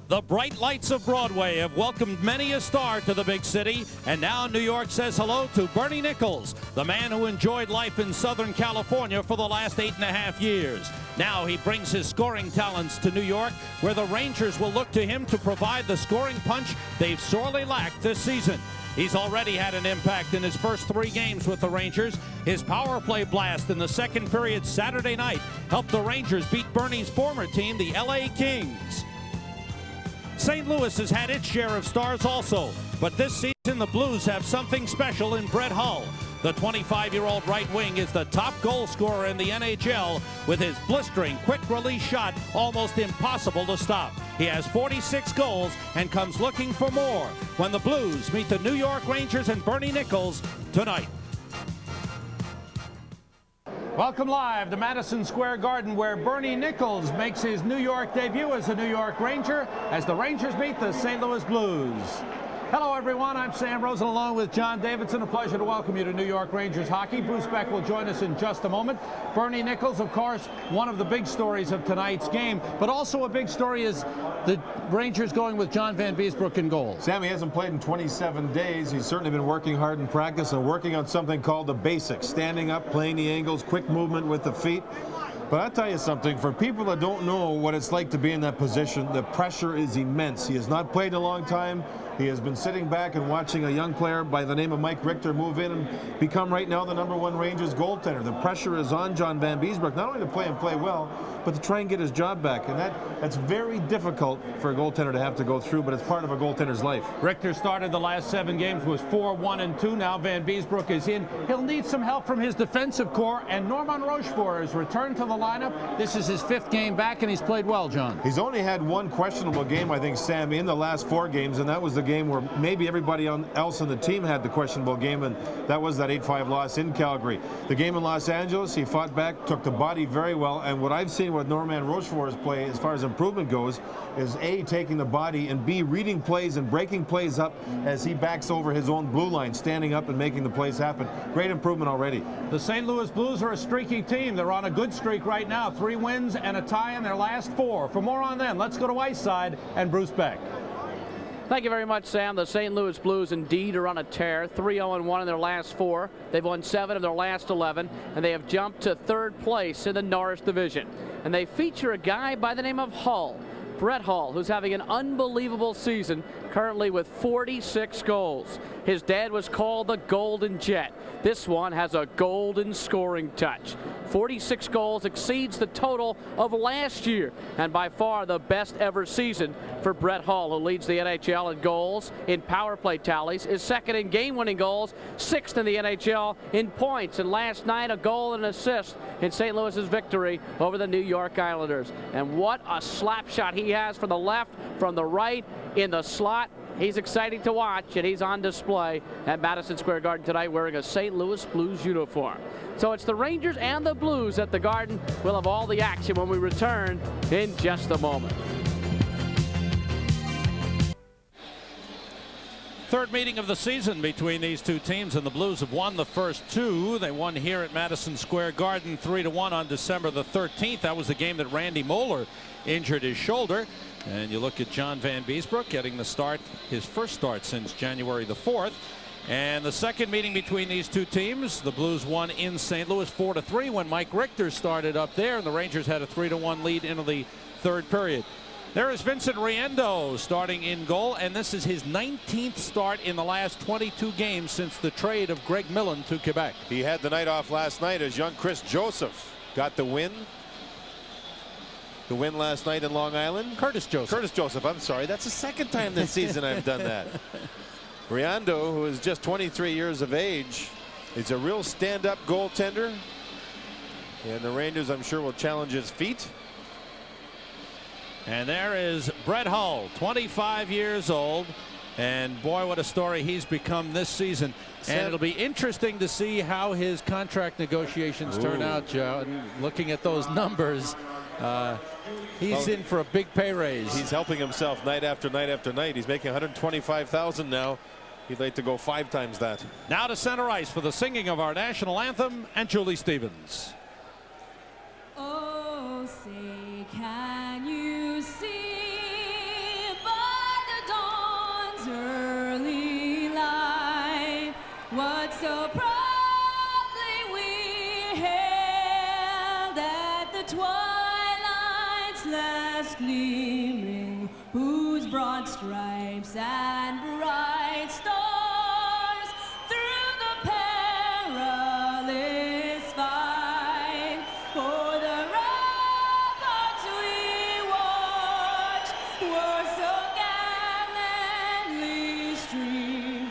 The bright lights of Broadway have welcomed many a star to the big city, and now New York says hello to Bernie Nicholls, the man who enjoyed life in Southern California for the last 8.5 years. Now he brings his scoring talents to New York, where the Rangers will look to him to provide the scoring punch they've sorely lacked this season. He's already had an impact in his first 3 games with the Rangers. His power play blast in the second period Saturday night helped the Rangers beat Bernie's former team, the LA Kings. St. Louis has had its share of stars also, but this season the Blues have something special in Brett Hull. The 25-year-old right wing is the top goal scorer in the NHL with his blistering quick-release shot almost impossible to stop. He has 46 goals and comes looking for more when the Blues meet the New York Rangers and Bernie Nicholls tonight. Welcome live to Madison Square Garden, where Bernie Nicholls makes his New York debut as a New York Ranger as the Rangers meet the St. Louis Blues. Hello, everyone. I'm Sam Rosen, along with John Davidson. A pleasure to welcome you to New York Rangers hockey. Bruce Beck will join us in just a moment. Bernie Nicholls, of course, one of the big stories of tonight's game, but also a big story is the Rangers going with John Vanbiesbrouck in goal. Sam, he hasn't played in 27 days. He's certainly been working hard in practice and working on something called the basics. Standing up, playing the angles, quick movement with the feet. But I'll tell you something, for people that don't know what it's like to be in that position, the pressure is immense. He has not played in a long time. He has been sitting back and watching a young player by the name of Mike Richter move in and become right now the #1 Rangers goaltender. The pressure is on John Vanbiesbrouck, not only to play and play well, but to try and get his job back. And that's very difficult for a goaltender to have to go through, but it's part of a goaltender's life. Richter started the last 7 games, was 4-1-2. Now Vanbiesbrouck is in. He'll need some help from his defensive core, and Norman Rochefort has returned to the lineup. This is his 5th game back, and he's played well, John. He's only had 1 questionable game, I think, Sam, in the last 4 games, and that was the game where maybe everybody else on the team had the questionable game, and that was that 8-5 loss in Calgary. The game in Los Angeles, he fought back, took the body very well, and what I've seen with Norman Rochefort's play as far as improvement goes is A, taking the body, and B, reading plays and breaking plays up as he backs over his own blue line, standing up and making the plays happen. Great improvement already. The St. Louis Blues are a streaky team. They're on a good streak right now. 3 wins and a tie in their last 4. For more on them, let's go to Ice Side and Bruce Beck. Thank you very much, Sam. The St. Louis Blues indeed are on a tear. 3-0-1 in their last 4. They've won 7 of their last 11, and they have jumped to 3rd place in the Norris Division. And they feature a guy by the name of Hull, Brett Hull, who's having an unbelievable season, currently with 46 goals. His dad was called the Golden Jet. This one has a golden scoring touch. 46 goals exceeds the total of last year, and by far the best ever season for Brett Hull, who leads the NHL in goals, in power play tallies, is 2nd in game-winning goals, 6th in the NHL in points, and last night a goal and an assist in St. Louis's victory over the New York Islanders. And what a slap shot he has from the left, from the right, in the slot. He's exciting to watch, and he's on display at Madison Square Garden tonight wearing a St. Louis Blues uniform. So it's the Rangers and the Blues at the Garden. We'll have all the action when we return in just a moment. 3rd meeting of the season between these 2 teams, and the Blues have won the first 2. They won here at Madison Square Garden 3-1 on December the 13th. That was the game that Randy Moeller injured his shoulder. And you look at John Vanbiesbrouck getting the start, his first start since January the 4th. And the 2nd meeting between these 2 teams, the Blues won in St. Louis 4-3 when Mike Richter started up there, and the Rangers had a 3-1 lead into the 3rd period. There is Vincent Riendo starting in goal, and this is his 19th start in the last 22 games since the trade of Greg Mullen to Quebec. He had the night off last night as young Chris Joseph got the win. The win last night in Long Island. Curtis Joseph, I'm sorry. That's the 2nd time this season I've done that. Riendo, who is just 23 years of age, is a real stand-up goaltender. And the Rangers, I'm sure, will challenge his feet. And there is Brett Hull, 25 years old. And boy, what a story he's become this season. And it'll be interesting to see how his contract negotiations turn out, Joe. And looking at those numbers, he's in for a big pay raise. He's helping himself night after night after night. He's making $125,000 now. He'd like to go 5 times that. Now to center ice for the singing of our national anthem, and Julie Stevens. Oh, say can you see lights gleaming, whose broad stripes and bright stars through the perilous fight, o'er the ramparts we watched, were so gallantly streaming,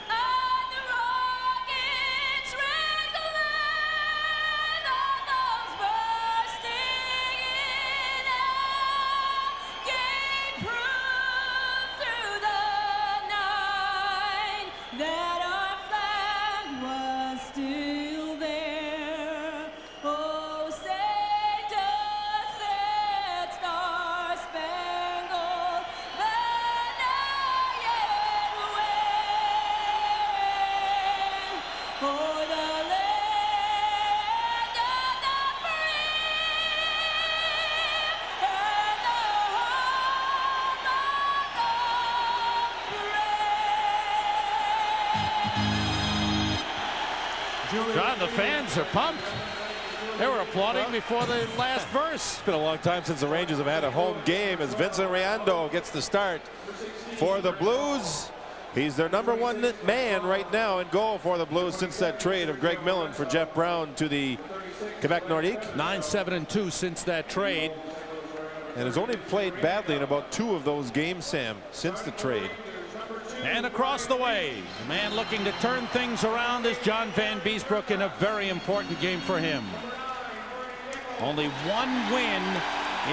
and the rocket's red glare, the bombs bursting in air, gave proof through the night that our flag was still there. Oh, say does that star-spangled banner yet wave o'er the land of the free and the home of the brave? John, the fans are pumped. They were applauding before the last verse. It's been a long time since the Rangers have had a home game as Vincent Riando gets the start for the Blues. He's their #1 man right now in goal for the Blues since that trade of Greg Mullen for Jeff Brown to the Quebec Nordique. 9-7-2 since that trade. And has only played badly in about 2 of those games, Sam, since the trade. And across the way, the man looking to turn things around is John Vanbiesbrouck in a very important game for him. Only 1 win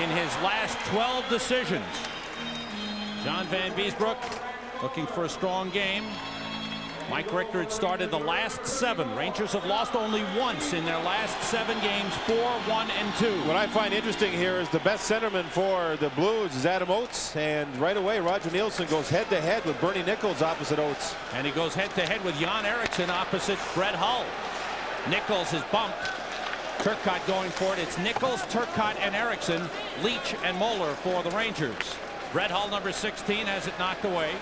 in his last 12 decisions. John Vanbiesbrouck looking for a strong game. Mike Richter had started the last 7. Rangers have lost only once in their last 7 games, 4-1-2. What I find interesting here is the best centerman for the Blues is Adam Oates, and right away Roger Nielsen goes head-to-head with Bernie Nicholls opposite Oates. And he goes head-to-head with Jan Eriksson opposite Brett Hull. Nichols is bumped. Turcotte going for it. It's Nichols, Turcotte, and Eriksson. Leetch and Mullen for the Rangers. Brett Hull, number 16, has it knocked away.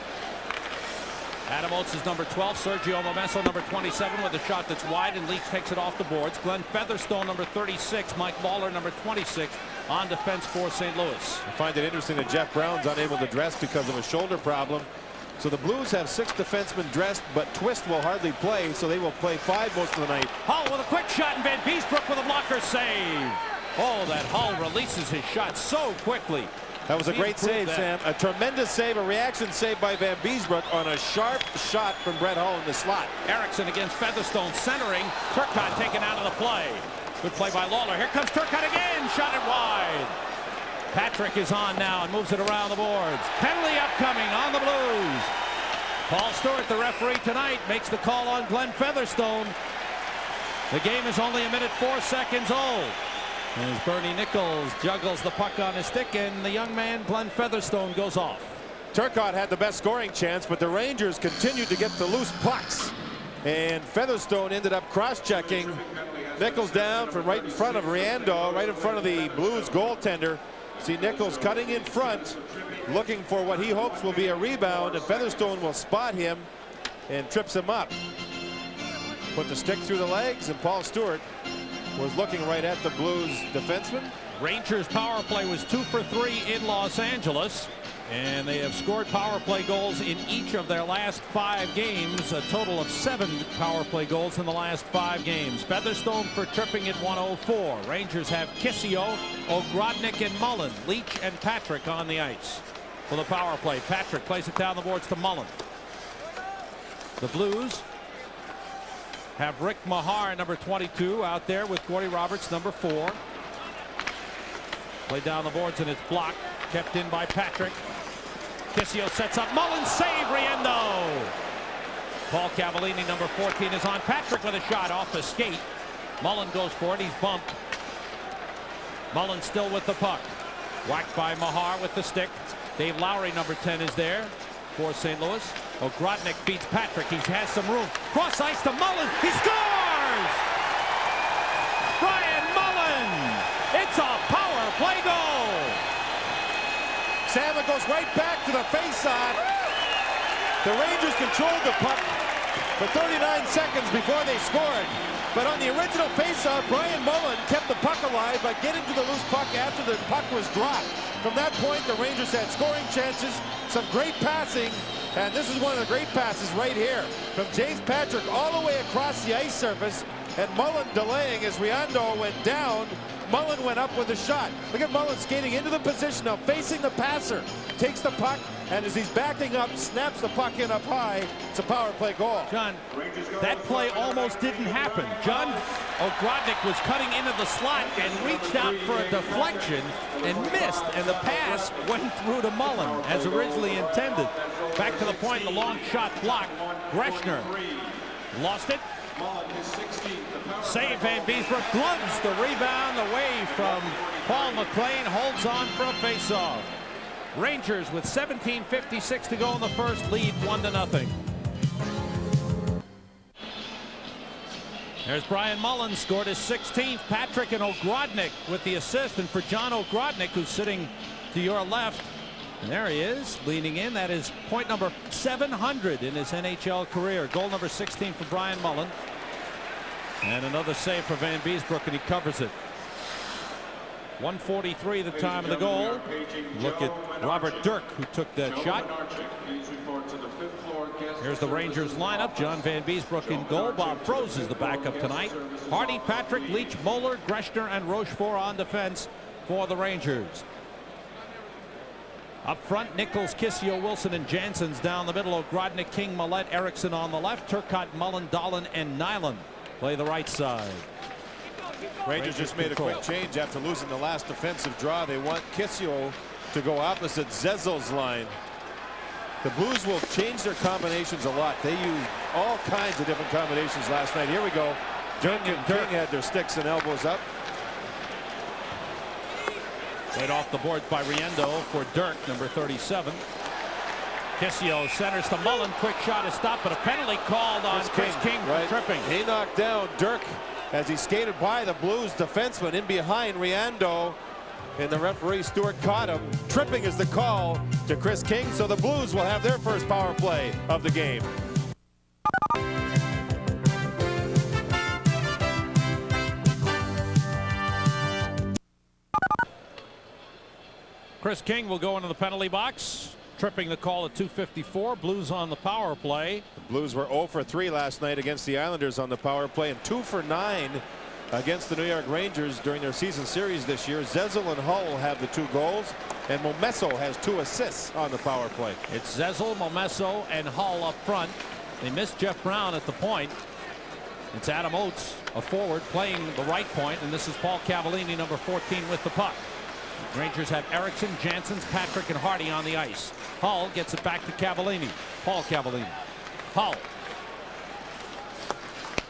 Adam Oates is number 12. Sergio Momesso, number 27, with a shot that's wide, and Leetch takes it off the boards. Glenn Featherstone, number 36. Mike Lawler, number 26, on defense for St. Louis. I find it interesting that Jeff Brown's unable to dress because of a shoulder problem. So the Blues have 6 defensemen dressed, but Twist will hardly play, so they will play 5 most of the night. Hull with a quick shot, and Vanbiesbrouck with a blocker save. Oh, that Hull releases his shot so quickly. That was a great save, Sam. A tremendous save, a reaction save by Vanbiesbrouck on a sharp shot from Brett Hull in the slot. Eriksson against Featherstone centering. Turcotte taken out of the play. Good play by Lawler. Here comes Turcotte again. Shot it wide. Patrick is on now and moves it around the boards. Penalty upcoming on the Blues. Paul Stewart, the referee tonight, makes the call on Glenn Featherstone. The game is only 1:04 old. As Bernie Nicholls juggles the puck on his stick, and the young man Glenn Featherstone goes off. Turcotte had the best scoring chance, but the Rangers continued to get the loose pucks. And Featherstone ended up cross-checking. Nicholls down from right in front of Riando, right in front of the Blues goaltender. See Nicholls cutting in front, looking for what he hopes will be a rebound, and Featherstone will spot him and trips him up. Put the stick through the legs, and Paul Stewart was looking right at the Blues defenseman. Rangers power play was 2 for 3 in Los Angeles, and they have scored power play goals in each of their last 5 games, a total of 7 power play goals in the last 5 games. Featherstone for tripping at 104. Rangers have Kissio, Ogrodnick, and Mullen. Leetch and Patrick on the ice for the power play. Patrick plays it down the boards to Mullen. The Blues have Rick Meagher, number 22, out there with Gordy Roberts, number 4. Play down the boards, and it's blocked. Kept in by Patrick. Kissio sets up. Mullen save. Riando. Paul Cavallini, number 14, is on. Patrick with a shot off the skate. Mullen goes for it. He's bumped. Mullen still with the puck. Whacked by Meagher with the stick. Dave Lowry, number 10, is there for St. Louis. Ogrodnick beats Patrick. He has some room. Cross ice to Mullen. He scores! Brian Mullen! It's a power play goal! Sam, it goes right back to the faceoff. The Rangers controlled the puck for 39 seconds before they scored. But on the original faceoff, Brian Mullen kept the puck alive by getting to the loose puck after the puck was dropped. from that point, the Rangers had scoring chances, some great passing, and this is one of the great passes right here from James Patrick all the way across the ice surface, and Mullen delaying as Riando went down. Mullen went up with a shot. Look at Mullen skating into the position now, facing the passer, takes the puck, and as he's backing up, snaps the puck in up high. It's a power play goal. John, that play almost didn't happen. John Ogrodnick was cutting into the slot and reached out for a deflection and missed, and the pass went through to Mullen as originally intended. Back to the point, the long shot blocked. Greshner lost it. Save Vanbiesbrouck, gloves the rebound away from Paul McLean, holds on for a faceoff. Rangers with 17:56 to go in the first, lead 1-0. There's Brian Mullen, scored his 16th. Patrick and Ogrodnick with the assist, and for John Ogrodnick, who's sitting to your left, and there he is, leaning in. That is point number 700 in his NHL career. Goal number 16 for Brian Mullen. And another save for Vanbiesbrouck, and he covers it. 1:43 the time of the goal. Look at Robert Dirk, who took that shot. Here's the Rangers lineup. John Vanbiesbrouck in goal. Bob Froese is the backup tonight. Hardy, Patrick, Leetch, Moeller, Greshner, and Rochefort on defense for the Rangers. Up front, Nicholls, Kissio, Wilson, and Jansen's down the middle. Ogrodnick, King, Millette, Erickson on the left. Turcotte, Mullen, Dahlin, and Nyland play the right side. Rangers just made a quick change after losing the last defensive draw. They want Kissio to go opposite Zezel's line. The Blues will change their combinations a lot. They used all kinds of different combinations last night. Here we go. Dirk and King had their sticks and elbows up. Right off the boards by Riendo for Dirk, number 37. Kissio centers to Mullen. Quick shot is stopped, but a penalty called on Chris King for tripping. He knocked down Dirk as he skated by the Blues defenseman in behind Riando, and the referee Stewart caught him. Tripping is the call to Chris King, so the Blues will have their first power play of the game. Chris King will go into the penalty box. Tripping the call at 2:54. Blues on the power play. The Blues were 0 for 3 last night against the Islanders on the power play, and 2 for 9 against the New York Rangers during their season series this year. Zezel and Hull have the 2 goals, and Momesso has 2 assists on the power play. It's Zezel, Momesso, and Hull up front. They missed Jeff Brown at the point. It's Adam Oates, a forward, playing the right point, and this is Paul Cavallini, number 14, with the puck. Rangers have Erickson, Janssens, Patrick, and Hardy on the ice. Hull gets it back to Cavallini. Paul Cavallini. Hull.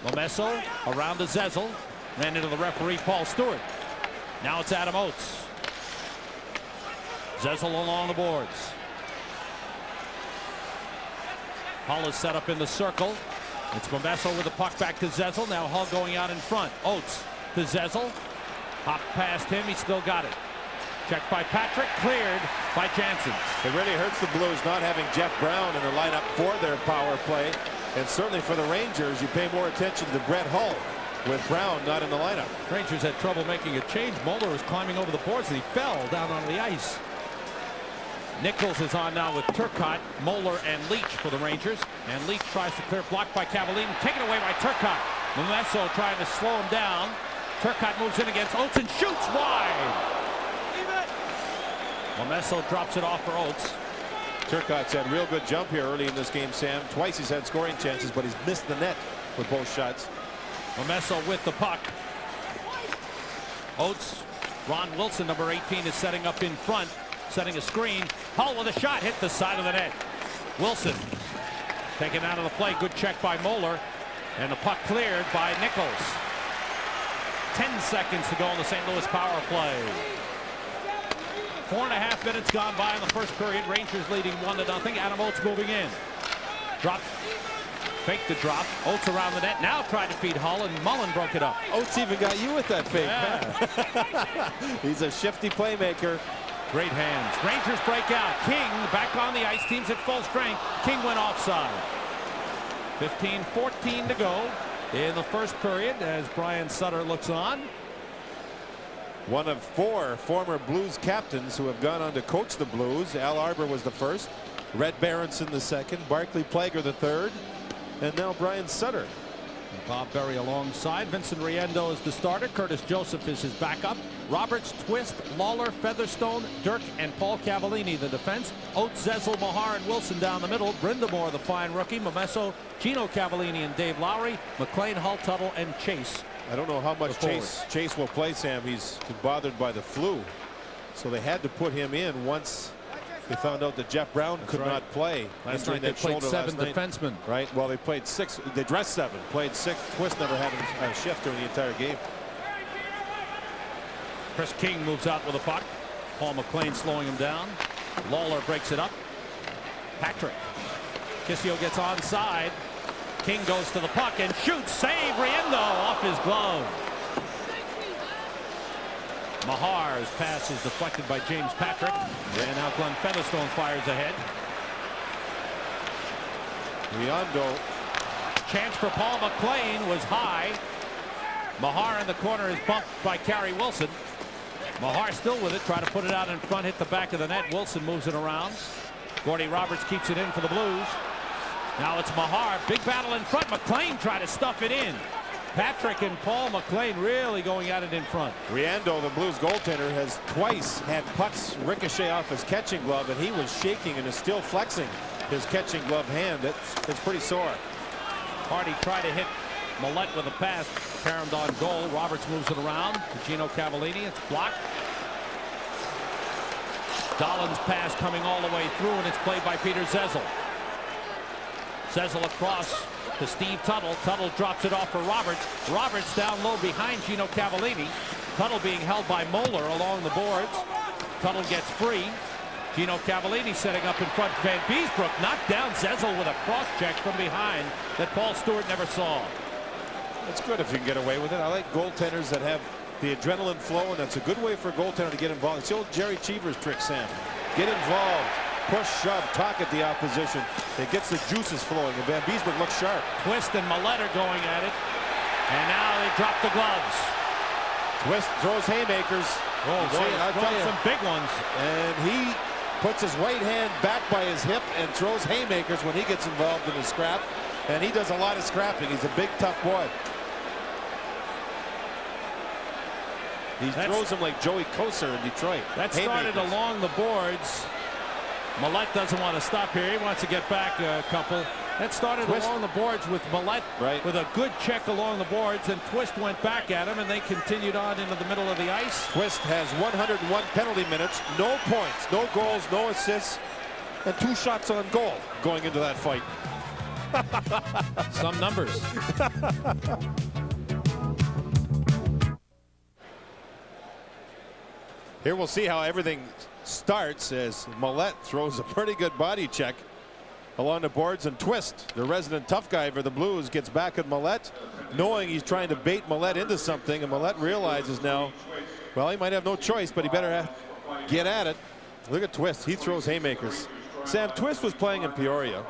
Momesso around to Zezel. Ran into the referee, Paul Stewart. Now it's Adam Oates. Zezel along the boards. Hull is set up in the circle. It's Momesso with the puck back to Zezel. Now Hull going out in front. Oates to Zezel. Hop past him. He still got it. Checked by Patrick, cleared by Janssens. It really hurts the Blues not having Jeff Brown in their lineup for their power play. And certainly for the Rangers, you pay more attention to Brett Hull with Brown not in the lineup. Rangers had trouble making a change. Mulder was climbing over the boards and he fell down onto the ice. Nicholls is on now with Turcotte, Moeller, and Leetch for the Rangers. And Leetch tries to clear, blocked by Cavallini, taken away by Turcotte. Momesso trying to slow him down. Turcotte moves in against Oates and shoots wide. Momesso drops it off for Oates. Turcotte's had a real good jump here early in this game, Sam. Twice he's had scoring chances, but he's missed the net with both shots. Momesso with the puck. Oates, Ron Wilson, number 18, is setting up in front, setting a screen. Hull with a shot, hit the side of the net. Wilson taken out of the play. Good check by Moeller, and the puck cleared by Nicholls. 10 seconds to go in the St. Louis power play. 4.5 minutes gone by in the first period. Rangers leading 1-0. Adam Oates moving in. Drop. Fake the drop. Oates around the net. Now tried to feed Hull, and Mullen broke it up. Oates even got you with that fake. Yeah. He's a shifty playmaker. Great hands. Rangers break out. King back on the ice. Team's at full strength. King went offside. 15-14 to go in the first period as Brian Sutter looks on. One of 4 former Blues captains who have gone on to coach the Blues. Al Arbour was the first, Red Berenson the second, Barclay Plager the third, and now Brian Sutter. Bob Berry alongside. Vincent Riendeau is the starter. Curtis Joseph is his backup. Roberts, Twist, Lawler, Featherstone, Dirk, and Paul Cavallini the defense. Oates, Zezel, Mahar, and Wilson down the middle. Brindamore, the fine rookie. Momesso, Gino Cavallini, and Dave Lowry. McLean, Hull, Tuttle, and Chase. I don't know how much Chase will play, Sam. He's bothered by the flu, so they had to put him in once they found out that Jeff Brown could not play. Last night they played 7 defensemen. Right. Well, they played 6. They dressed 7. Played 6. Twist never had a shift during the entire game. Chris King moves out with a puck. Paul McLean slowing him down. Lawler breaks it up. Patrick. Kissio gets onside. King goes to the puck and shoots. Save. Riendeau off his glove. Mahar's pass is deflected by James Patrick. And now Glenn Featherstone fires ahead. Riendeau. Chance for Paul McLean was high. Mahar in the corner is bumped by Carey Wilson. Mahar still with it. Try to put it out in front. Hit the back of the net. Wilson moves it around. Gordy Roberts keeps it in for the Blues. Now it's Mahar. Big battle in front. McLean try to stuff it in. Patrick and Paul McLean really going at it in front. Riendeau, the Blues goaltender, has twice had pucks ricochet off his catching glove, and he was shaking and is still flexing his catching glove hand. It's pretty sore. Hardy tried to hit Mullen with a pass. Caromed on goal. Roberts moves it around to Gino Cavallini. It's blocked. Dolan's pass coming all the way through, and it's played by Peter Zezel. Zezel across to Steve Tuttle. Tuttle drops it off for Roberts. Roberts down low behind Gino Cavallini. Tuttle being held by Moeller along the boards. Tuttle gets free. Gino Cavallini setting up in front. Vanbiesbrouck knocked down Zezel with a cross check from behind that Paul Stewart never saw. It's good if you can get away with it. I like goaltenders that have the adrenaline flow, and that's a good way for a goaltender to get involved. It's the old Jerry Cheevers trick, Sam. Get involved. Push, shove, talk at the opposition. It gets the juices flowing, and Vanbiesbrouck looks sharp. Twist and Mullen are going at it. And now they drop the gloves. Twist throws haymakers. Oh, boy, I'll tell you, some big ones. And he puts his right hand back by his hip and throws haymakers when he gets involved in the scrap. And he does a lot of scrapping. He's a big, tough boy. He throws him like Joey Kosar in Detroit. That started along the boards. Mullen doesn't want to stop here. He wants to get back a couple. That started along the boards with Mullen with a good check along the boards, and Twist went back at him, and they continued on into the middle of the ice. Twist has 101 penalty minutes, no points, no goals, no assists, and 2 shots on goal going into that fight. Some numbers. Here we'll see how everything starts as Mullen throws a pretty good body check along the boards, and Twist, the resident tough guy for the Blues, gets back at Mullen, knowing he's trying to bait Mullen into something, and Mullen realizes now, well, he might have no choice, but he better get at it. Look at Twist. He throws haymakers. Sam, Twist was playing in Peoria.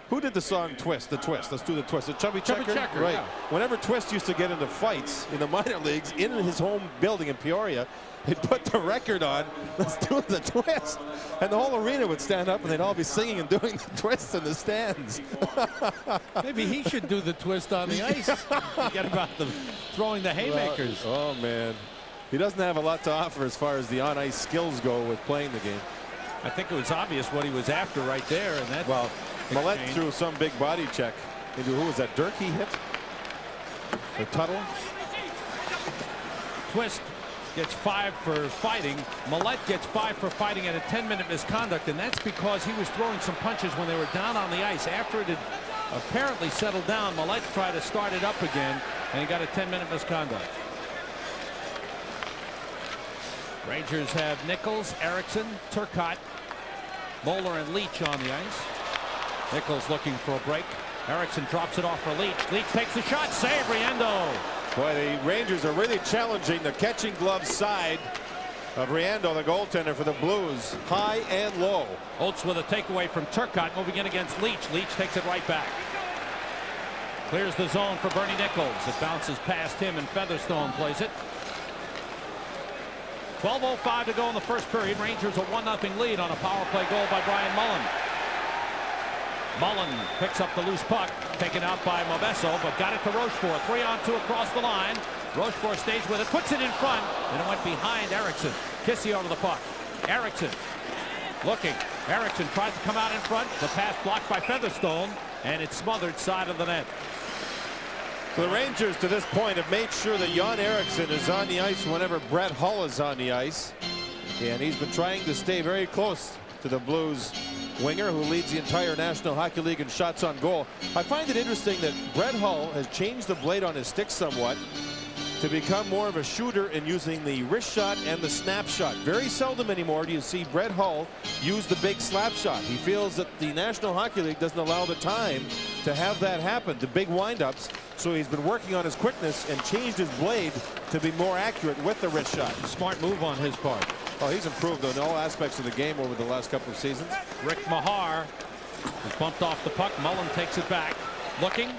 Who did the song Twist? The Twist. Let's do the Twist. The Chubby Checker? Right. Yeah. Whenever Twist used to get into fights in the minor leagues in his home building in Peoria, he'd put the record on, let's do the Twist. And the whole arena would stand up and they'd all be singing and doing the Twist in the stands. Maybe he should do the Twist on the ice. Forget about the throwing the haymakers. Oh, man. He doesn't have a lot to offer as far as the on-ice skills go with playing the game. I think it was obvious what he was after right there. And that Mullen threw some big body check into, who was that, Dirk he hit? Or Tuttle? Twist gets 5 for fighting. Mullen gets 5 for fighting at a 10-minute misconduct, and that's because he was throwing some punches when they were down on the ice. After it had apparently settled down, Mullen tried to start it up again, and he got a 10-minute misconduct. Rangers have Nicholls, Erickson, Turcotte, Moeller, and Leetch on the ice. Nicholls looking for a break. Erickson drops it off for Leetch. Leetch takes the shot. Save, Riendeau. Boy, the Rangers are really challenging the catching glove side of Riendeau, the goaltender for the Blues, high and low. Oates with a takeaway from Turcotte, moving in against Leetch. Leetch takes it right back. Clears the zone for Bernie Nicholls. It bounces past him, and Featherstone plays it. 12:05 to go in the first period. Rangers a 1-0 lead on a power play goal by Brian Mullen. Mullen picks up the loose puck, taken out by Mobesso, but got it to Rochefort. 3-on-2 across the line. Rochefort stays with it, puts it in front, and it went behind Eriksson. Kissio to the puck. Eriksson looking. Eriksson tries to come out in front. The pass blocked by Featherstone, and it's smothered side of the net. So the Rangers to this point have made sure that Jan Eriksson is on the ice whenever Brett Hull is on the ice. And he's been trying to stay very close to the Blues winger who leads the entire National Hockey League in shots on goal. I find it interesting that Brett Hull has changed the blade on his stick somewhat to become more of a shooter in using the wrist shot and the snap shot. Very seldom anymore do you see Brett Hull use the big slap shot. He feels that the National Hockey League doesn't allow the time to have that happen, the big windups. So he's been working on his quickness and changed his blade to be more accurate with the wrist shot. Smart move on his part. Oh, he's improved on all aspects of the game over the last couple of seasons. Rick Meagher is bumped off the puck. Mullen takes it back. Looking.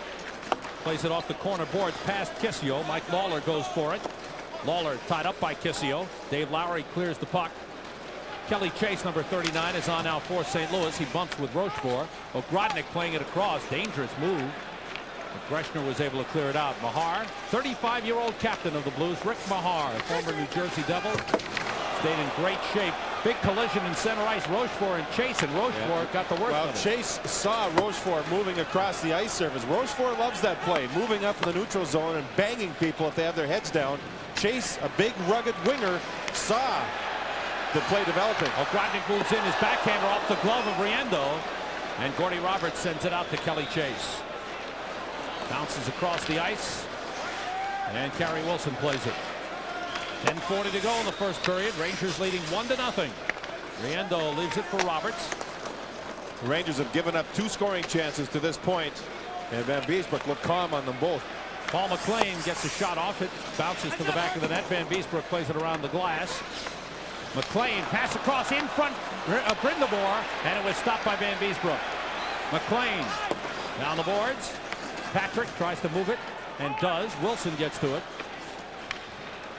Plays it off the corner boards past Kissio. Mike Lawler goes for it. Lawler tied up by Kissio. Dave Lowry clears the puck. Kelly Chase, number 39, is on now for St. Louis. He bumps with Rochefort. Ogrodnick playing it across. Dangerous move. But Greshner was able to clear it out. Meagher, 35-year-old captain of the Blues, Rick Meagher, former New Jersey Devil, stayed in great shape. Big collision in center ice. Rochefort and Chase, and Rochefort got the worst well, of it. Chase saw Rochefort moving across the ice surface. Rochefort loves that play, moving up in the neutral zone and banging people if they have their heads down. Chase, a big rugged winger, saw the play developing. Ogrodnick moves in, his backhander off the glove of Riendo, and Gordie Roberts sends it out to Kelly Chase. Bounces across the ice, and Carey Wilson plays it. 10:40 to go in the first period. Rangers leading 1-0. Riendo leaves it for Roberts. The Rangers have given up 2 scoring chances to this point, and Vanbiesbrouck looked calm on them both. Paul McLean gets a shot off it, bounces to the back of the net. Vanbiesbrouck plays it around the glass. McLean pass across in front of Brindamore, and it was stopped by Vanbiesbrouck. McLean down the boards. Patrick tries to move it and does. Wilson gets to it.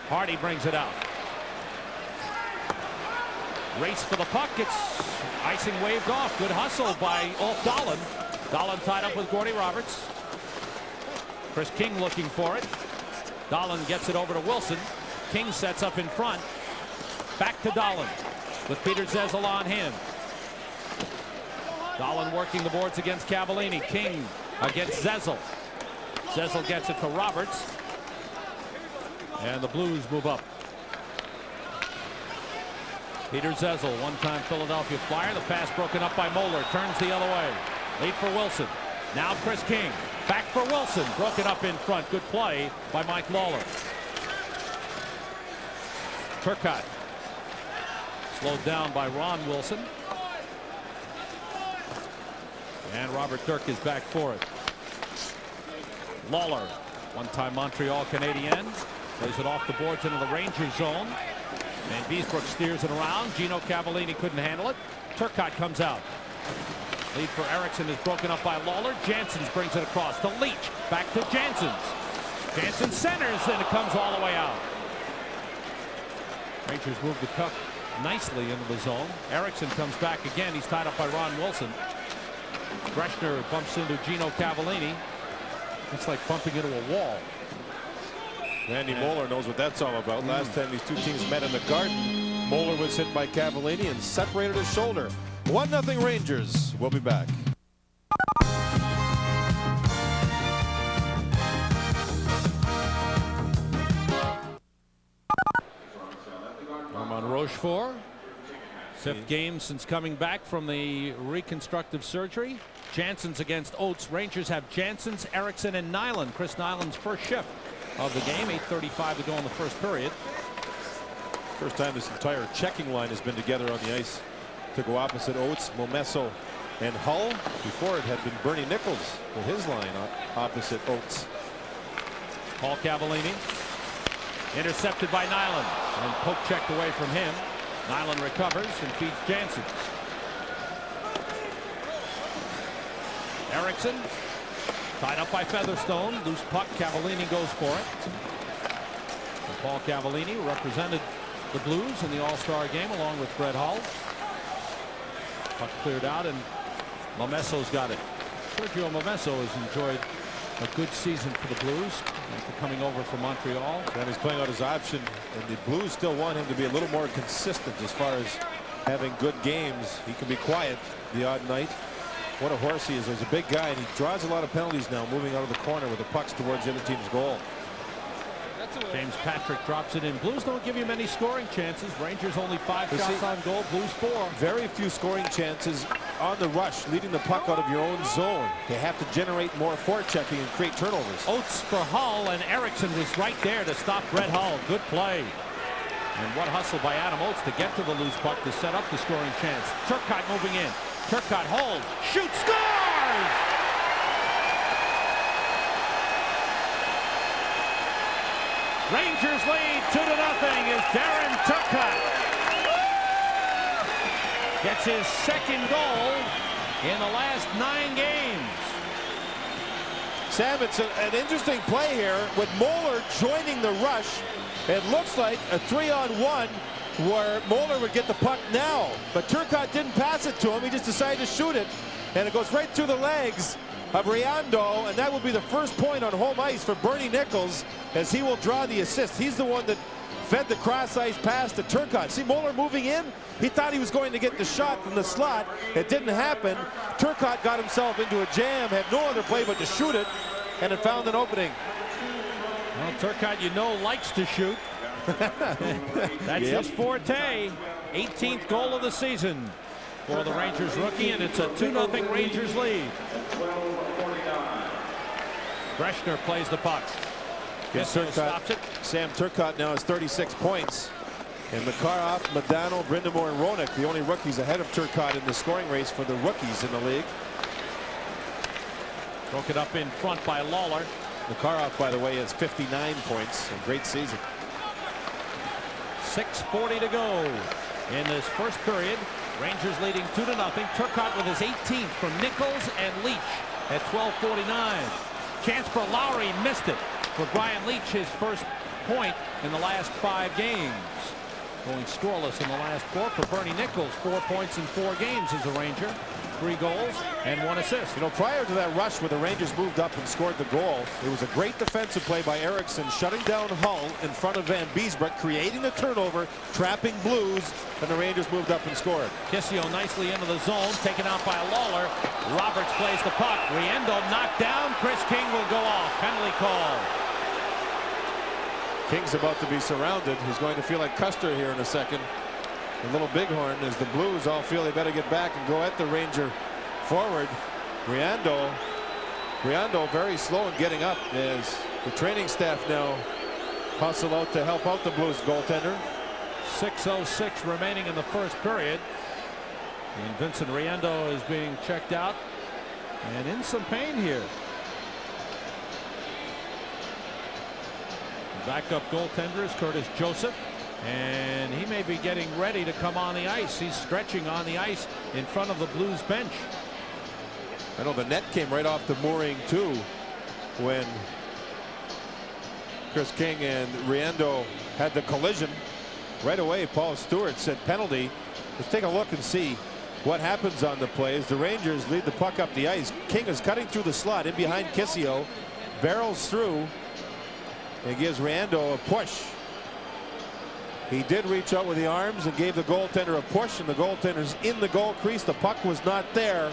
Hardy brings it out. Race for the puck. It's icing waved off. Good hustle by Ulf Dahlin. Dahlin tied up with Gordie Roberts. Chris King looking for it. Dahlin gets it over to Wilson. King sets up in front. Back to Dahlin with Peter Zezel on him. Dahlin working the boards against Cavallini. King against Zezel. Zezel gets it to Roberts. And the Blues move up. Peter Zezel, one-time Philadelphia Flyer. The pass broken up by Moeller. Turns the other way. Lead for Wilson. Now Chris King. Back for Wilson. Broken up in front. Good play by Mike Lawler. Turcotte. Slowed down by Ron Wilson. And Robert Dirk is back for it. Lawler, one-time Montreal Canadien, plays it off the boards into the Rangers zone. Vanbiesbrouck steers it around. Gino Cavallini couldn't handle it. Turcotte comes out. Lead for Eriksson is broken up by Lawler. Janssens brings it across to Leetch. Back to Janssens. Janssen centers, and it comes all the way out. Rangers move the puck nicely into the zone. Eriksson comes back again. He's tied up by Ron Wilson. Greshner bumps into Gino Cavallini. It's like bumping into a wall. Randy Moeller knows what that's all about. Last time these two teams met in the Garden, Moeller was hit by Cavallini and separated his shoulder. 1-0 Rangers. We'll be back. Armand Rochefort, 5th game since coming back from the reconstructive surgery. Janssens against Oates. Rangers have Janssens, Eriksson, and Nyland. Chris Nyland's first shift of the game. 8:35 to go in the first period. First time this entire checking line has been together on the ice to go opposite Oates, Momesso, and Hull. Before it had been Bernie Nicholls with his line opposite Oates. Paul Cavallini intercepted by Nyland and poke checked away from him. Nyland recovers and feeds Janssens. Eriksson tied up by Featherstone. Loose puck. Cavallini goes for it. And Paul Cavallini, who represented the Blues in the All-Star game along with Brett Hull. Puck cleared out and Momesso's got it. Sergio Momesso has enjoyed a good season for the Blues after coming over from Montreal. And he's playing out his option, and the Blues still want him to be a little more consistent as far as having good games. He can be quiet the odd night. What a horse he is. He's a big guy, and he draws a lot of penalties now, moving out of the corner with the pucks towards the other team's goal. James Patrick drops it in. Blues don't give you many scoring chances. Rangers only 5 shots on goal. Blues 4. Very few scoring chances on the rush, leading the puck out of your own zone. They have to generate more forechecking and create turnovers. Oates for Hull, and Erickson was right there to stop Brett Hull. Good play. And what hustle by Adam Oates to get to the loose puck to set up the scoring chance. Turcotte moving in. Turcotte holds, shoots, scores! Rangers lead 2-0 as Darren Turcotte gets his second goal in the last 9 games. Sam, it's an interesting play here with Mullen joining the rush. It looks like a 3-on-1 where Mullen would get the puck now, but Turcotte didn't pass it to him. He just decided to shoot it, and it goes right through the legs of Riando, and that will be the first point on home ice for Bernie Nicholls, as he will draw the assist. He's the one that fed the cross ice pass to Turcotte. See Mullen moving in? He thought he was going to get the shot from the slot. It didn't happen. Turcotte got himself into a jam, had no other play but to shoot it, and it found an opening. Well, Turcotte, you know, likes to shoot. That's his forte. 18th goal of the season for the Rangers rookie, and it's a 2-0 Rangers lead. Breshner plays the puck. Turcotte stops it. Sam Turcotte now has 36 points. And Makarov, Modano, Brindamore, and Roenick, the only rookies ahead of Turcotte in the scoring race for the rookies in the league. Broke it up in front by Lawler. Makarov, by the way, has 59 points. A great season. 6:40 to go in this first period. Rangers leading 2-0. Turcotte with his 18th from Nicholls and Leetch at 12:49. Chance for Lowry, missed it. For Brian Leetch, his first point in the last 5 games. Going scoreless in the last 4 for Bernie Nicholls. 4 points in 4 games as a Ranger. 3 goals and 1 assist. You know, prior to that rush where the Rangers moved up and scored the goal, it was a great defensive play by Erickson, shutting down Hull in front of Vanbiesbrouck, creating a turnover, trapping Blues, and the Rangers moved up and scored. Kissio nicely into the zone, taken out by Lawler. Roberts plays the puck. Riendo knocked down. Chris King will go off. Penalty call. King's about to be surrounded. He's going to feel like Custer here in a second. A little bighorn as the Blues all feel they better get back and go at the Ranger forward. Riando very slow in getting up as the training staff now hustle out to help out the Blues goaltender. 6:06 remaining in the first period. And Vincent Riando is being checked out and in some pain here. The backup goaltender is Curtis Joseph, and he may be getting ready to come on the ice. He's stretching on the ice in front of the Blues bench. I know the net came right off the mooring too when Chris King and Riando had the collision. Right away, Paul Stewart said penalty. Let's take a look and see what happens on the play as the Rangers lead the puck up the ice. King is cutting through the slot in behind Kissio, barrels through and gives Riando a push. He did reach out with the arms and gave the goaltender a push, and the goaltender's in the goal crease. The puck was not there.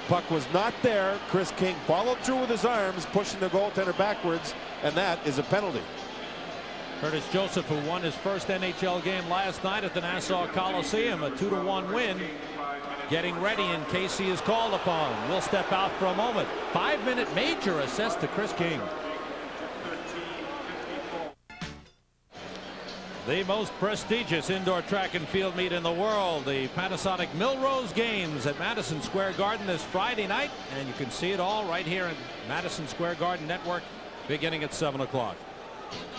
Puck was not there. Chris King followed through with his arms, pushing the goaltender backwards, and that is a penalty. Curtis Joseph, who won his first NHL game last night at the Nassau Coliseum, a 2-1 win, getting ready in case he is called upon. We'll step out for a moment. 5-minute major assist to Chris King. The most prestigious indoor track and field meet in the world, the Panasonic Millrose Games at Madison Square Garden this Friday night, and you can see it all right here at Madison Square Garden Network beginning at 7 o'clock.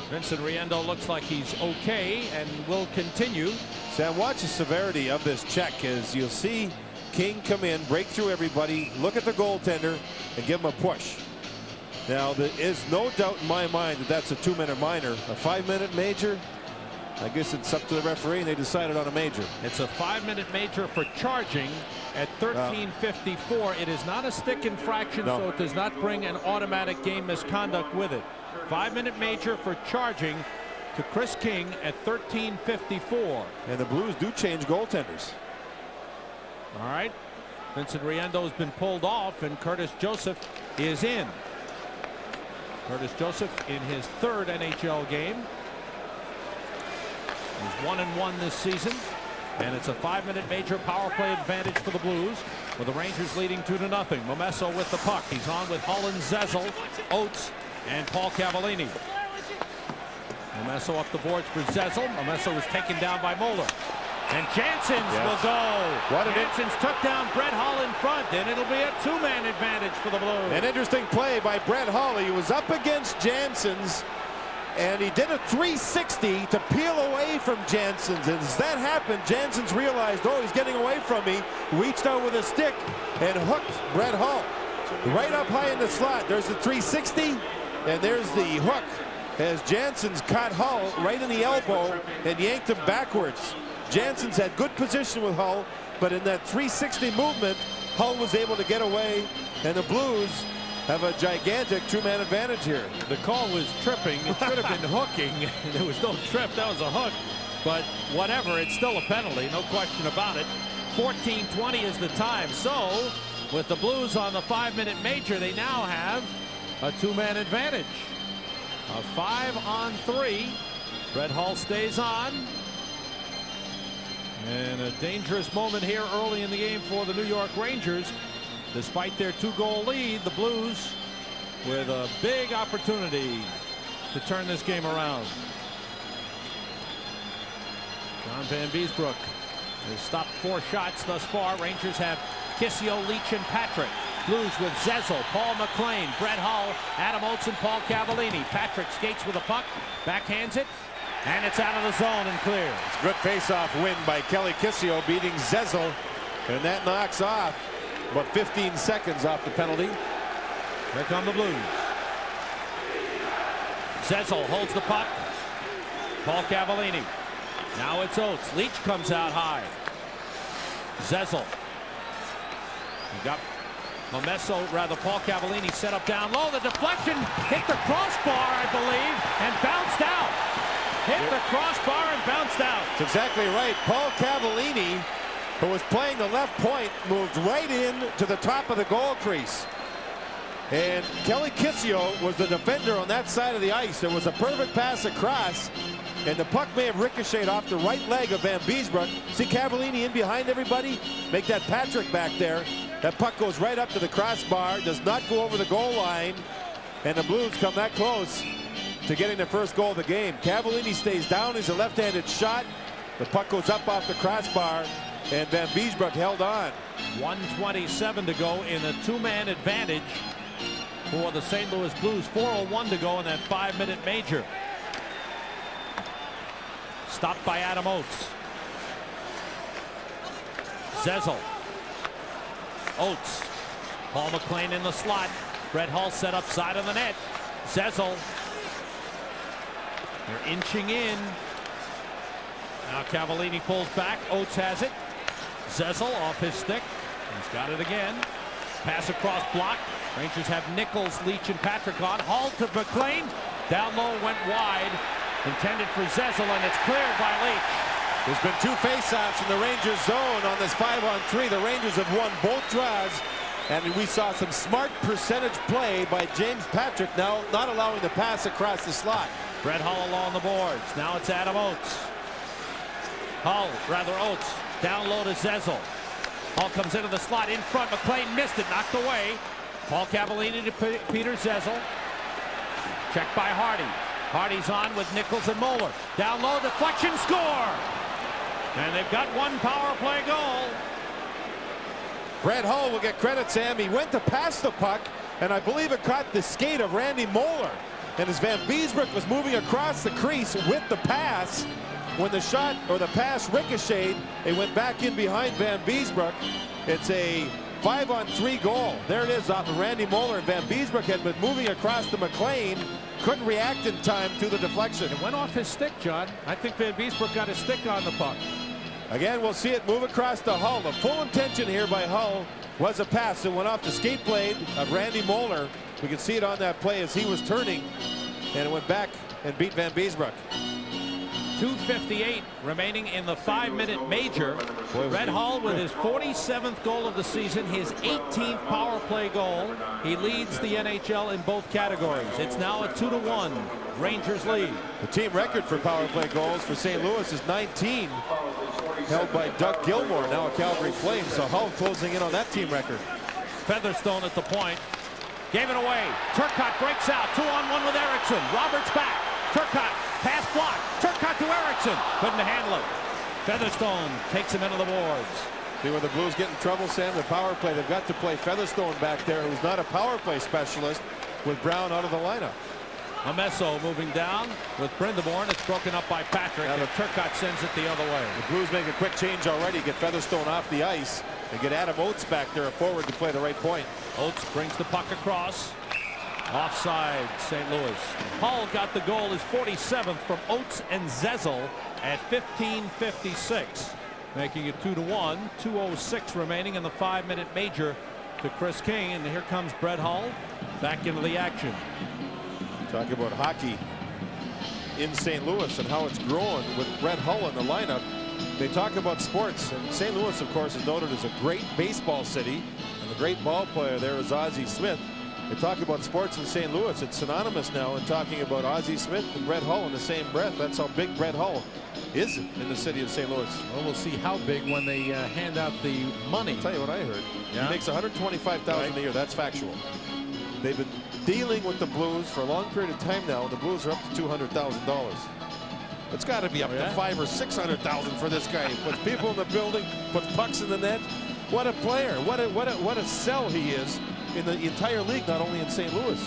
Vincent Riando looks like he's okay and will continue. Sam, watch the severity of this check as you'll see King come in, break through everybody, look at the goaltender, and give him a push. Now, there is no doubt in my mind that that's a 2-minute minor. A 5-minute major, I guess it's up to the referee, and they decided on a major. It's a 5-minute major for charging at 13:54. It is not a stick infraction, so it does not bring an automatic game misconduct with it. 5-minute major for charging to Chris King at 13:54. And the Blues do change goaltenders. All right. Vincent Riendo's been pulled off, and Curtis Joseph is in. Curtis Joseph in his 3rd NHL game. He's 1-1 this season, and it's a 5-minute major power play advantage for the Blues, with the Rangers leading 2-0. Momesso with the puck. He's on with Hull and Zezel, Oates, and Paul Cavallini. Momesso up the boards for Zezel. Momesso was taken down by Mullen. And Janssens will go. Janssens took down Brett Hull in front, and it'll be a 2-man advantage for the Blues. An interesting play by Brett Hull. He was up against Janssens, and he did a 360 to peel away from Janssens. And as that happened, Janssens realized, oh, he's getting away from me. Reached out with a stick and hooked Brett Hull right up high in the slot. There's the 360, and there's the hook as Janssens caught Hull right in the elbow and yanked him backwards. Janssens had good position with Hull, but in that 360 movement, Hull was able to get away, and the Blues have a gigantic 2-man advantage here. The call was tripping. It should have been hooking. There was no trip. That was a hook. But whatever, it's still a penalty. No question about it. 14:20 is the time. So, with the Blues on the 5-minute major, they now have a 2-man advantage. A 5-on-3. Brett Hull stays on. And a dangerous moment here early in the game for the New York Rangers. Despite their 2-goal lead, the Blues with a big opportunity to turn this game around. John Vanbiesbrouck has stopped 4 shots thus far. Rangers have Kissio, Leetch, and Patrick. Blues with Zezel, Paul McLean, Brett Hull, Adam Oates, and Paul Cavallini. Patrick skates with a puck, backhands it, and it's out of the zone and clear. It's a good face-off win by Kelly Kissio, beating Zezel, and that knocks off about 15 seconds off the penalty. Here come the Blues. Zezel holds the puck. Paul Cavallini. Now it's Oates. Leetch comes out high. Zezel. You got Momesso, rather Paul Cavallini set up down low. The deflection hit the crossbar, I believe, and bounced out. Hit the crossbar and bounced out. That's exactly right. Paul Cavallini, who was playing the left point, moved right in to the top of the goal crease. And Kelly Kissio was the defender on that side of the ice. There was a perfect pass across, and the puck may have ricocheted off the right leg of Vanbiesbrouck. See Cavallini in behind everybody? Make that Patrick back there. That puck goes right up to the crossbar, does not go over the goal line, and the Blues come that close to getting the first goal of the game. Cavallini stays down. He's a left-handed shot. The puck goes up off the crossbar, and Vanbiesbrouck held on. 1:27 to go in a 2-man advantage for the St. Louis Blues. 4:01 to go in that 5-minute major. Stopped by Adam Oates. Zezel. Oates. Paul McLean in the slot. Brett Hull set up side of the net. Zezel. They're inching in. Now Cavallini pulls back. Oates has it. Zezel off his stick. He's got it again. Pass across block. Rangers have Nicholls, Leetch, and Patrick on. Hull to McLean. Down low, went wide. Intended for Zezel, and it's cleared by Leetch. There's been 2 faceoffs in the Rangers zone on this 5-on-3. The Rangers have won both draws, and we saw some smart percentage play by James Patrick, now not allowing the pass across the slot. Brett Hull along the boards. Now it's Adam Oates. Oates. Down low to Zezel. Hull comes into the slot in front. McLean missed it, knocked away. Paul Cavallini to Peter Zezel. Checked by Hardy. Hardy's on with Nicholls and Moeller. Down low, deflection, score! And they've got 1 power play goal. Brett Hull will get credit, Sam. He went to pass the puck, and I believe it caught the skate of Randy Moeller. And as Vanbiesbrouck was moving across the crease with the pass, when the shot or the pass ricocheted, it went back in behind Vanbiesbrouck. It's a 5-on-3 goal. There it is off of Randy Mullen. And Vanbiesbrouck had been moving across to McLean. Couldn't react in time to the deflection. It went off his stick, John. I think Vanbiesbrouck got his stick on the puck. Again, we'll see it move across to Hull. The full intention here by Hull was a pass that went off the skate blade of Randy Mullen. We can see it on that play as he was turning, and it went back and beat Vanbiesbrouck. 2:58 remaining in the 5-minute major. Red Hull with his 47th goal of the season, his 18th power play goal. He leads the NHL in both categories. It's now a 2-1 Rangers lead. The team record for power play goals for St. Louis is 19, held by Doug Gilmour, now a Calgary Flames. So Hull closing in on that team record. Featherstone at the point. Gave it away. Turcotte breaks out. 2-on-1 with Erickson. Roberts back. Turcotte. Pass block. Turcotte to Erickson. Couldn't handle it. Featherstone takes him into the boards. See where the Blues get in trouble, Sam? The power play. They've got to play Featherstone back there, who's not a power play specialist, with Brown out of the lineup. Amesso moving down with Brindamore. It's broken up by Patrick. And Turcotte sends it the other way. The Blues make a quick change already. Get Featherstone off the ice and get Adam Oates back there, a forward, to play the right point. Oates brings the puck across. Offside, St. Louis. Hull got the goal, his 47th from Oates and Zezel at 15:56, making it 2-1. 2:06 remaining in the 5-minute major to Chris King, and here comes Brett Hull back into the action. Talk about hockey in St. Louis and how it's grown with Brett Hull in the lineup. They talk about sports, and St. Louis, of course, is noted as a great baseball city, and the great ball player there is Ozzie Smith. They talk about sports in St. Louis. It's synonymous now in talking about Ozzie Smith and Brett Hull in the same breath. That's how big Brett Hull is in the city of St. Louis. Well, we'll see how big when they hand out the money. I'll tell you what I heard. Yeah? He makes $125,000 a year. That's factual. They've been dealing with the Blues for a long period of time now, and the Blues are up to $200,000. It's got to be up to $500,000 or $600,000 for this guy. He puts people in the building, puts pucks in the net. What a player! What a sell he is in the entire league, not only in St. Louis.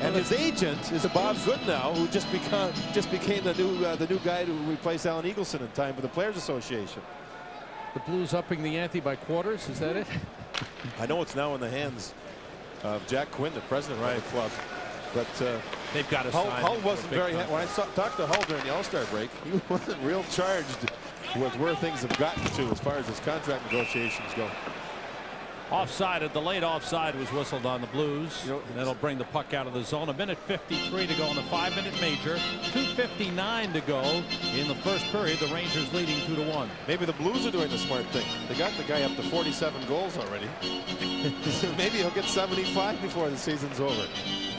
And his agent is Bob Goodnow, who just became the new guy to replace Alan Eagleson in time for the Players Association. The Blues upping the ante by quarters. Is that it? I know it's now in the hands of Jack Quinn, the president of the club. But they've got to Hull wasn't very happy. When I talked to Hull during the All-Star break, he wasn't real charged with where things have gotten to as far as his contract negotiations go. Offside, the late offside was whistled on the Blues. That'll bring the puck out of the zone. 1:53 to go in the 5-minute major. 2:59 to go in the first period. The Rangers leading 2-1. Maybe the Blues are doing the smart thing. They got the guy up to 47 goals already. Maybe he'll get 75 before the season's over.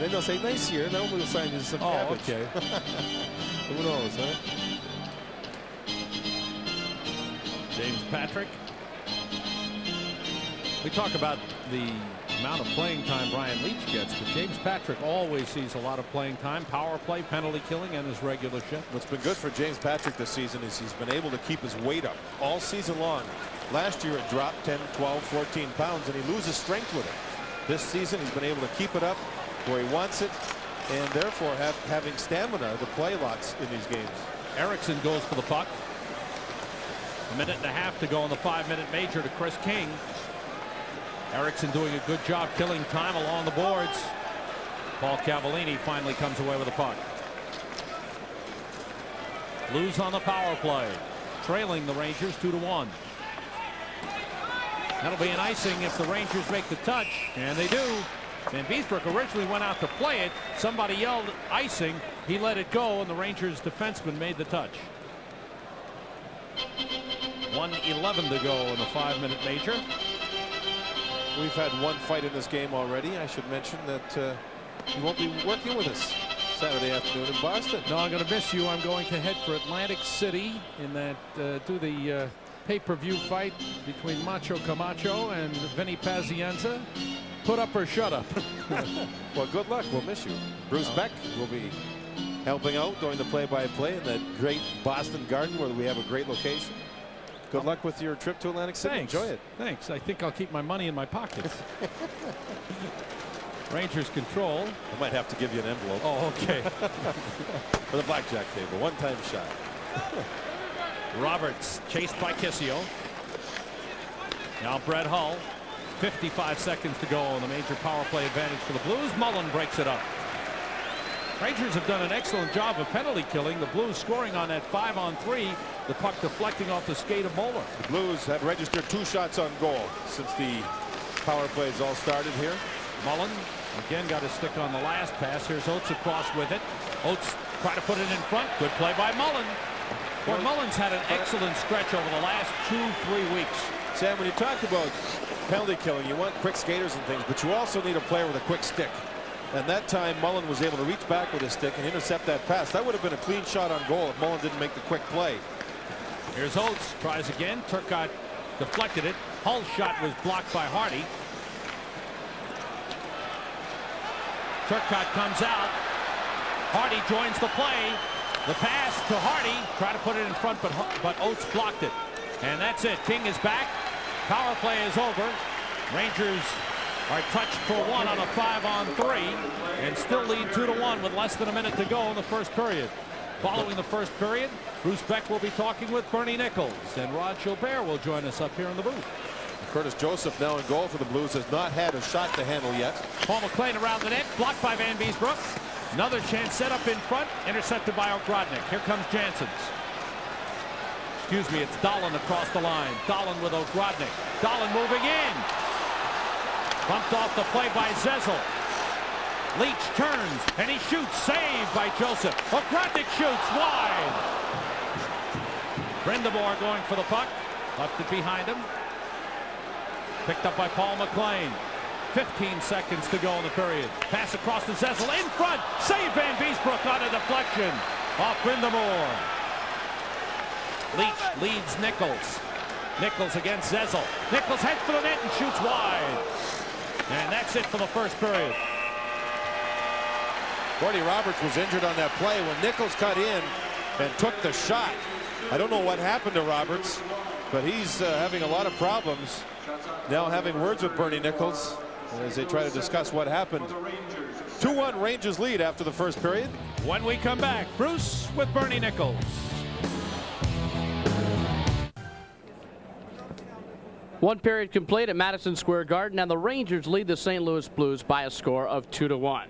Then they'll say, nice year. Then we'll sign you some cabbage. Okay. Who knows, huh? James Patrick. We talk about the amount of playing time Brian Leetch gets, but James Patrick always sees a lot of playing time, power play, penalty killing, and his regular shift. What's been good for James Patrick this season is he's been able to keep his weight up all season long. Last year it dropped 10, 12, 14 pounds, and he loses strength with it. This season he's been able to keep it up where he wants it, and therefore having stamina to play lots in these games. Erickson goes for the puck. 1.5 minutes to go in the 5-minute major to Chris King. Erickson doing a good job killing time along the boards. Paul Cavallini finally comes away with the puck. Blues on the power play, trailing the Rangers 2-1. That'll be an icing if the Rangers make the touch, and they do. Vanbiesbrouck originally went out to play it. Somebody yelled icing. He let it go, and the Rangers defenseman made the touch. 1:11 to go in the 5-minute major. We've had one fight in this game already. I should mention that you won't be working with us Saturday afternoon in Boston. No, I'm going to miss you. I'm going to head for Atlantic City in that do the pay-per-view fight between Macho Camacho and Vinny Pazienza. Put up or shut up. Well, good luck. We'll miss you. Bruce Beck will be helping out, doing the play-by-play in that great Boston Garden where we have a great location. Good luck with your trip to Atlantic City. Thanks. Enjoy it. Thanks. I think I'll keep my money in my pockets. Rangers control. I might have to give you an envelope. Oh, okay. For the blackjack table. One-time shot. Roberts chased by Kissio. Now Brett Hull 55 seconds to go on the major power play advantage for the Blues. Mullen breaks it up. Rangers have done an excellent job of penalty killing. The Blues scoring on that 5-on-3. The puck deflecting off the skate of Mullen. The Blues have registered 2 shots on goal since the power plays all started here. Mullen again got his stick on the last pass. Here's Oates across with it. Oates try to put it in front. Good play by Mullen. Boy, Mullen's had an excellent stretch over the last 2-3 weeks. Sam, when you talk about penalty killing, you want quick skaters and things, but you also need a player with a quick stick. And that time, Mullen was able to reach back with his stick and intercept that pass. That would have been a clean shot on goal if Mullen didn't make the quick play. Here's Oates, tries again. Turcotte deflected it. Hull's shot was blocked by Hardy. Turcotte comes out. Hardy joins the play. The pass to Hardy. Try to put it in front, but Oates blocked it. And that's it. King is back. Power play is over. Rangers are touched for 1 on a 5-on-3 and still lead 2-1 with less than a minute to go in the first period. Following the first period, Bruce Beck will be talking with Bernie Nicholls, and Rod Gilbert will join us up here in the booth. Curtis Joseph now in goal for the Blues, has not had a shot to handle yet. Paul McLean around the net, blocked by Vanbiesbrouck. Another chance set up in front, intercepted by Ogrodnick. Here comes Janssens. Excuse me, it's Dolan across the line. Dolan with Ogrodnick. Dolan moving in. Bumped off the play by Zezel. Leetch turns and he shoots. Saved by Joseph. Ogrodnick shoots wide. Brindamore going for the puck. Left it behind him. Picked up by Paul McLean. 15 seconds to go in the period. Pass across to Zezel in front. Save Vanbiesbrouck on a deflection off Brindamore. Leetch leads Nicholls. Nicholls against Zezel. Nicholls heads for the net and shoots wide. And that's it for the first period. Gordy Roberts was injured on that play when Nicholls cut in and took the shot. I don't know what happened to Roberts, but he's having a lot of problems. Now having words with Bernie Nicholls as they try to discuss what happened. 2-1 Rangers lead after the first period. When we come back, Bruce with Bernie Nicholls. One period complete at Madison Square Garden, and the Rangers lead the St. Louis Blues by a score of 2-1.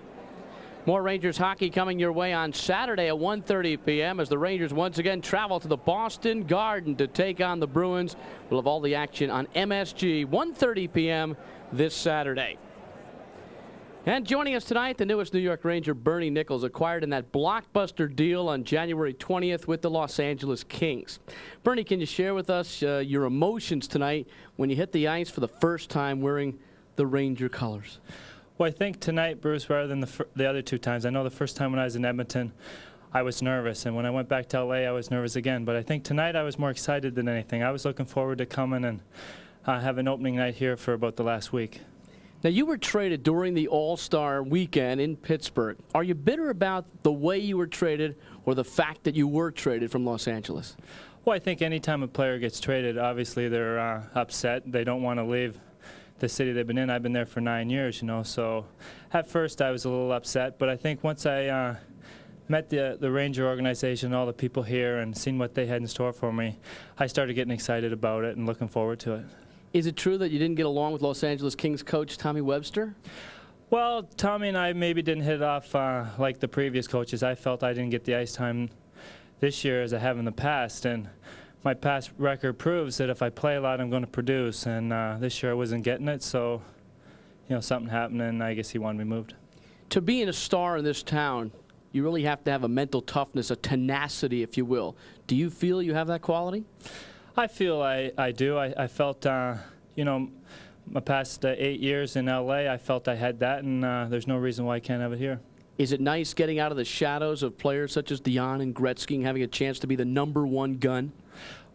More Rangers hockey coming your way on Saturday at 1:30 p.m. as the Rangers once again travel to the Boston Garden to take on the Bruins. We'll have all the action on MSG 1:30 p.m. this Saturday. And joining us tonight, the newest New York Ranger, Bernie Nicholls, acquired in that blockbuster deal on January 20th with the Los Angeles Kings. Bernie, can you share with us your emotions tonight when you hit the ice for the first time wearing the Ranger colors? Well, I think tonight, Bruce, rather than the other 2 times, I know the first time when I was in Edmonton, I was nervous, and when I went back to LA, I was nervous again. But I think tonight I was more excited than anything. I was looking forward to coming and have an opening night here for about the last week. Now, you were traded during the All-Star weekend in Pittsburgh. Are you bitter about the way you were traded or the fact that you were traded from Los Angeles? Well, I think any time a player gets traded, obviously they're upset. They don't want to leave the city they've been in. I've been there for 9 years, you know, so at first I was a little upset, but I think once I met the Ranger organization, all the people here, and seen what they had in store for me, I started getting excited about it and looking forward to it. Is it true that you didn't get along with Los Angeles Kings coach Tommy Webster? Well, Tommy and I maybe didn't hit it off like the previous coaches. I felt I didn't get the ice time this year as I have in the past, and my past record proves that if I play a lot, I'm going to produce, and this year I wasn't getting it, so you know, something happened, and I guess he wanted me moved. To being a star in this town, you really have to have a mental toughness, a tenacity, if you will. Do you feel you have that quality? I feel I do. I felt, you know, my past 8 years in LA, I felt I had that, and there's no reason why I can't have it here. Is it nice getting out of the shadows of players such as Dion and Gretzky and having a chance to be the #1 gun?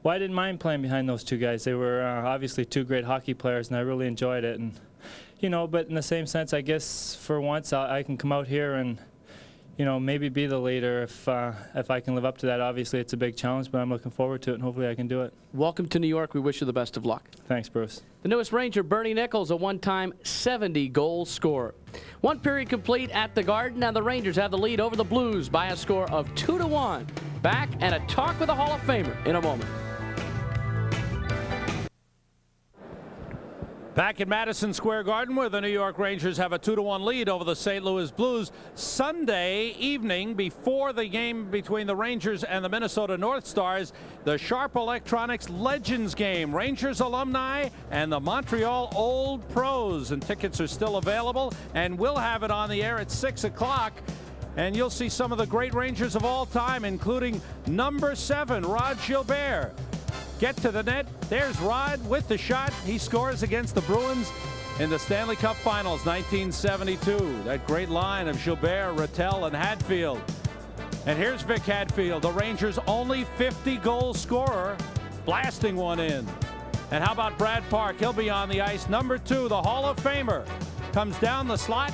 Well, I didn't mind playing behind those 2 guys. They were obviously 2 great hockey players, and I really enjoyed it. And you know, but in the same sense, I guess for once I can come out here and, you know, maybe be the leader if I can live up to that. Obviously, it's a big challenge, but I'm looking forward to it, and hopefully I can do it. Welcome to New York. We wish you the best of luck. Thanks, Bruce. The newest Ranger, Bernie Nicholls, a one-time 70-goal scorer. One period complete at the Garden, and the Rangers have the lead over the Blues by a score of 2-1. Back and a talk with a Hall of Famer in a moment. Back at Madison Square Garden, where the New York Rangers have a 2-1 lead over the St. Louis Blues. Sunday evening, before the game between the Rangers and the Minnesota North Stars, the Sharp Electronics Legends game. Rangers alumni and the Montreal Old Pros. And tickets are still available, and we'll have it on the air at 6 o'clock. And you'll see some of the great Rangers of all time, including number 7, Rod Gilbert. Get to the net. There's Rod with the shot. He scores against the Bruins in the Stanley Cup Finals 1972. That great line of Gilbert, Rattel, and Hadfield. And here's Vic Hadfield, the Rangers' only 50-goal scorer, blasting one in. And how about Brad Park? He'll be on the ice. Number 2, the Hall of Famer, comes down the slot,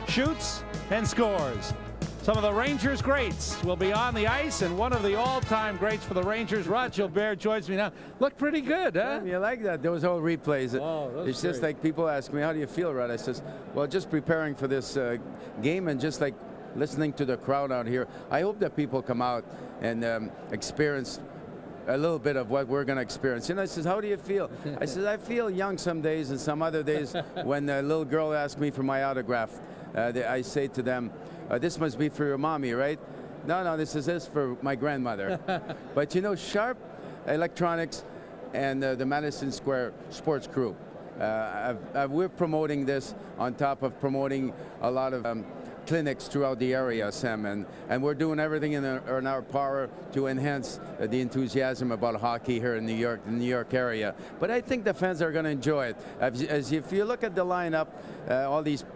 shoots, and scores. Some of the Rangers greats will be on the ice, and one of the all-time greats for the Rangers, Rod Gilbert, joins me now. Looked pretty good, huh? Yeah, you like that? Those old replays. Oh, it's just like people ask me, how do you feel, Rod? I says, well, just preparing for this game and just like listening to the crowd out here. I hope that people come out and experience a little bit of what we're going to experience. And I says, how do you feel? I says, I feel young some days, and some other days when a little girl asks me for my autograph, I say to them, this must be for your mommy, right? No, this is for my grandmother. But you know, Sharp Electronics and the Madison Square Sports Crew, we're promoting this on top of promoting a lot of clinics throughout the area, Sam, and we're doing everything in our power to enhance the enthusiasm about hockey here in New York, the New York area. But I think the fans are going to enjoy it. As if you look at the lineup, all these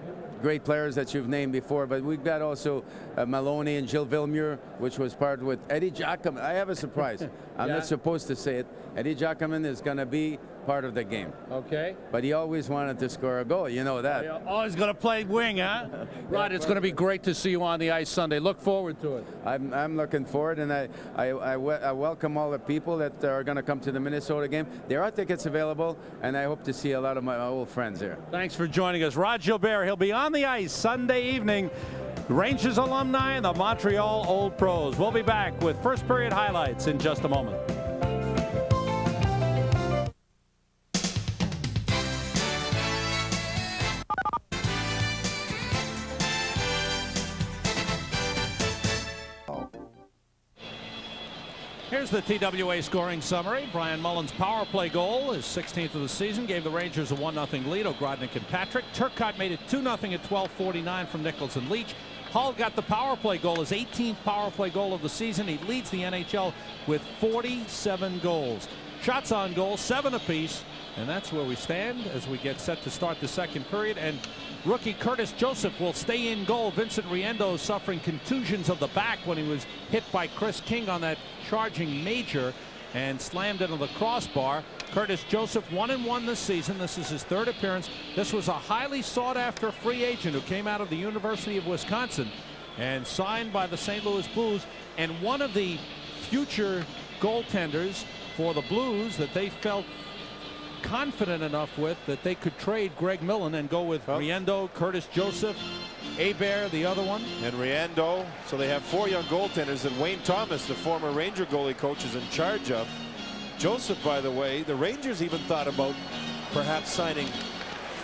great players that you've named before, but we've got also Maloney and Gilles Villemure, which was part with Eddie Giacomin. I have a surprise. I'm not supposed to say it. Eddie Giacomin is going to be part of the game. Okay. But he always wanted to score a goal. You know that. Oh, he's going to play wing, huh? Rod, it's going to be great to see you on the ice Sunday. Look forward to it. I'm looking forward, and I welcome all the people that are going to come to the Minnesota game. There are tickets available, and I hope to see a lot of my old friends here. Thanks for joining us. Rod Gilbert, he'll be on the ice Sunday evening. Rangers alumni and the Montreal Old Pros. We'll be back with first period highlights in just a moment. Here's the TWA scoring summary. Brian Mullen's power play goal, his 16th of the season, gave the Rangers a 1-0 lead. Ogrodnick and Patrick. Turcotte made it 2-0 at 12:49 from Nicholls and Leetch. Hull got the power play goal, his 18th power play goal of the season. He leads the NHL with 47 goals. Shots on goal, 7 apiece. And that's where we stand as we get set to start the second period. And rookie Curtis Joseph will stay in goal. Vincent Riendeau suffering contusions of the back when he was hit by Chris King on that charging major and slammed into the crossbar. Curtis Joseph 1-1 this season. This is his 3rd appearance. This was a highly sought after free agent who came out of the University of Wisconsin and signed by the St. Louis Blues, and one of the future goaltenders for the Blues that they felt confident enough with that they could trade Greg Mullen and go with Riendeau, Curtis Joseph, Hebert, the other one. And Riendeau. So they have 4 young goaltenders that Wayne Thomas, the former Ranger goalie coach, is in charge of. Joseph, by the way, the Rangers even thought about perhaps signing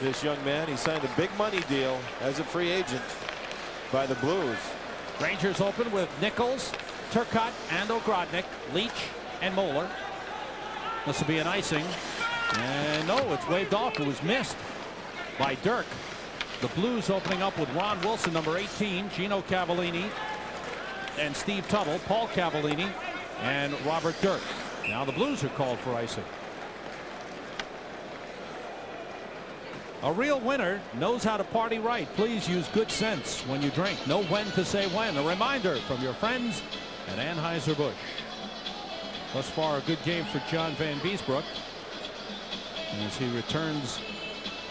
this young man. He signed a big money deal as a free agent by the Blues. Rangers open with Nicholls, Turcotte, and Ogrodnick, Leetch, and Moeller. This will be an icing. And no, it's waved off. It was missed by Dirk. The Blues opening up with Ron Wilson, number 18, Gino Cavallini, and Steve Tuttle, Paul Cavallini, and Robert Dirk. Now the Blues are called for icing. A real winner knows how to party right. Please use good sense when you drink. Know when to say when. A reminder from your friends at Anheuser-Busch. Thus far, a good game for John Vanbiesbrouck as he returns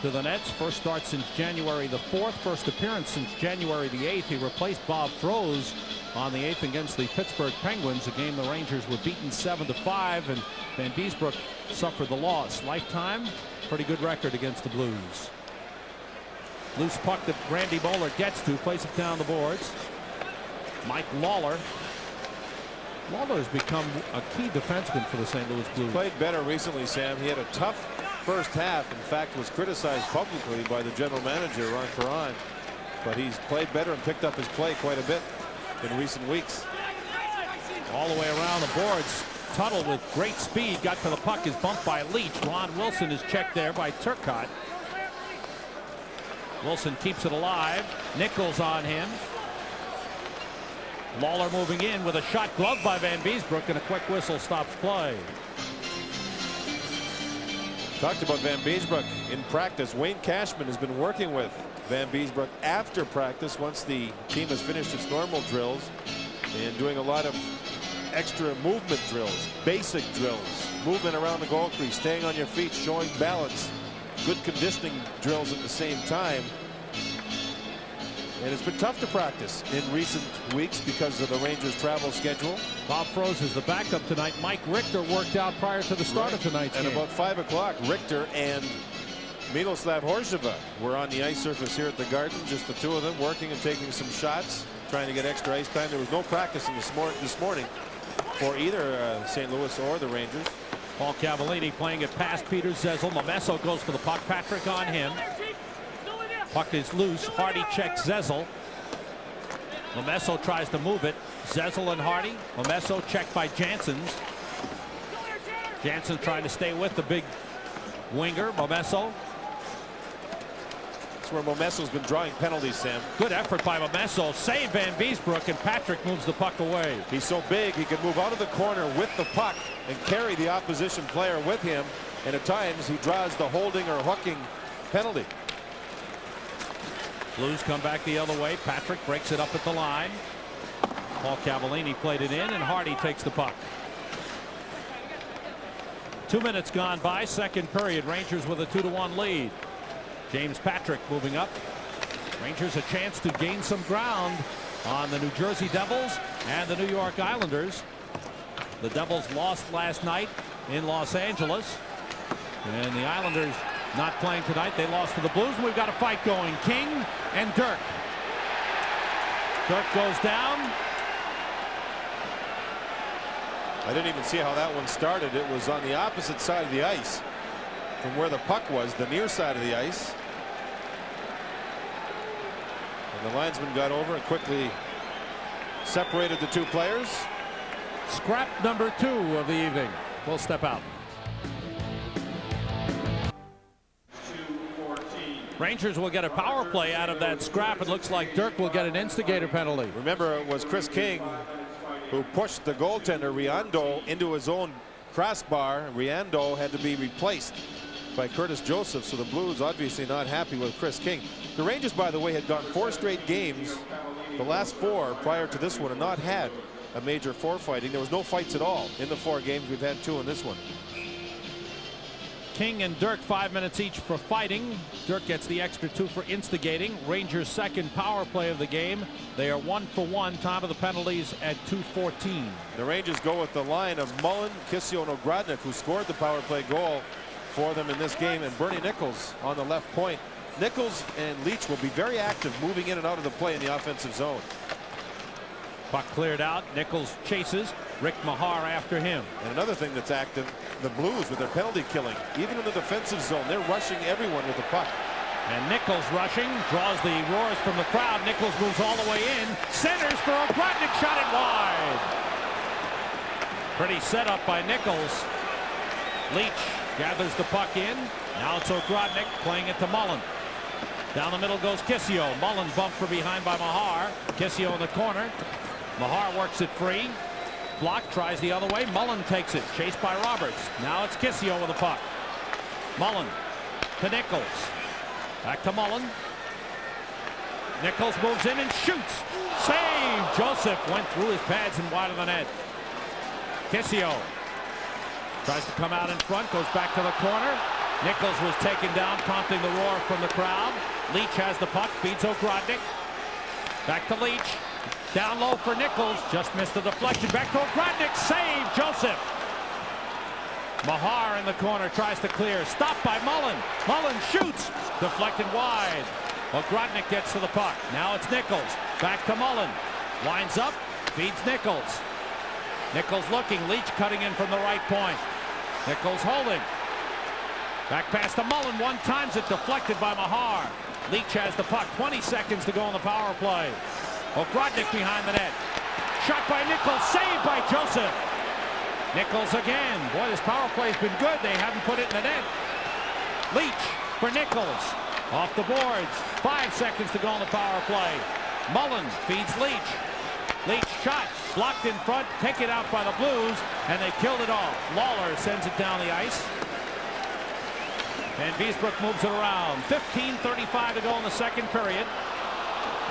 to the Nets. First start since January the 4th. First appearance since January the 8th. He replaced Bob Froese on the 8th against the Pittsburgh Penguins, a game the Rangers were beaten 7-5, and Vanbiesbrouck suffered the loss. Lifetime, pretty good record against the Blues. Loose puck that Randy Moeller gets to, plays it down the boards. Mike Lawler. Lawler has become a key defenseman for the St. Louis Blues. Played better recently, Sam. He had a tough first half. In fact, was criticized publicly by the general manager, Ron Caron. But he's played better and picked up his play quite a bit in recent weeks. All the way around the boards. Tuttle with great speed got to the puck, is bumped by Leetch. Ron Wilson is checked there by Turcotte. Wilson keeps it alive. Nicholls on him. Lawler moving in with a shot gloved by Vanbiesbrouck, and a quick whistle stops play. Talked about Vanbiesbrouck in practice. Wayne Cashman has been working with Vanbiesbrouck after practice once the team has finished its normal drills, and doing a lot of extra movement drills, basic drills, movement around the goal crease, staying on your feet, showing balance, good conditioning drills at the same time. And it's been tough to practice in recent weeks because of the Rangers' travel schedule. Bob Froese is the backup tonight. Mike Richter worked out prior to the start of tonight's game. And about 5 o'clock, Richter and Miroslav Horzeva were on the ice surface here at the Garden, just the two of them working and taking some shots, trying to get extra ice time. There was no practicing this morning for either St. Louis or the Rangers. Paul Cavallini playing it past Peter Zezel. Momesso goes for the puck. Patrick on him. Puck is loose. Hardy checks Zezel. Momesso tries to move it. Zezel and Hardy. Momesso checked by Janssens. Janssen trying to stay with the big winger. Momesso. That's where Momesso's been drawing penalties, Sam. Good effort by Momesso. Save Vanbiesbrouck, and Patrick moves the puck away. He's so big he can move out of the corner with the puck and carry the opposition player with him. And at times he draws the holding or hooking penalty. Blues come back the other way. Patrick breaks it up at the line. Paul Cavallini played it in, and Hardy takes the puck. 2 minutes gone by, second period. Rangers with a 2-1 lead. James Patrick moving up. Rangers a chance to gain some ground on the New Jersey Devils and the New York Islanders. The Devils lost last night in Los Angeles, and the Islanders not playing tonight. They lost to the Blues. We've got a fight going. King and Dirk. Dirk goes down. I didn't even see how that one started. It was on the opposite side of the ice from where the puck was, the near side of the ice. And the linesman got over and quickly separated the two players. Scrap number 2 of the evening. We'll step out. Rangers will get a power play out of that scrap. It looks like Dirk will get an instigator penalty. Remember, it was Chris King who pushed the goaltender Riondo into his own crossbar. Riondo had to be replaced by Curtis Joseph, so the Blues obviously not happy with Chris King. The Rangers, by the way, had gone 4 straight games, the last 4 prior to this one, and not had a major forefighting. There was no fights at all in the 4 games. We've had 2 in this one. King and Dirk 5 minutes each for fighting. Dirk gets the extra 2 for instigating. Rangers' second power play of the game. They are 1 for 1. Time of the penalties at 2:14. The Rangers go with the line of Mullen, Kissio, and Ogrodnick, who scored the power play goal for them in this game, and Bernie Nicholls on the left point. Nicholls and Leetch will be very active moving in and out of the play in the offensive zone. Puck cleared out. Nicholls chases. Rick Meagher after him. And another thing that's active, the Blues with their penalty killing. Even in the defensive zone, they're rushing everyone with the puck. And Nicholls rushing, draws the roars from the crowd. Nicholls moves all the way in. Centers for Ogrodnick, shot it wide. Pretty setup by Nicholls. Leetch gathers the puck in. Now it's Ogrodnick playing it to Mullen. Down the middle goes Kissio. Mullen bumped from behind by Meagher. Kissio in the corner. Meagher works it free. Block tries the other way. Mullen takes it. Chased by Roberts. Now it's Kissio with the puck. Mullen to Nicholls. Back to Mullen. Nicholls moves in and shoots. Save! Joseph went through his pads and wide of the net. Kissio tries to come out in front. Goes back to the corner. Nicholls was taken down, prompting the roar from the crowd. Leetch has the puck. Feeds Ogrodnick. Back to Leetch. Down low for Nicholls. Just missed the deflection. Back to Ogrodnick. Save! Joseph. Meagher in the corner tries to clear. Stopped by Mullen. Mullen shoots. Deflected wide. Ogrodnick gets to the puck. Now it's Nicholls. Back to Mullen. Winds up. Feeds Nicholls. Nicholls looking. Leetch cutting in from the right point. Nicholls holding. Back pass to Mullen. One times it deflected by Meagher. Leetch has the puck. 20 seconds to go on the power play. Ogrodnick behind the net. Shot by Nicholls. Saved by Joseph. Nicholls again. Boy, this power play's been good. They haven't put it in the net. Leetch for Nicholls. Off the boards. 5 seconds to go on the power play. Mullen feeds Leetch. Leetch shot. Blocked in front. Taken out by the Blues. And they killed it off. Lowry sends it down the ice. Vanbiesbrouck moves it around. 15:35 to go in the second period.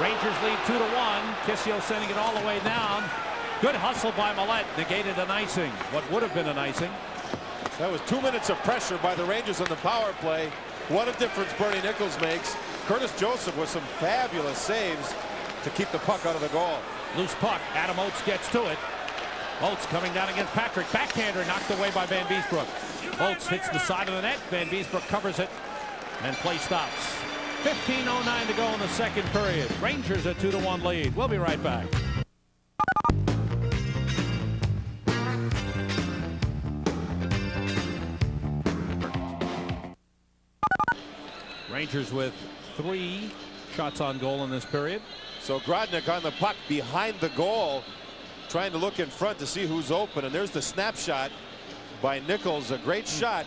Rangers lead 2-1. Kissio sending it all the way down. Good hustle by Mullen. Negated an icing. What would have been an icing. That was 2 minutes of pressure by the Rangers on the power play. What a difference Bernie Nicholls makes. Curtis Joseph with some fabulous saves to keep the puck out of the goal. Loose puck. Adam Oates gets to it. Oates coming down against Patrick. Backhander knocked away by Vanbiesbrouck. Oates hits the side of the net. Vanbiesbrouck covers it. And play stops. 15:09 to go in the second period. Rangers a 2-1 lead. We'll be right back. Rangers with 3 shots on goal in this period. So Ogrodnick on the puck behind the goal, trying to look in front to see who's open. And there's the snapshot by Nicholls. A great shot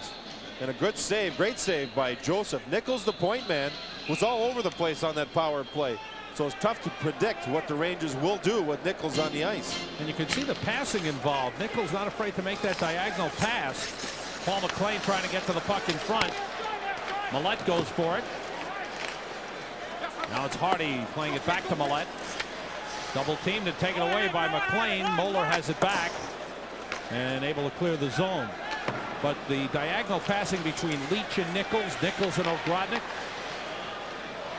and a good save. Great save by Joseph. Nicholls, the point man, was all over the place on that power play. So it's tough to predict what the Rangers will do with Nicholls on the ice. And you can see the passing involved. Nicholls not afraid to make that diagonal pass. Paul McLean trying to get to the puck in front. Millette goes for it. Now it's Hardy playing it back to Millette. Double teamed and taken away by McLean. Moeller has it back and able to clear the zone. But the diagonal passing between Leetch and Nicholls, Nicholls and Ogrodnick,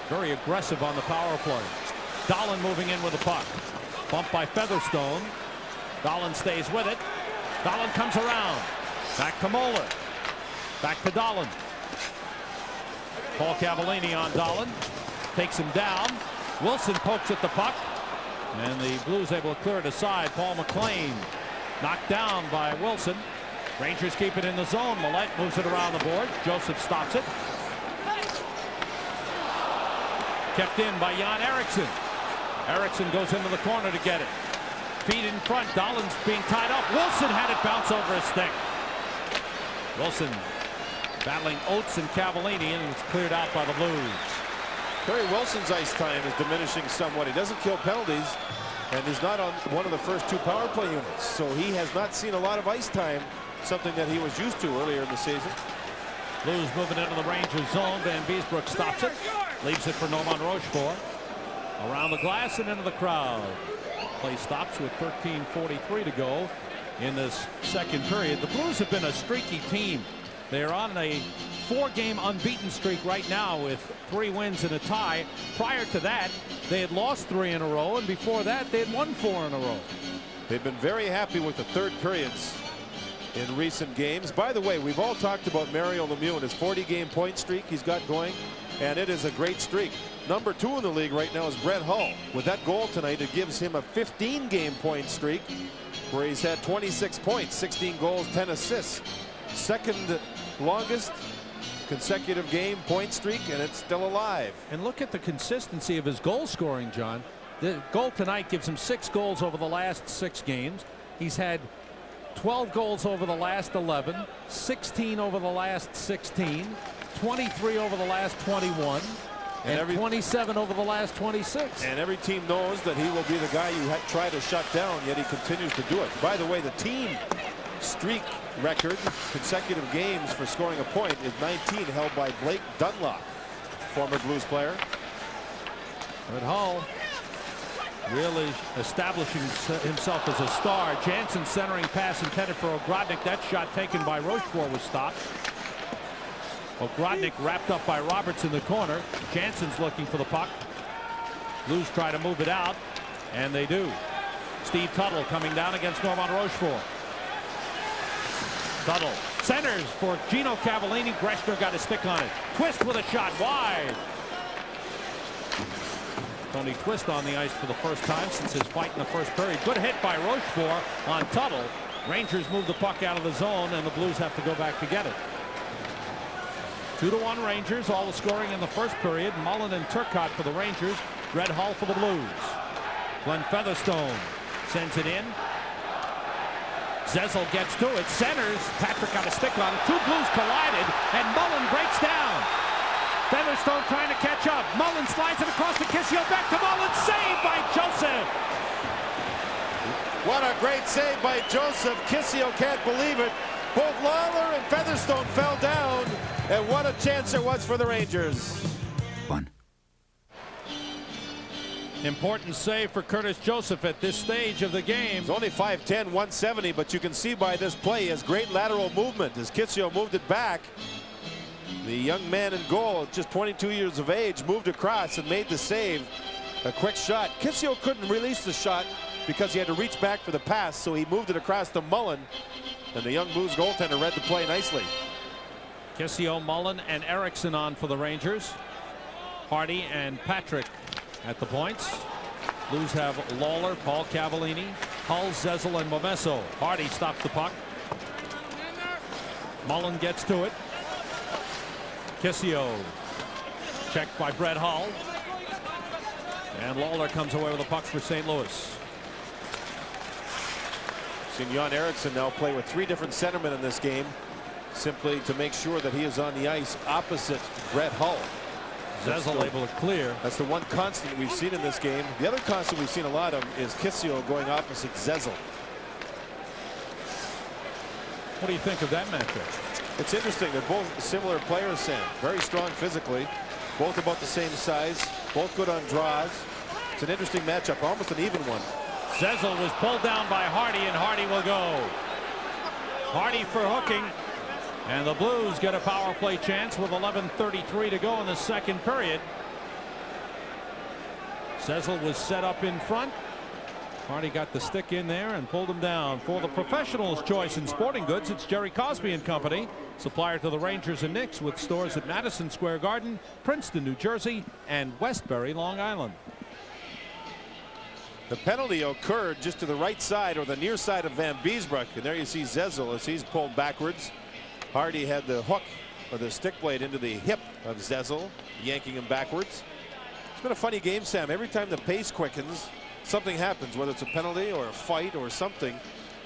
very aggressive on the power play. Dahlin moving in with the puck. Bumped by Featherstone. Dahlin stays with it. Dahlin comes around. Back to Moeller. Back to Dahlin. Paul Cavallini on Dahlin. Takes him down. Wilson pokes at the puck. And the Blues able to clear it aside. Paul McLean knocked down by Wilson. Rangers keep it in the zone. Millette moves it around the board. Joseph stops it. Kept in by Jan Eriksson. Eriksson goes into the corner to get it. Feet in front. Dahlin's being tied up. Wilson had it bounce over his stick. Wilson battling Oates and Cavallini, and it's cleared out by the Blues. Terry Wilson's ice time is diminishing somewhat. He doesn't kill penalties, and he's not on one of the first 2 power play units. So he has not seen a lot of ice time, something that he was used to earlier in the season. Blues moving into the Rangers zone. Vanbiesbrouck stops it. Leaves it for Normand Rochefort. Around the glass and into the crowd. Play stops with 13:43 to go in this second period. The Blues have been a streaky team. They're on a 4-game unbeaten streak right now with 3 wins and a tie. Prior to that, they had lost 3 in a row, and before that, they had won 4 in a row. They've been very happy with the third periods in recent games. By the way, we've all talked about Mario Lemieux and his 40-game point streak he's got going, and it is a great streak. Number 2 in the league right now is Brett Hull. With that goal tonight, it gives him a 15-game point streak where he's had 26 points, 16 goals, 10 assists. Second longest consecutive game point streak, and it's still alive. And look at the consistency of his goal scoring, John. The goal tonight gives him 6 goals over the last 6 games. He's had 12 goals over the last 11, 16 over the last 16, 23 over the last 21, and 27 over the last 26. And every team knows that he will be the guy you try to shut down, yet he continues to do it. By the way, the team streak record, consecutive games for scoring a point, is 19, held by Blake Dunlop, former Blues player. But Hull really establishing himself as a star. Jansen centering pass intended for Ogrodnick. That shot taken by Rochefort was stopped. Ogrodnick wrapped up by Roberts in the corner. Jansen's looking for the puck. Blues try to move it out, and they do. Steve Tuttle coming down against Normand Rochefort. Tuttle centers for Gino Cavallini. Greshner got a stick on it. Twist with a shot wide. Tony Twist on the ice for the first time since his fight in the first period. Good hit by Rochefort on Tuttle. Rangers move the puck out of the zone, and the Blues have to go back to get it. 2-1 Rangers. All the scoring in the first period. Mullen and Turcotte for the Rangers. Red Hull for the Blues. Glenn Featherstone sends it in. Zezel gets to it. Centers. Patrick got a stick on it. Two Blues collided, and Mullen breaks down. Featherstone trying to catch up. Mullen slides it across to Kissio. Back to Mullen. Saved by Joseph. What a great save by Joseph. Kissio can't believe it. Both Lowry and Featherstone fell down, and what a chance there was for the Rangers. Important save for Curtis Joseph at this stage of the game. He's only 5'10", 170, but you can see by this play he has great lateral movement as Kissio moved it back. The young man in goal, just 22 years of age, moved across and made the save. A quick shot. Kissio couldn't release the shot because he had to reach back for the pass, so he moved it across to Mullen, and the young Blues goaltender read the play nicely. Kissio, Mullen, and Erickson on for the Rangers. Hardy and Patrick at the points. Blues have Lawler, Paul Cavallini, Hull, Zezel, and Momesso. Hardy stops the puck. Mullen gets to it. Kissio checked by Brett Hull. And Lawler comes away with the puck for St. Louis. Seen Jan Eriksson now play with 3 different centermen in this game, simply to make sure that he is on the ice opposite Brett Hull. Zezel able to clear. That's the one constant we've seen in this game. The other constant we've seen a lot of is Kissio going opposite Zezel. What do you think of that matchup? It's interesting. They're both similar players, Sam. Very strong physically. Both about the same size. Both good on draws. It's an interesting matchup. Almost an even one. Zezel was pulled down by Hardy, and Hardy will go. Hardy for hooking. And the Blues get a power play chance with 11:33 to go in the second period. Zezel was set up in front. Hardy got the stick in there and pulled him down. For the professional's choice in sporting goods, it's Jerry Cosby and Company, supplier to the Rangers and Knicks, with stores at Madison Square Garden, Princeton, New Jersey, and Westbury, Long Island. The penalty occurred just to the right side, or the near side, of Vanbiesbrouck, and there you see Zezel as he's pulled backwards. Hardy had the hook, or the stick blade, into the hip of Zezel, yanking him backwards. It's been a funny game, Sam. Every time the pace quickens, something happens, whether it's a penalty or a fight or something,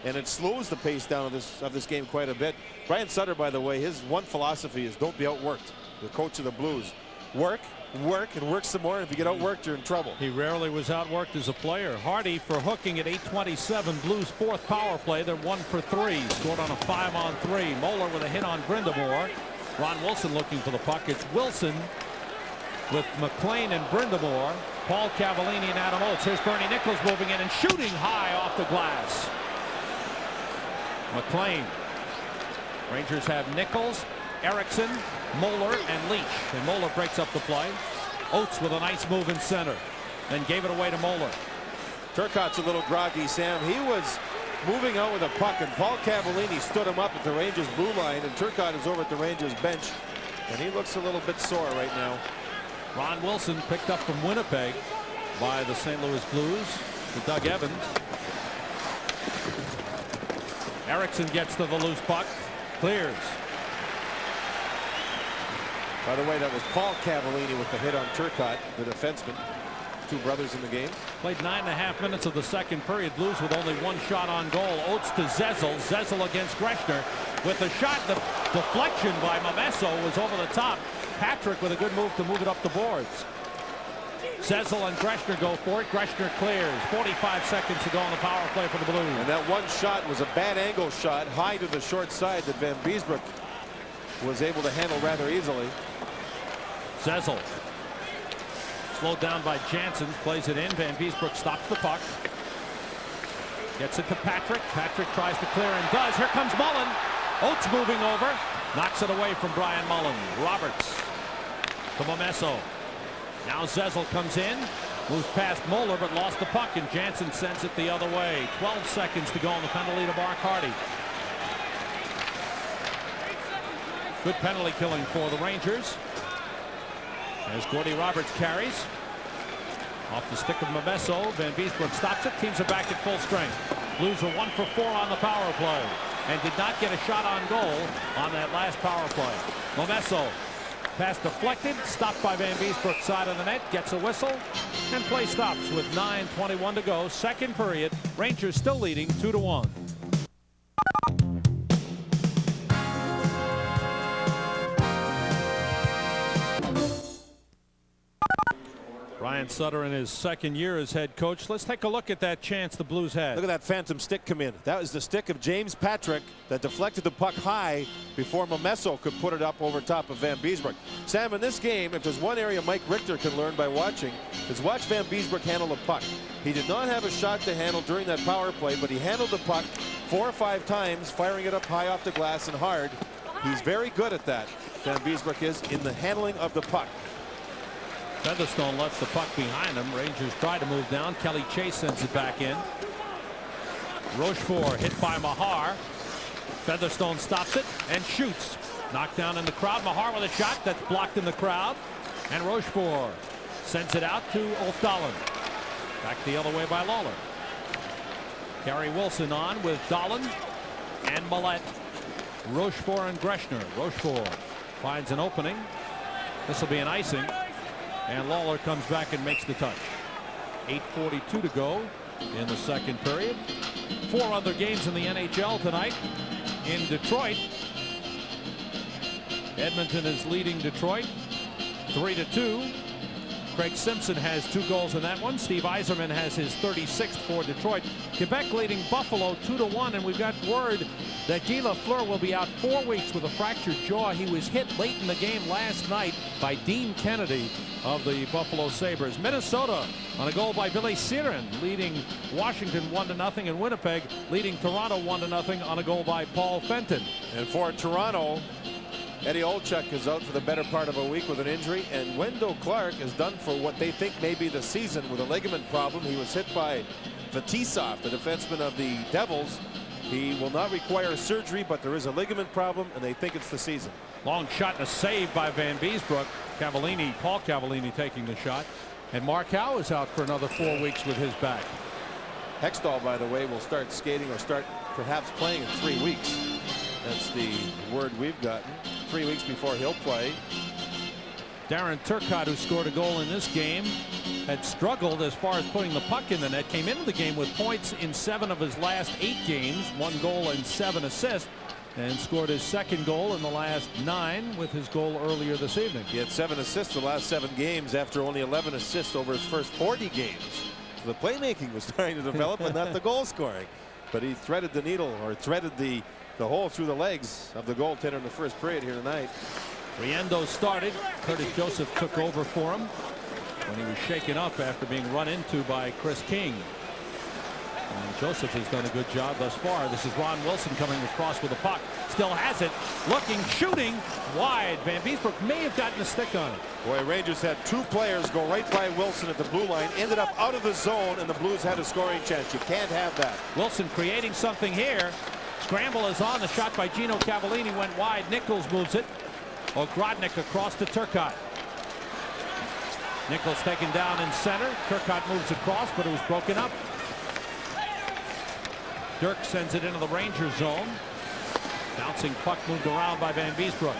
and it slows the pace down of this game quite a bit. Brian Sutter, by the way, his one philosophy is don't be outworked. The coach of the Blues. Work, work, and work some more. And if you get outworked, you're in trouble. He rarely was outworked as a player. Hardy for hooking at 8:27. Blues' fourth power play. They're 1 for 3. Scored on a 5-on-3. Moeller with a hit on Brindamore. Ron Wilson looking for the puck. It's Wilson with McLean and Brindamore. Paul Cavallini and Adam Oates. Here's Bernie Nicholls moving in and shooting high off the glass. McLean. Rangers have Nicholls, Erickson, Moeller, and Leetch. And Moeller breaks up the play. Oates with a nice move in center. Then gave it away to Moeller. Turcotte's a little groggy, Sam. He was moving out with a puck, and Paul Cavallini stood him up at the Rangers blue line, and Turcotte is over at the Rangers bench, and he looks a little bit sore right now. Ron Wilson picked up from Winnipeg by the St. Louis Blues to Doug Evans. Erickson gets to the loose puck. Clears. By the way, that was Paul Cavallini with the hit on Turcotte, the defenseman. 2 brothers in the game. Played 9.5 minutes of the second period. Blues with only 1 shot on goal. Oates to Zezel. Zezel against Greshner with the shot. The deflection by Momesso was over the top. Patrick with a good move to move it up the boards. Zezel and Greshner go for it. Greshner clears. 45 seconds to go on the power play for the Blues. And that one shot was a bad angle shot, high to the short side, that Vanbiesbrouck was able to handle rather easily. Zezel slowed down by Jansen, plays it in. Vanbiesbrouck stops the puck. Gets it to Patrick. Patrick tries to clear and does. Here comes Mullen. Oates moving over. Knocks it away from Brian Mullen. Roberts to Momesso. Now Zezel comes in. Moves past Moeller, but lost the puck, and Jansen sends it the other way. 12 seconds to go on the penalty to Mark Hardy. Good penalty killing for the Rangers. As Gordy Roberts carries. Off the stick of Momesso. Vanbiesbrouck stops it. Teams are back at full strength. Blues are 1 for 4 on the power play, and did not get a shot on goal on that last power play. Momesso Pass deflected, stopped by Vanbiesbrouck, side of the net, gets a whistle, and play stops with 9:21 to go. Second period, Rangers still leading 2-1. Ryan Sutter in his second year as head coach. Let's take a look at that chance the Blues had. Look at that phantom stick come in. That was the stick of James Patrick that deflected the puck high before Momesso could put it up over top of Vanbiesbrouck. Sam, in this game, if there's one area Mike Richter can learn by watching, is watch Vanbiesbrouck handle the puck. He did not have a shot to handle during that power play, but he handled the puck 4 or 5 times, firing it up high off the glass and hard. He's very good at that. Vanbiesbrouck is in the handling of the puck. Featherstone left the puck behind him. Rangers try to move down. Kelly Chase sends it back in. Rochefort hit by Meagher. Featherstone stops it and shoots. Knocked down in the crowd. Meagher with a shot that's blocked in the crowd. And Rochefort sends it out to O'Donnell. Back the other way by Lowry. Gary Wilson on with Dolan and Mullen. Rochefort and Greshner. Rochefort finds an opening. This will be an icing. And Lawler comes back and makes the touch. 8:42 to go in the second period. 4 other games in the NHL tonight. In Detroit, Edmonton is leading Detroit 3-2. Craig Simpson has 2 goals in that one. Steve Yzerman has his 36th for Detroit. Quebec leading Buffalo 2-1, and we've got word that Guy Lafleur will be out 4 weeks with a fractured jaw. He was hit late in the game last night by Dean Kennedy of the Buffalo Sabres. Minnesota on a goal by Ville Siren leading Washington 1-0, and Winnipeg leading Toronto 1-0 on a goal by Paul Fenton. And for Toronto, Eddie Olczyk is out for the better part of a week with an injury, and Wendell Clark is done for what they think may be the season with a ligament problem. He was hit by Fetisov, the defenseman of the Devils. He will not require surgery, but there is a ligament problem, and they think it's the season. Long shot and a save by Vanbiesbrouck. Cavallini, Paul Cavallini taking the shot. And Mark Howe is out for another 4 weeks with his back. Hextall, by the way, will start skating or start perhaps playing in 3 weeks. That's the word we've gotten. 3 weeks before he'll play. Darren Turcotte, who scored a goal in this game, had struggled as far as putting the puck in the net. Came into the game with points in 7 of his last 8 games, 1 goal and 7 assists, and scored his second goal in the last 9 with his goal earlier this evening. He had 7 assists the last 7 games after only 11 assists over his first 40 games. So the playmaking was starting to develop and not the goal scoring. But he threaded the needle, or threaded the hole through the legs of the goaltender in the first period here tonight. Riendeau started. Curtis Joseph took over for him when he was shaken up after being run into by Chris King. And Joseph has done a good job thus far. This is Ron Wilson coming across with the puck. Still has it. Looking, shooting, wide. Vanbiesbrouck may have gotten a stick on it. Boy, Rangers had 2 players go right by Wilson at the blue line, ended up out of the zone, and the Blues had a scoring chance. You can't have that. Wilson creating something here. Scramble is on. The shot by Gino Cavallini went wide. Nicholls moves it. Ogrodnick across to Turcotte. Nicholls taken down in center. Turcotte moves across, but it was broken up. Dirk sends it into the Ranger zone. Bouncing puck moved around by Vanbiesbrouck.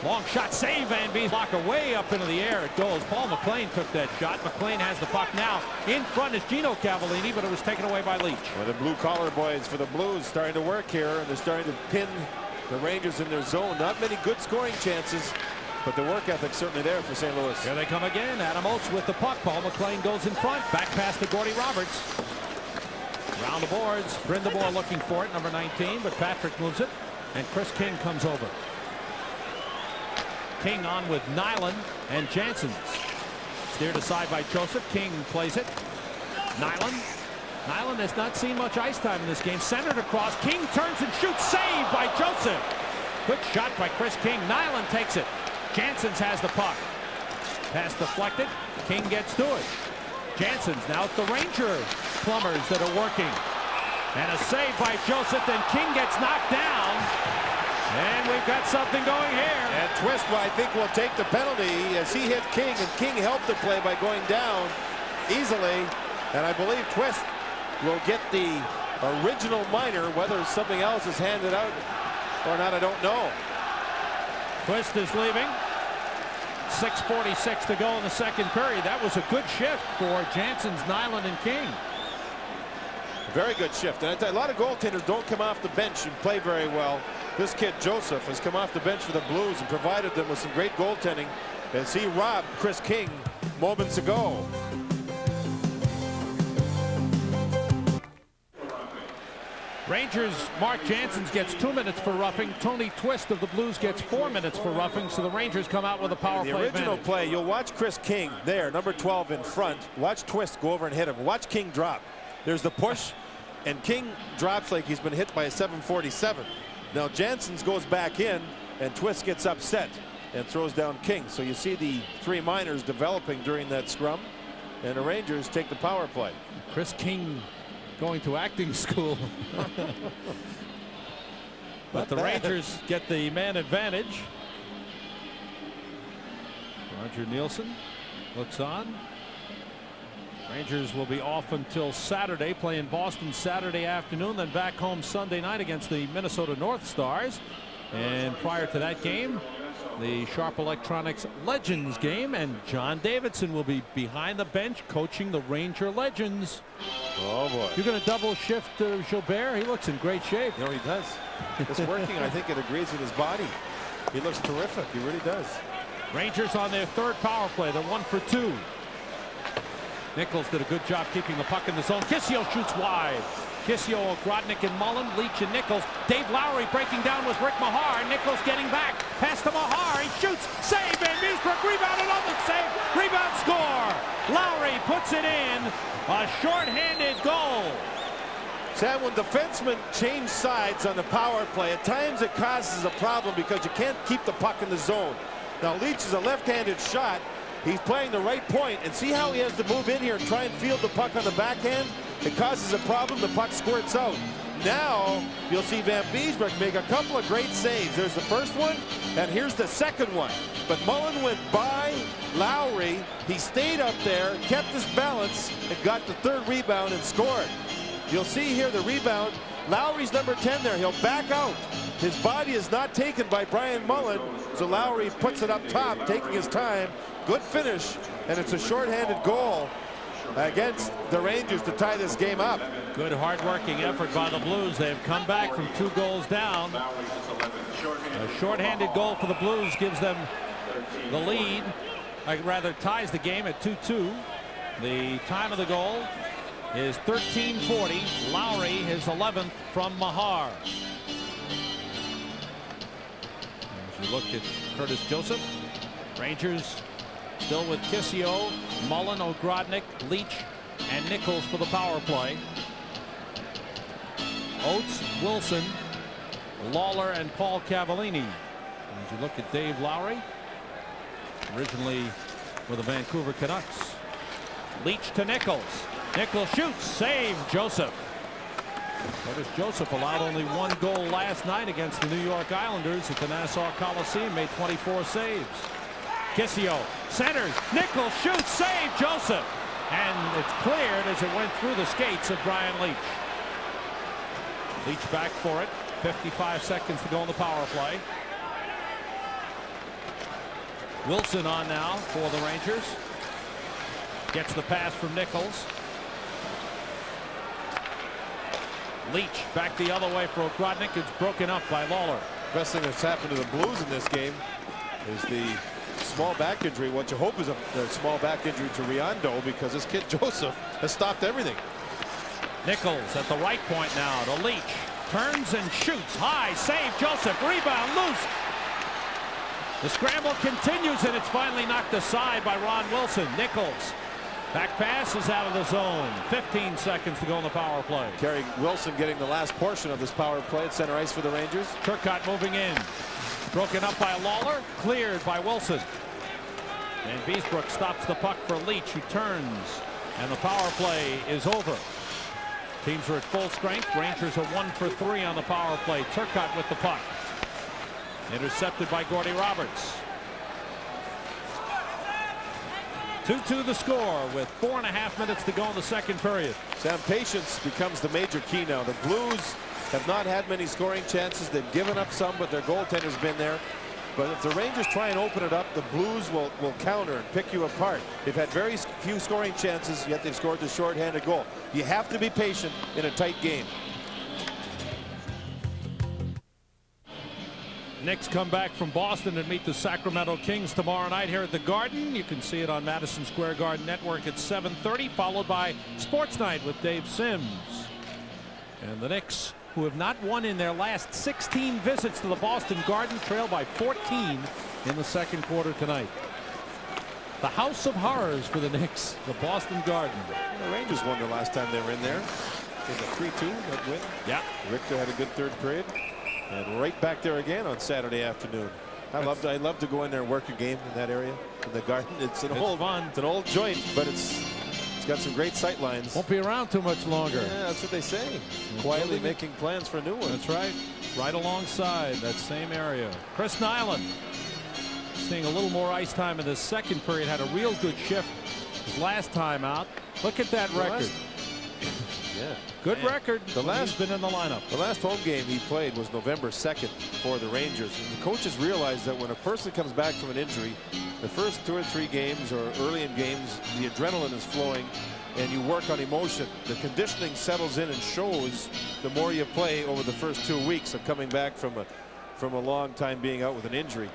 Long shot, save Vanbiesbrouck way up into the air. It goes. Paul McLean took that shot. McLean has the puck now. In front is Gino Cavallini, but it was taken away by Leetch. Well, the blue collar boys for the Blues starting to work here, and they're starting to pin the Rangers in their zone. Not many good scoring chances, but the work ethic certainly there for St. Louis. Here they come again. Adam Oates with the puck. Paul McLean goes in front. Back pass to Gordy Roberts. Around the boards. Brindamore looking for it, number 19, but Patrick moves it, and Chris King comes over. King on with Nyland and Janssens. Steered aside by Joseph. King plays it. Nyland. Nyland has not seen much ice time in this game. Centered across. King turns and shoots. Saved by Joseph. Good shot by Chris King. Nyland takes it. Janssens has the puck. Pass deflected. King gets to it. Janssens now it's the Ranger plumbers that are working. And a save by Joseph. Then King gets knocked down. And we've got something going here. And Twist, I think, will take the penalty as he hit King, and King helped the play by going down easily. And I believe Twist will get the original minor. Whether something else is handed out or not, I don't know. Twist is leaving. 6:46 to go in the second period. That was a good shift for Jansen's, Nyland, and King. Very good shift. And I tell you, a lot of goaltenders don't come off the bench and play very well. This kid Joseph has come off the bench for the Blues and provided them with some great goaltending as he robbed Chris King moments ago. Rangers, Mark Janssens gets 2 minutes for roughing. Tony Twist of the Blues gets 4 minutes for roughing, so the Rangers come out with a power play advantage. The original play, you'll watch Chris King there, number 12 in front. Watch Twist go over and hit him. Watch King drop. There's the push, and King drops like he's been hit by a 747. Now Janssens goes back in, and Twist gets upset and throws down King. So you see the three minors developing during that scrum, and the Rangers take the power play. Chris King going to acting school. But the Rangers get the man advantage. Roger Nielsen looks on. Rangers will be off until Saturday, playing Boston Saturday afternoon, then back home Sunday night against the Minnesota North Stars. And prior to that game, the Sharp Electronics Legends game, and John Davidson will be behind the bench coaching the Ranger Legends. Oh boy. You're going to double shift Gilbert. He looks in great shape. No, he does. It's working. I think it agrees with his body. He looks terrific. He really does. Rangers on their third power play. They're 1 for 2. Nicholls did a good job keeping the puck in the zone. Kissio shoots wide. Kissio, Ogrodnick, and Mullen, Leetch, and Nicholls. Dave Lowry breaking down with Rick Meagher. Nicholls getting back. Pass to Meagher. He shoots. Save. Vanbiesbrouck. Rebound. Another save. Rebound score. Lowry puts it in. A shorthanded goal. Sam, when defensemen change sides on the power play, at times it causes a problem because you can't keep the puck in the zone. Now Leetch is a left-handed shot. He's playing the right point, and see how he has to move in here and try and field the puck on the backhand? It causes a problem. The puck squirts out. Now you'll see Vanbiesbrouck make a couple of great saves. There's the first one, and here's the second one. But Mullen went by Lowry. He stayed up there, kept his balance, and got the third rebound and scored. You'll see here the rebound. Lowry's number 10 there. He'll back out. His body is not taken by Brian Mullen, so Lowry puts it up top, taking his time. Good finish, and it's a shorthanded goal against the Rangers to tie this game up. Good hard-working effort by the Blues. They've come back from 2 goals down. A shorthanded goal for the Blues gives them the lead, rather ties the game at 2-2. The time of the goal is 13:40. Lowry, his 11th from Meagher. As you look at Curtis Joseph, Rangers still with Kissio, Mullen, Ogrodnick, Leetch, and Nicholls for the power play. Oates, Wilson, Lawler, and Paul Cavallini. As you look at Dave Lowry, originally with the Vancouver Canucks. Leetch to Nicholls. Nicholls shoots, save Joseph. Curtis Joseph allowed only 1 goal last night against the New York Islanders at the Nassau Coliseum, made 24 saves. Kissio centers, Nicholls shoots, save Joseph, and it's cleared as it went through the skates of Brian Leetch. Leetch back for it. 55 seconds to go on the power play. Wilson on now for the Rangers. Gets the pass from Nicholls. Leetch back the other way for Ogrodnick. It's broken up by Lawler. Best thing that's happened to the Blues in this game is the small back injury. What you hope is a small back injury to Riondo, because this kid Joseph has stopped everything. Nicholls at the right point now to Leetch. Turns and shoots high. Save Joseph. Rebound loose. The scramble continues, and it's finally knocked aside by Ron Wilson. Nicholls. Back pass is out of the zone. 15 seconds to go on the power play. Kerry Wilson getting the last portion of this power play at center ice for the Rangers. Turcotte moving in. Broken up by Lawler. Cleared by Wilson. And Vanbiesbrouck stops the puck for Leetch, who turns. And the power play is over. Teams are at full strength. Rangers are 1 for 3 on the power play. Turcotte with the puck. Intercepted by Gordy Roberts. 2-2 the score with 4.5 minutes to go in the second period. Sam, patience becomes the major key now. The Blues have not had many scoring chances. They've given up some, but their goaltender's been there. But if the Rangers try and open it up, the Blues will counter and pick you apart. They've had very few scoring chances, yet they've scored the shorthanded goal. You have to be patient in a tight game. Knicks come back from Boston and meet the Sacramento Kings tomorrow night here at the Garden. You can see it on Madison Square Garden Network at 7:30, followed by Sports Night with Dave Sims. And the Knicks, who have not won in their last 16 visits to the Boston Garden, trail by 14 in the second quarter tonight. The house of horrors for the Knicks, the Boston Garden. The Rangers won the last time they were in there. In the 3-2 that win. Yeah. Richter had a good third period. And right back there again on Saturday afternoon. I love to go in there and work a game in that area in the Garden. It's fun. It's an old joint, but it's got some great sight lines. Won't be around too much longer. Yeah, that's what they say. Quietly making plans for a new one. That's right. Right alongside that same area. Chris Nyland seeing a little more ice time in the second period. Had a real good shift his last time out. Look at that record. Yeah. Good record. The last he's been in the lineup. The last home game he played was November 2nd for the Rangers. And the coaches realize that when a person comes back from an injury, the first 2 or 3 games or early in games, the adrenaline is flowing and you work on emotion. The conditioning settles in and shows the more you play over the first 2 weeks of coming back from a long time being out with an injury.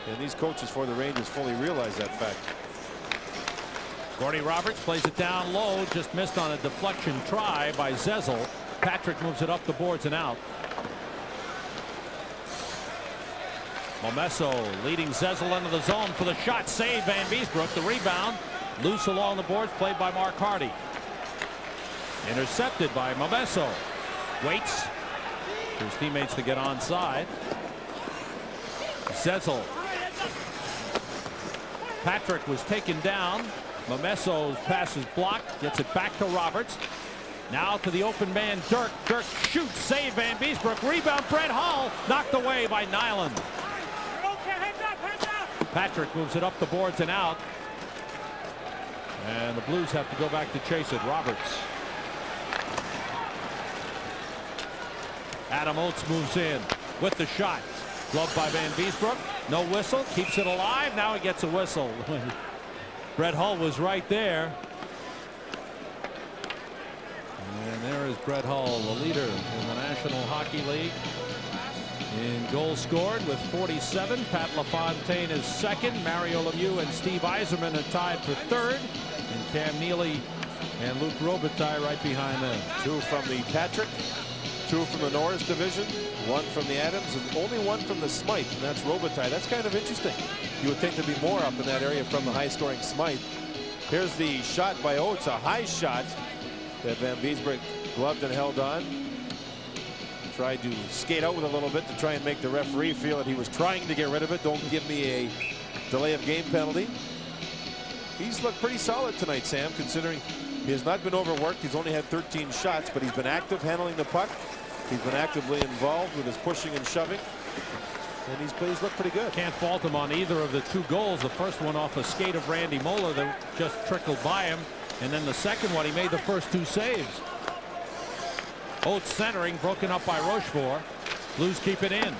And these coaches for the Rangers fully realize that fact. Gordy Roberts plays it down low, just missed on a deflection try by Zezel. Patrick moves it up the boards and out. Momesso leading Zezel into the zone for the shot. Save Vanbiesbrouck. The rebound loose along the boards, played by Mark Hardy. Intercepted by Momesso. Waits for his teammates to get onside. Zezel. Patrick was taken down. Momesso's pass is blocked, gets it back to Roberts. Now to the open man, Dirk. Dirk shoots, save Vanbiesbrouck. Rebound, Brett Hull, knocked away by Nyland. Patrick moves it up the boards and out. And the Blues have to go back to chase it. Roberts. Adam Oates moves in with the shot. Gloved by Vanbiesbrouck. No whistle, keeps it alive. Now he gets a whistle. Brett Hull was right there. And there is Brett Hull, the leader in the National Hockey League in goals scored with 47. Pat LaFontaine is second. Mario Lemieux and Steve Yzerman are tied for third. And Cam Neely and Luc Robitaille right behind them. 2 from the Patrick, 2 from the Norris division, 1 from the Adams, and only 1 from the Smythe, and that's Robitaille. That's kind of interesting. You would think there'd be more up in that area from the high-scoring Smythe. Here's the shot by Oates, a high shot that Vanbiesbrouck gloved and held on. Tried to skate out with a little bit to try and make the referee feel that he was trying to get rid of it. Don't give me a delay of game penalty. He's looked pretty solid tonight, Sam, considering he has not been overworked. He's only had 13 shots, but he's been active handling the puck. He's been actively involved with his pushing and shoving. And he's looked pretty good. Can't fault him on either of the 2 goals. The first one off a skate of Randy Moeller that just trickled by him. And then the second one, he made the first 2 saves. Oates centering, broken up by Rochefort. Blues keep it in.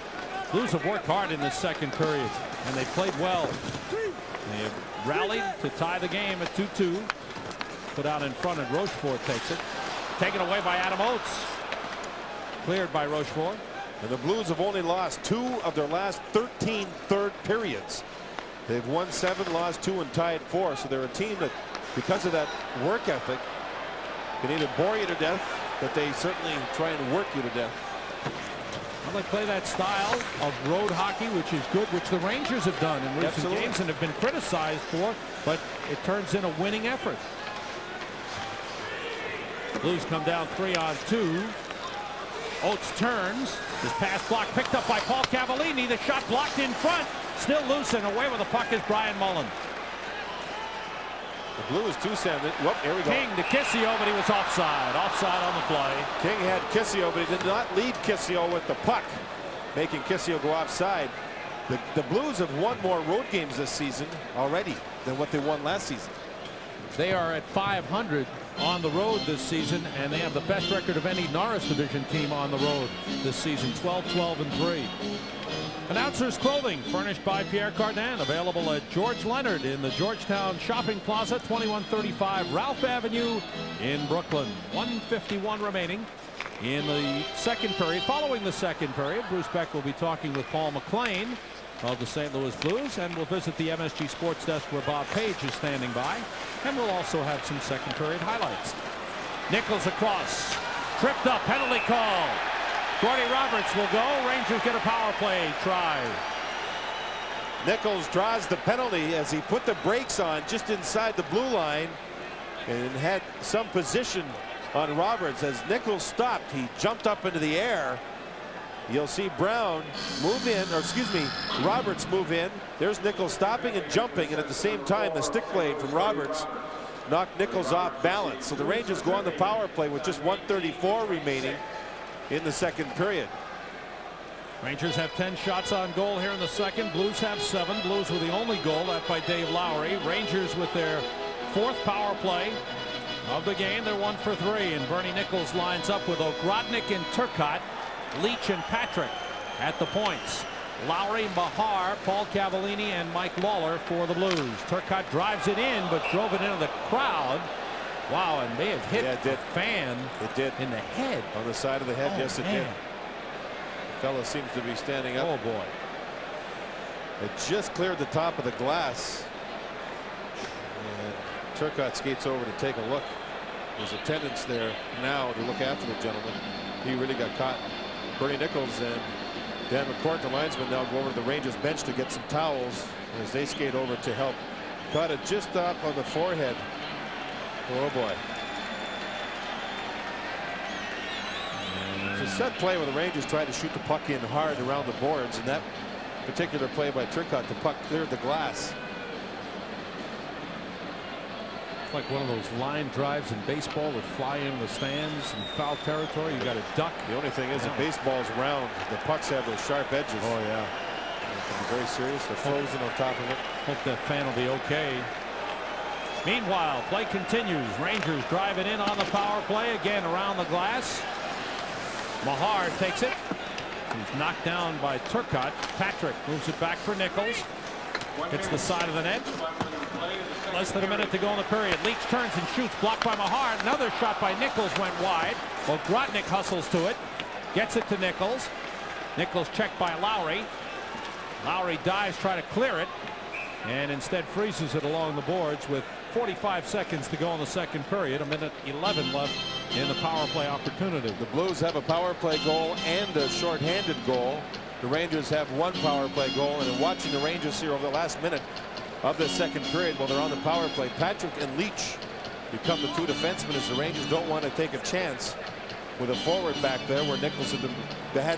Blues have worked hard in this second period, and they played well. They have rallied to tie the game at 2-2. Put out in front, and Rochefort takes it. Taken away by Adam Oates. Cleared by Rochefort. And the Blues have only lost 2 of their last 13 third periods. They've won 7, lost 2, and tied 4. So they're a team that, because of that work ethic, can either bore you to death, but they certainly try and work you to death. Well, they play that style of road hockey, which is good, which the Rangers have done in recent games and have been criticized for, but it turns in a winning effort. Blues come down 3-on-2. Oates turns. His pass block picked up by Paul Cavallini. The shot blocked in front. Still loose, and away with the puck is Brian Mullen. The Blues too, Sam. Whoop, here we go. King to Kissio, but he was offside. Offside on the play. King had Kissio, but he did not lead Kissio with the puck, making Kissio go offside. The Blues have won more road games this season already than what they won last season. They are at 500 on the road this season, and they have the best record of any Norris Division team on the road this season, 12-12-3. Announcers clothing furnished by Pierre Cardin, available at George Leonard in the Georgetown Shopping Plaza, 2135 Ralph Avenue in Brooklyn. 1:51 remaining in the second period. Following the second period, Bruce Beck will be talking with Paul McLean of the St. Louis Blues, and we'll visit the MSG Sports Desk where Bob Page is standing by, and we'll also have some second period highlights. Nicholls across, tripped up, penalty call. Gordy Roberts will go. Rangers get a power play try. Nicholls draws the penalty as he put the brakes on just inside the blue line and had some position on Roberts. As Nicholls stopped, he jumped up into the air. You'll see Brown move in, or excuse me, Roberts move in. There's Nicholls stopping and jumping, and at the same time the stick blade from Roberts knocked Nicholls off balance. So the Rangers go on the power play with just 1:34 remaining in the second period. Rangers have 10 shots on goal here in the second. Blues have 7. Blues were the only goal, that by Dave Lowry. Rangers with their 4th power play of the game. They're 1 for 3, and Bernie Nicholls lines up with Ogrodnick and Turcotte, Leetch and Patrick at the points. Lowry, Meagher, Paul Cavallini, and Mike Lawler for the Blues. Turcotte drives it in, but drove it into the crowd. Wow, and may have hit the fan in the head. On the side of the head, yes, it did. The fella seems to be standing up. Oh, boy. It just cleared the top of the glass. And Turcotte skates over to take a look. There's attendants there now to look after the gentleman. He really got caught. Bernie Nicholls and Dan McCourt, the linesman, now go over to the Rangers bench to get some towels as they skate over to help. Caught it just up on the forehead. Oh boy. It's a set play where the Rangers tried to shoot the puck in hard around the boards, and that particular play by Turcotte, the puck cleared the glass. It's like one of those line drives in baseball that fly in the stands and foul territory. You got to duck. The only thing is, the baseball's round. The pucks have those sharp edges. Oh yeah. It can be very serious. They're frozen on top of it. Hope that fan will be okay. Meanwhile, play continues. Rangers driving in on the power play again around the glass. Meagher takes it. He's knocked down by Turcotte. Patrick moves it back for Nicholls. Hits the side of the net. Less than a minute to go in the period. Leetch turns and shoots, blocked by Meagher. Another shot by Nicholls went wide. Ogrodnick hustles to it, gets it to Nicholls. Nicholls checked by Lowry. Lowry dives, try to clear it, and instead freezes it along the boards with 45 seconds to go in the second period. 1:11 left in the power play opportunity. The Blues have a power play goal and a shorthanded goal. The Rangers have 1 power play goal, and in watching the Rangers here over the last minute of the second period while they're on the power play, Patrick and Leetch become the 2 defensemen as the Rangers don't want to take a chance with a forward back there where Nicholls had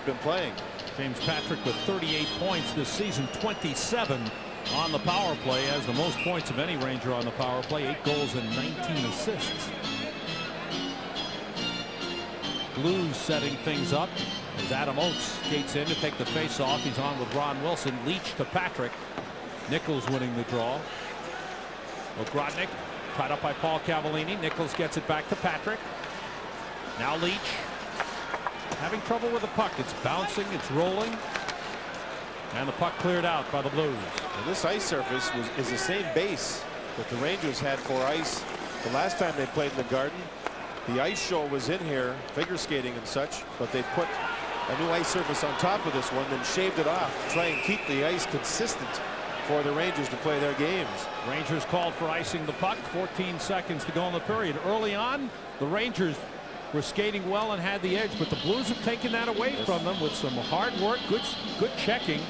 been playing. James Patrick with 38 points this season, 27 on the power play, has the most points of any Ranger on the power play, 8 goals and 19 assists. Blues setting things up as Adam Oates skates in to take the face off. He's on with Ron Wilson. Leetch to Patrick. Nicholls winning the draw. Ogrodnick tied up by Paul Cavallini. Nicholls gets it back to Patrick. Now Leetch having trouble with the puck. It's bouncing, it's rolling, and the puck cleared out by the Blues. And this ice surface is the same base that the Rangers had for ice the last time they played in the Garden. The ice show was in here, figure skating and such, but they put a new ice surface on top of this one, then shaved it off to try and keep the ice consistent for the Rangers to play their games. Rangers called for icing the puck. 14 seconds to go in the period. Early on, the Rangers were skating well and had the edge, but the Blues have taken that away from them with some hard work, good checking.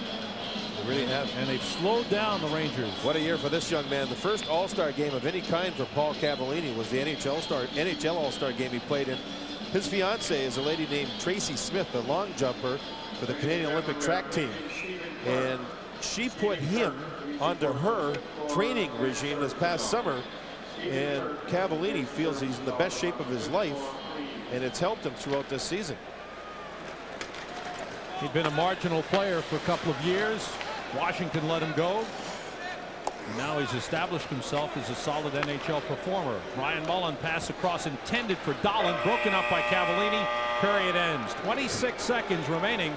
They really have. And they've slowed down the Rangers. What a year for this young man. The first All-Star game of any kind for Paul Cavallini was the NHL All-Star game he played in. His fiancée is a lady named Tracy Smith, a long jumper for the Canadian Olympic track team. And she put him onto her training regime this past summer. And Cavallini feels he's in the best shape of his life, and it's helped him throughout this season. He'd been a marginal player for a couple of years. Washington let him go. And now he's established himself as a solid NHL performer. Ryan Mullen pass across intended for Dahlin, broken up by Cavallini. Period ends. 26 seconds remaining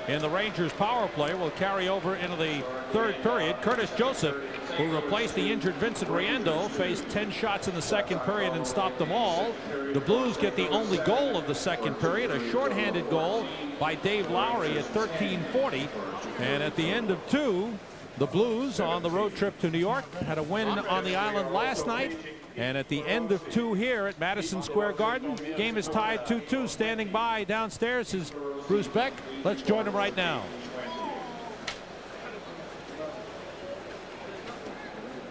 in the Rangers power play will carry over into the third period. Curtis Joseph, who replaced the injured Vincent Riendeau, faced 10 shots in the second period and stopped them all. The Blues get the only goal of the second period, a shorthanded goal by Dave Lowry at 13:40. And at the end of 2, the Blues on the road trip to New York had a win on the island last night. And at the end of 2 here at Madison Square Garden, game is tied 2-2. Standing by downstairs is Bruce Beck. Let's join him right now.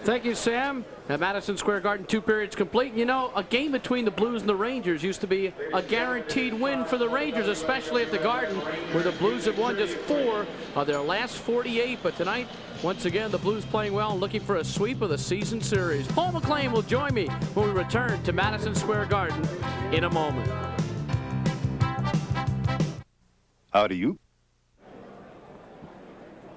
Thank you, Sam. At Madison Square Garden, 2 periods complete. You know, a game between the Blues and the Rangers used to be a guaranteed win for the Rangers, especially at the Garden, where the Blues have won just 4 of their last 48. But tonight, once again, the Blues playing well and looking for a sweep of the season series. Paul McLean will join me when we return to Madison Square Garden in a moment. How do you?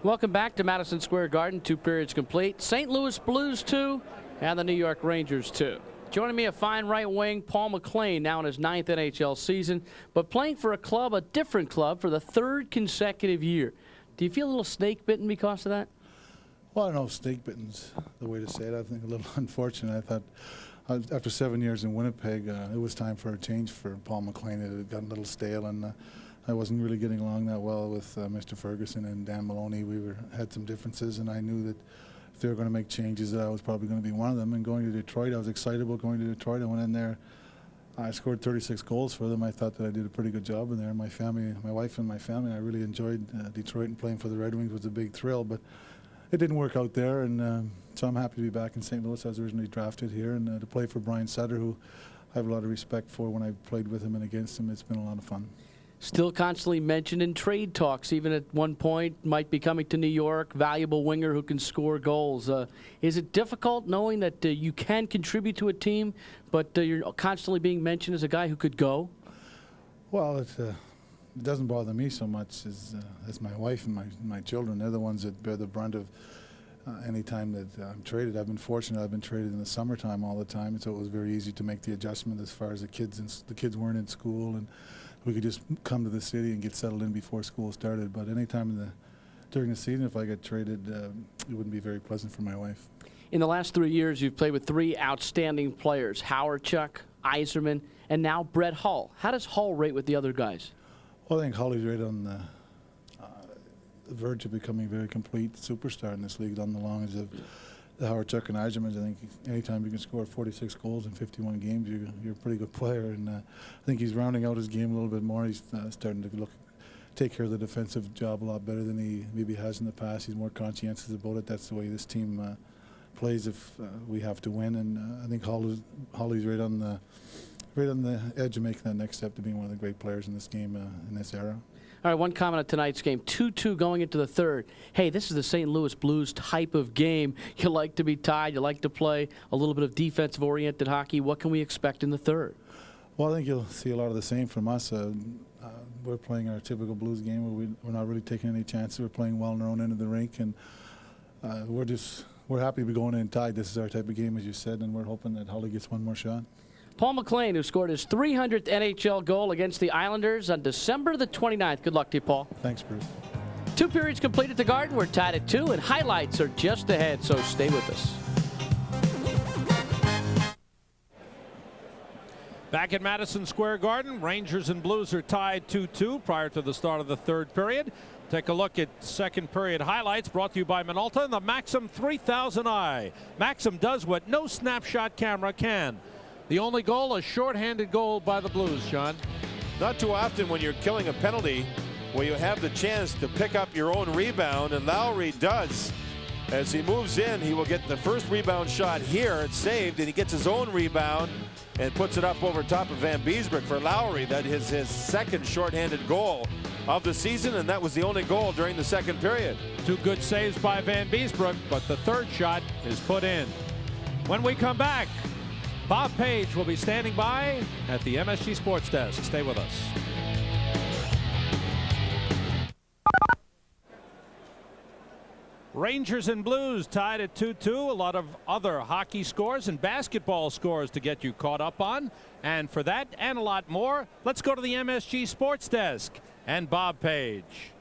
Welcome back to Madison Square Garden. 2 periods complete. St. Louis Blues 2 and the New York Rangers 2. Joining me, a fine right wing, Paul McLean, now in his 9th NHL season, but playing for a different club, for the 3rd consecutive year. Do you feel a little snake bitten because of that? Well, I don't know if snake bitten's the way to say it. I think a little unfortunate. I thought after 7 years in Winnipeg, it was time for a change for Paul McLean. It had gotten a little stale, and I wasn't really getting along that well with Mr. Ferguson and Dan Maloney. We had some differences, and I knew that if they were going to make changes, that I was probably going to be one of them. And going to Detroit, I was excited about going to Detroit. I went in there. I scored 36 goals for them. I thought that I did a pretty good job in there. My family, my wife and my family, I really enjoyed Detroit, and playing for the Red Wings was a big thrill. But it didn't work out there, and so I'm happy to be back in St. Louis. I was originally drafted here, and to play for Brian Sutter, who I have a lot of respect for. When I played with him and against him, it's been a lot of fun. Still constantly mentioned in trade talks, even at one point, might be coming to New York, valuable winger who can score goals. Is it difficult knowing that you can contribute to a team, but you're constantly being mentioned as a guy who could go? Well, it doesn't bother me so much as my wife and my children. They're the ones that bear the brunt of any time that I'm traded. I've been fortunate. I've been traded in the summertime all the time, and so it was very easy to make the adjustment as far as the kids weren't in school, and we could just come to the city and get settled in before school started. But any time during the season, if I get traded, it wouldn't be very pleasant for my wife. In the last 3 years, you've played with 3 outstanding players: Howard-Chuck, Yzerman, and now Brett Hull. How does Hull rate with the other guys? Well, I think Hull is right on the verge of becoming a very complete superstar in this league, on the lines of the Howard-Chuck and Yzerman. I think anytime you can score 46 goals in 51 games, you're a pretty good player. And I think he's rounding out his game a little bit more. He's starting to take care of the defensive job a lot better than he maybe has in the past. He's more conscientious about it. That's the way this team plays if we have to win. And I think Holly's right on the edge of making that next step to being one of the great players in this game in this era. All right, one comment on tonight's game, 2-2 going into the third. Hey, this is the St. Louis Blues type of game. You like to be tied. You like to play a little bit of defensive-oriented hockey. What can we expect in the third? Well, I think you'll see a lot of the same from us. We're playing our typical Blues game where we're not really taking any chances. We're playing well in our own end of the rink, and we're happy to be going in tied. This is our type of game, as you said, and we're hoping that Holly gets one more shot. Paul McLean, who scored his 300th NHL goal against the Islanders on December the 29th. Good luck to you, Paul. Thanks, Bruce. 2 periods complete at the Garden. We're tied at 2, and highlights are just ahead, so stay with us. Back at Madison Square Garden, Rangers and Blues are tied 2-2 prior to the start of the third period. Take a look at second period highlights brought to you by Minolta and the Maxim 3000i. Maxim does what no snapshot camera can. The only goal, a shorthanded goal by the Blues, Sean. Not too often when you're killing a penalty where you have the chance to pick up your own rebound, and Lowry does. As he moves in, he will get the first rebound shot here. It's saved, and he gets his own rebound and puts it up over top of Vanbiesbrouck for Lowry. That is his second shorthanded goal of the season, and that was the only goal during the second period. 2 good saves by Vanbiesbrouck, but the third shot is put in. When we come back, Bob Page will be standing by at the MSG Sports Desk. Stay with us. Rangers and Blues tied at 2-2. A lot of other hockey scores and basketball scores to get you caught up on. And for that and a lot more, let's go to the MSG Sports Desk and Bob Page.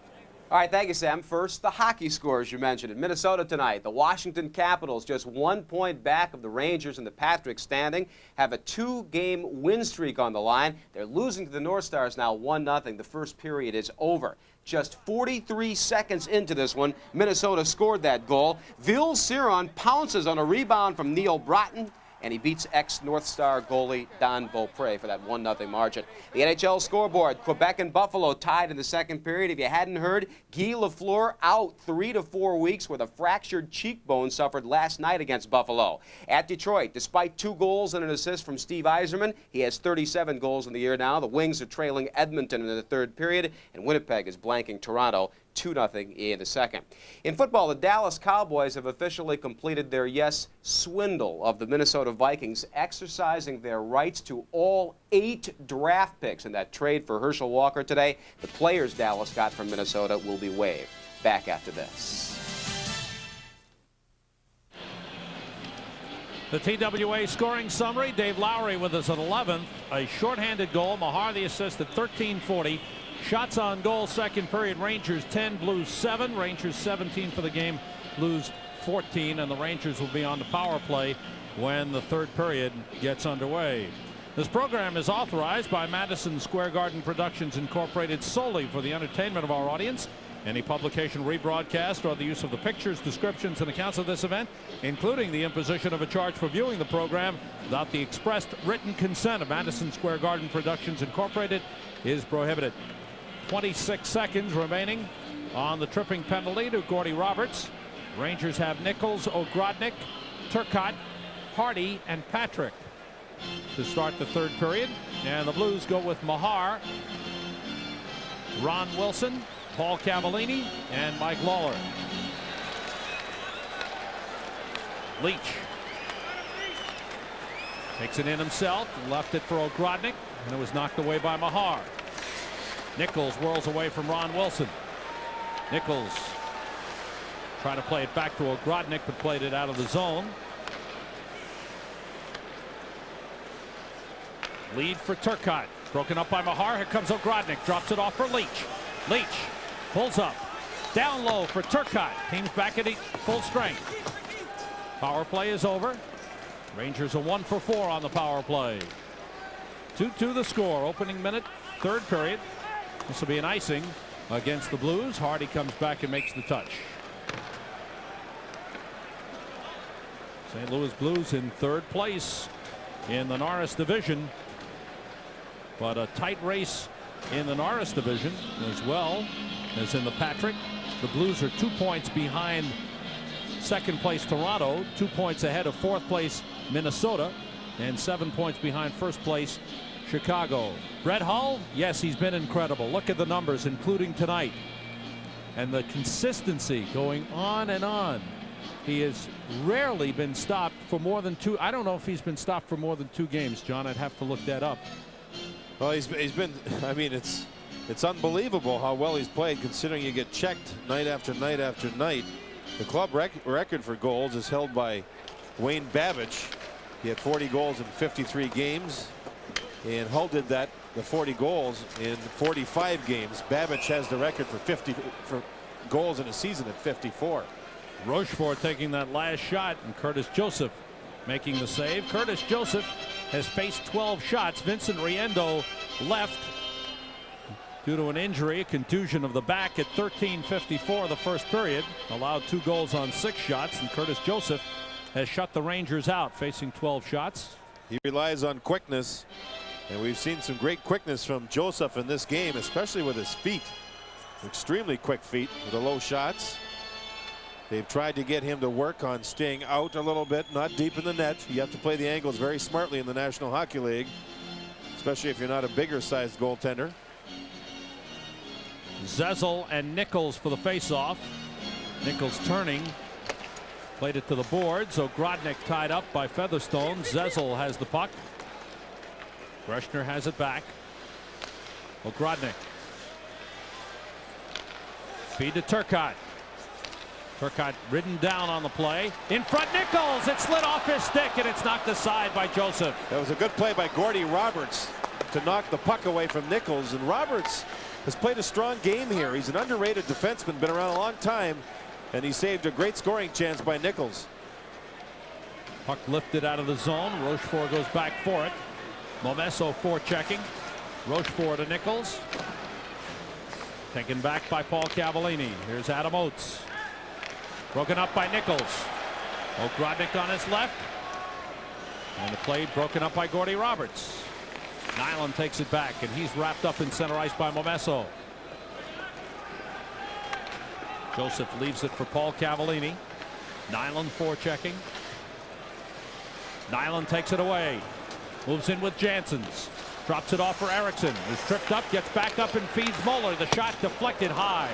All right, thank you, Sam. First, the hockey scores you mentioned. In Minnesota tonight, the Washington Capitals, just 1 point back of the Rangers in the Patrick standing, have a 2-game win streak on the line. They're losing to the North Stars now 1-0. The first period is over. Just 43 seconds into this one, Minnesota scored that goal. Ville Ciron pounces on a rebound from Neil Broughton, and he beats ex-North Star goalie Don Beaupre for that 1-0 margin. The NHL scoreboard, Quebec and Buffalo tied in the second period. If you hadn't heard, Guy Lafleur out 3 to 4 weeks with a fractured cheekbone suffered last night against Buffalo. At Detroit, despite 2 goals and an assist from Steve Yzerman, he has 37 goals in the year now. The Wings are trailing Edmonton in the third period, and Winnipeg is blanking Toronto 2-0 in the second. In football, the Dallas Cowboys have officially completed their, yes, swindle of the Minnesota Vikings, exercising their rights to all 8 draft picks in that trade for Herschel Walker today. The players Dallas got from Minnesota will be waived. Back after this. The TWA scoring summary, Dave Lowry with us at 11th. A shorthanded goal, Meagher the assist at 13:40. Shots on goal, second period, Rangers 10, Blues 7. Rangers 17 for the game, Blues 14, and the Rangers will be on the power play when the third period gets underway. This program is authorized by Madison Square Garden Productions Incorporated solely for the entertainment of our audience. Any publication, rebroadcast, or the use of the pictures, descriptions, and accounts of this event, including the imposition of a charge for viewing the program without the expressed written consent of Madison Square Garden Productions Incorporated, is prohibited. 26 seconds remaining on the tripping penalty to Gordy Roberts. Rangers have Nicholls, Ogrodnick, Turcotte, Hardy, and Patrick to start the third period. And the Blues go with Meagher, Ron Wilson, Paul Cavallini, and Mike Lawler. Leetch takes it in himself, left it for Ogrodnick, and it was knocked away by Meagher. Nicholls whirls away from Ron Wilson. Nicholls trying to play it back to Ogrodnick, but played it out of the zone. Lead for Turcotte. Broken up by Meagher. Here comes Ogrodnick. Drops it off for Leetch. Leetch pulls up. Down low for Turcotte. Team's back at full strength. Power play is over. Rangers are 1 for 4 on the power play. 2-2 the score. Opening minute, third period. This will be an icing against the Blues. Hardy comes back and makes the touch. St. Louis Blues in third place in the Norris division, but a tight race in the Norris division as well as in the Patrick. The Blues are 2 points behind second place Toronto, 2 points ahead of fourth place Minnesota, and 7 points behind first place Chicago. Brett Hull, yes, he's been incredible. Look at the numbers, including tonight, and the consistency going on and on. He has rarely been stopped for more than 2. I don't know if he's been stopped for more than 2 games, John. I'd have to look that up. Well, he's been, I mean, it's unbelievable how well he's played, considering you get checked night after night after night. The club record for goals is held by Wayne Babbage. He had 40 goals in 53 games, and Hull did that, the 40 goals, in 45 games. Babbage has the record for goals in a season at 54. Rochefort taking that last shot, and Curtis Joseph making the save. Curtis Joseph has faced 12 shots. Vincent Riendo left due to an injury, a contusion of the back at 13:54 the first period. Allowed 2 goals on 6 shots, and Curtis Joseph has shut the Rangers out, facing 12 shots. He relies on quickness, and we've seen some great quickness from Joseph in this game, especially with his feet. Extremely quick feet with the low shots. They've tried to get him to work on staying out a little bit, not deep in the net. You have to play the angles very smartly in the National Hockey League, especially if you're not a bigger sized goaltender. Zezel and Nicholls for the faceoff. Nicholls turning. Played it to the boards. Ogrodnick tied up by Featherstone. Zezel has the puck. Breshner has it back. Ogrodnick. Feed to Turcotte. Turcotte ridden down on the play. In front, Nicholls. It slid off his stick, and it's knocked aside by Joseph. That was a good play by Gordy Roberts to knock the puck away from Nicholls. And Roberts has played a strong game here. He's an underrated defenseman, been around a long time, and he saved a great scoring chance by Nicholls. Puck lifted out of the zone. Rochefort goes back for it. Momesso forechecking. Rochefort to Nicholls. Taken back by Paul Cavallini. Here's Adam Oates. Broken up by Nicholls. Ogrodnick on his left. And the play broken up by Gordy Roberts. Nyland takes it back, and he's wrapped up in center ice by Momesso. Joseph leaves it for Paul Cavallini. Nyland forechecking. Nyland takes it away. Moves in with Janssens. Drops it off for Erickson. Who's tripped up, gets back up and feeds Muller. The shot deflected high.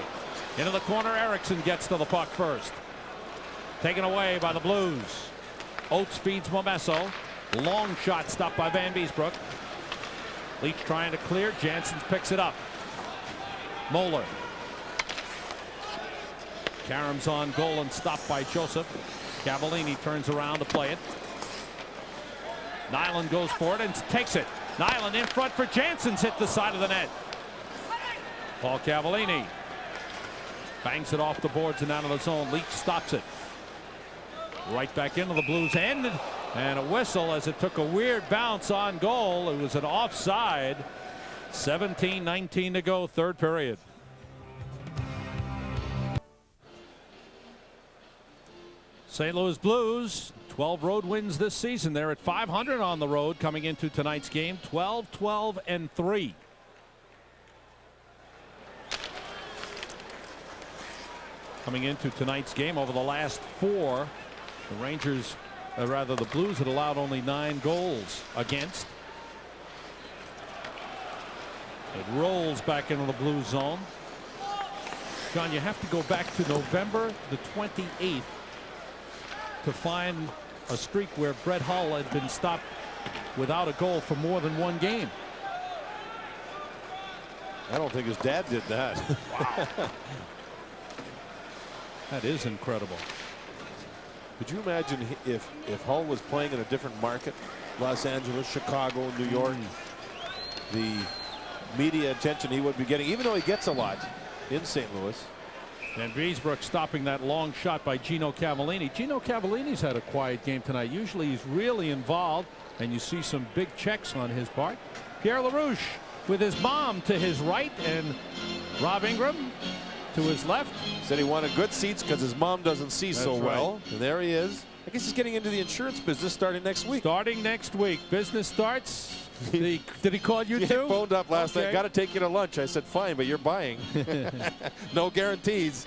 Into the corner, Erickson gets to the puck first. Taken away by the Blues. Oates feeds Momesso. Long shot stopped by Vanbiesbrouck. Leetch trying to clear. Janssens picks it up. Moeller. Karam's on goal and stopped by Joseph. Cavallini turns around to play it. Nyland goes for it and takes it. Nyland in front for Janssens, hit the side of the net. Paul Cavallini bangs it off the boards and out of the zone. Leetch stops it. Right back into the Blues end, and a whistle as it took a weird bounce on goal. It was an offside. 17-19 to go, third period. St. Louis Blues, 12 road wins this season. They're at 500 on the road coming into tonight's game. 12-12-3. Coming into tonight's game, over the last four, the Rangers, the Blues had allowed only 9 goals against. It rolls back into the Blues zone. John, you have to go back to November the 28th to find a streak where Brett Hull had been stopped without a goal for more than one game. I don't think his dad did that. Wow. That is incredible. Could you imagine if Hull was playing in a different market? Los Angeles, Chicago, New York. The media attention he would be getting, even though he gets a lot in St. Louis. Vanbiesbrouck stopping that long shot by Gino Cavallini. Gino Cavallini's had a quiet game tonight. Usually he's really involved, and you see some big checks on his part. Pierre LaRouche with his mom to his right, and Rob Ingram to his left. Said he wanted good seats because his mom doesn't see so well. Right. And there he is. I guess he's getting into the insurance business starting next week. Starting next week. Business starts. Did he call you too? He phoned up last night. Got to take you to lunch. I said, fine, but you're buying. No guarantees.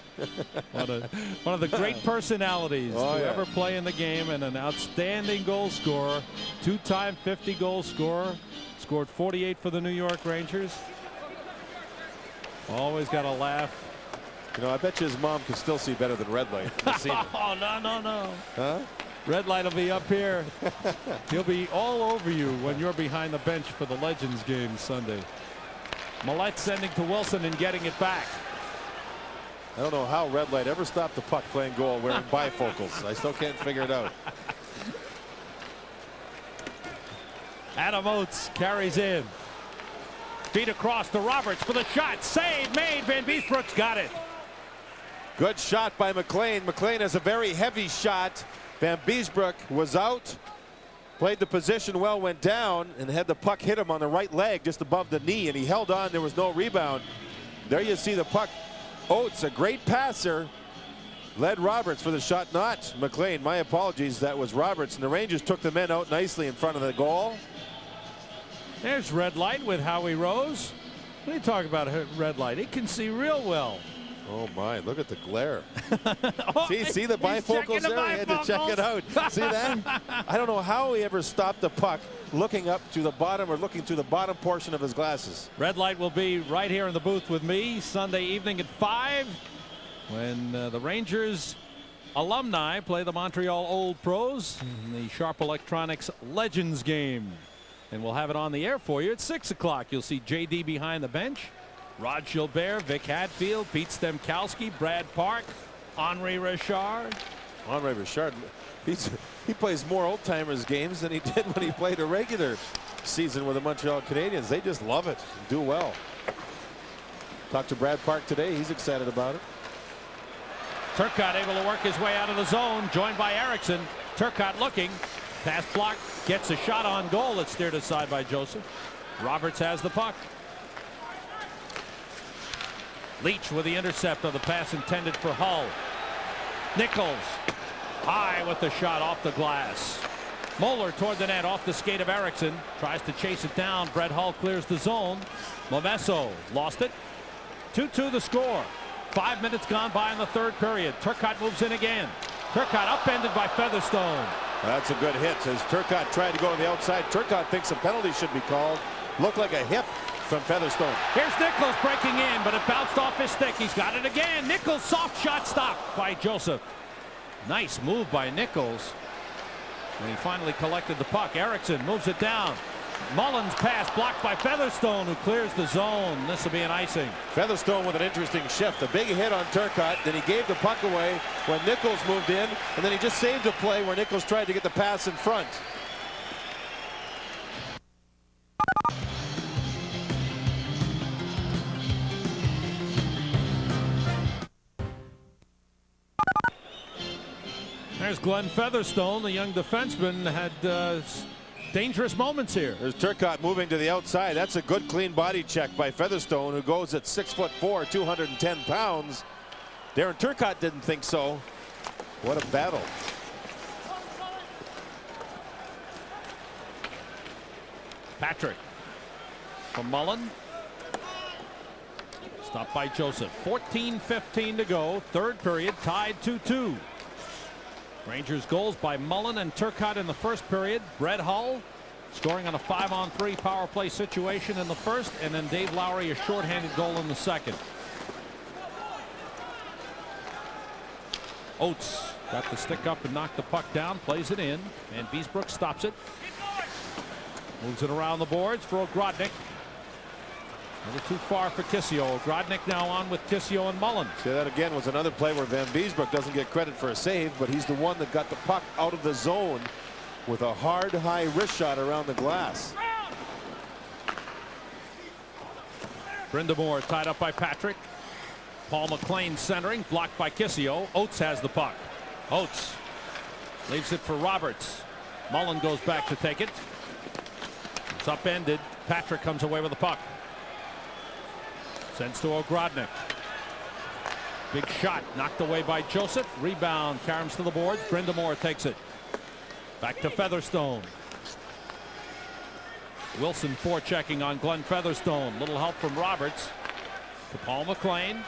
One of the great personalities to ever play in the game, and an outstanding goal scorer. 2-time 50-goal scorer. Scored 48 for the New York Rangers. Always got a laugh. You know, I bet you his mom can still see better than red light. Oh, no. Huh? Red light will be up here. He'll be all over you when you're behind the bench for the Legends game Sunday. Millette sending to Wilson and getting it back. I don't know how red light ever stopped the puck playing goal wearing bifocals. I still can't figure it out. Adam Oates carries in. Feet across to Roberts for the shot. Save made. Vanbiesbrouck's got it. Good shot by McLean. McLean has a very heavy shot. Vanbiesbrouck was out, played the position well, went down, and had the puck hit him on the right leg just above the knee, and he held on. There was no rebound. There you see the puck. Oates, a great passer, led Roberts for the shot, not McLean. My apologies, that was Roberts, and the Rangers took the men out nicely in front of the goal. There's red light with Howie Rose. What are you talking about, red light? He can see real well. Oh my, look at the glare. see the bifocals there? He had to check it out. See that? I don't know how he ever stopped the puck looking up to the bottom or looking to the bottom portion of his glasses. Red light will be right here in the booth with me Sunday evening at 5 when the Rangers alumni play the Montreal Old Pros in the Sharp Electronics Legends game. And we'll have it on the air for you at 6 o'clock. You'll see JD behind the bench. Rod Gilbert, Vic Hadfield, Pete Stemkowski, Brad Park, Henri Richard. Henri Richard, he plays more old-timers games than he did when he played a regular season with the Montreal Canadiens. They just love it and do well. Talked to Brad Park today. He's excited about it. Turcotte able to work his way out of the zone, joined by Erickson. Turcotte looking. Pass block, gets a shot on goal. It's steered aside by Joseph. Roberts has the puck. Leetch with the intercept of the pass intended for Hull. Nicholls high with the shot off the glass. Moeller toward the net off the skate of Erickson. Tries to chase it down. Brett Hull clears the zone. Momesso lost it. 2-2 the score. 5 minutes gone by in the third period. Turcotte moves in again. Turcotte upended by Featherstone. That's a good hit as Turcotte tried to go to the outside. Turcotte thinks a penalty should be called. Looked like a hip from Featherstone. Here's Nicholls breaking in, but it bounced off his stick. He's got it again. Nicholls soft shot stopped by Joseph. Nice move by Nicholls. And he finally collected the puck. Erickson moves it down. Mullen's pass blocked by Featherstone, who clears the zone. This will be an icing. Featherstone with an interesting shift. A big hit on Turcotte. Then he gave the puck away when Nicholls moved in. And then he just saved a play where Nicholls tried to get the pass in front. There's Glenn Featherstone, the young defenseman, had dangerous moments here. There's Turcotte moving to the outside. That's a good clean body check by Featherstone, who goes at 6'4", 210 pounds. Darren Turcotte didn't think so. What a battle. Patrick from Mullen. Stopped by Joseph. 14:15 to go. Third period, tied 2-2. Rangers goals by Mullen and Turcotte in the first period. Brett Hull scoring on a 5-on-3 power play situation in the first, and then Dave Lowry a shorthanded goal in the second. Oates got the stick up and knocked the puck down, plays it in, and Vanbiesbrouck stops it. Moves it around the boards for Ogrodnick. A little too far for Kissio. Ogrodnick now on with Kissio and Mullen. See, that again was another play where Vanbiesbrouck doesn't get credit for a save, but he's the one that got the puck out of the zone with a hard, high wrist shot around the glass. Brindamore tied up by Patrick. Paul McLean centering, blocked by Kissio. Oates has the puck. Oates leaves it for Roberts. Mullen goes back to take it. It's upended. Patrick comes away with the puck. Sends to Ogrodnick. Big shot knocked away by Joseph. Rebound, Carams to the boards. Brindamore takes it. Back to Featherstone. Wilson forechecking on Glenn Featherstone. Little help from Roberts to Paul McLean.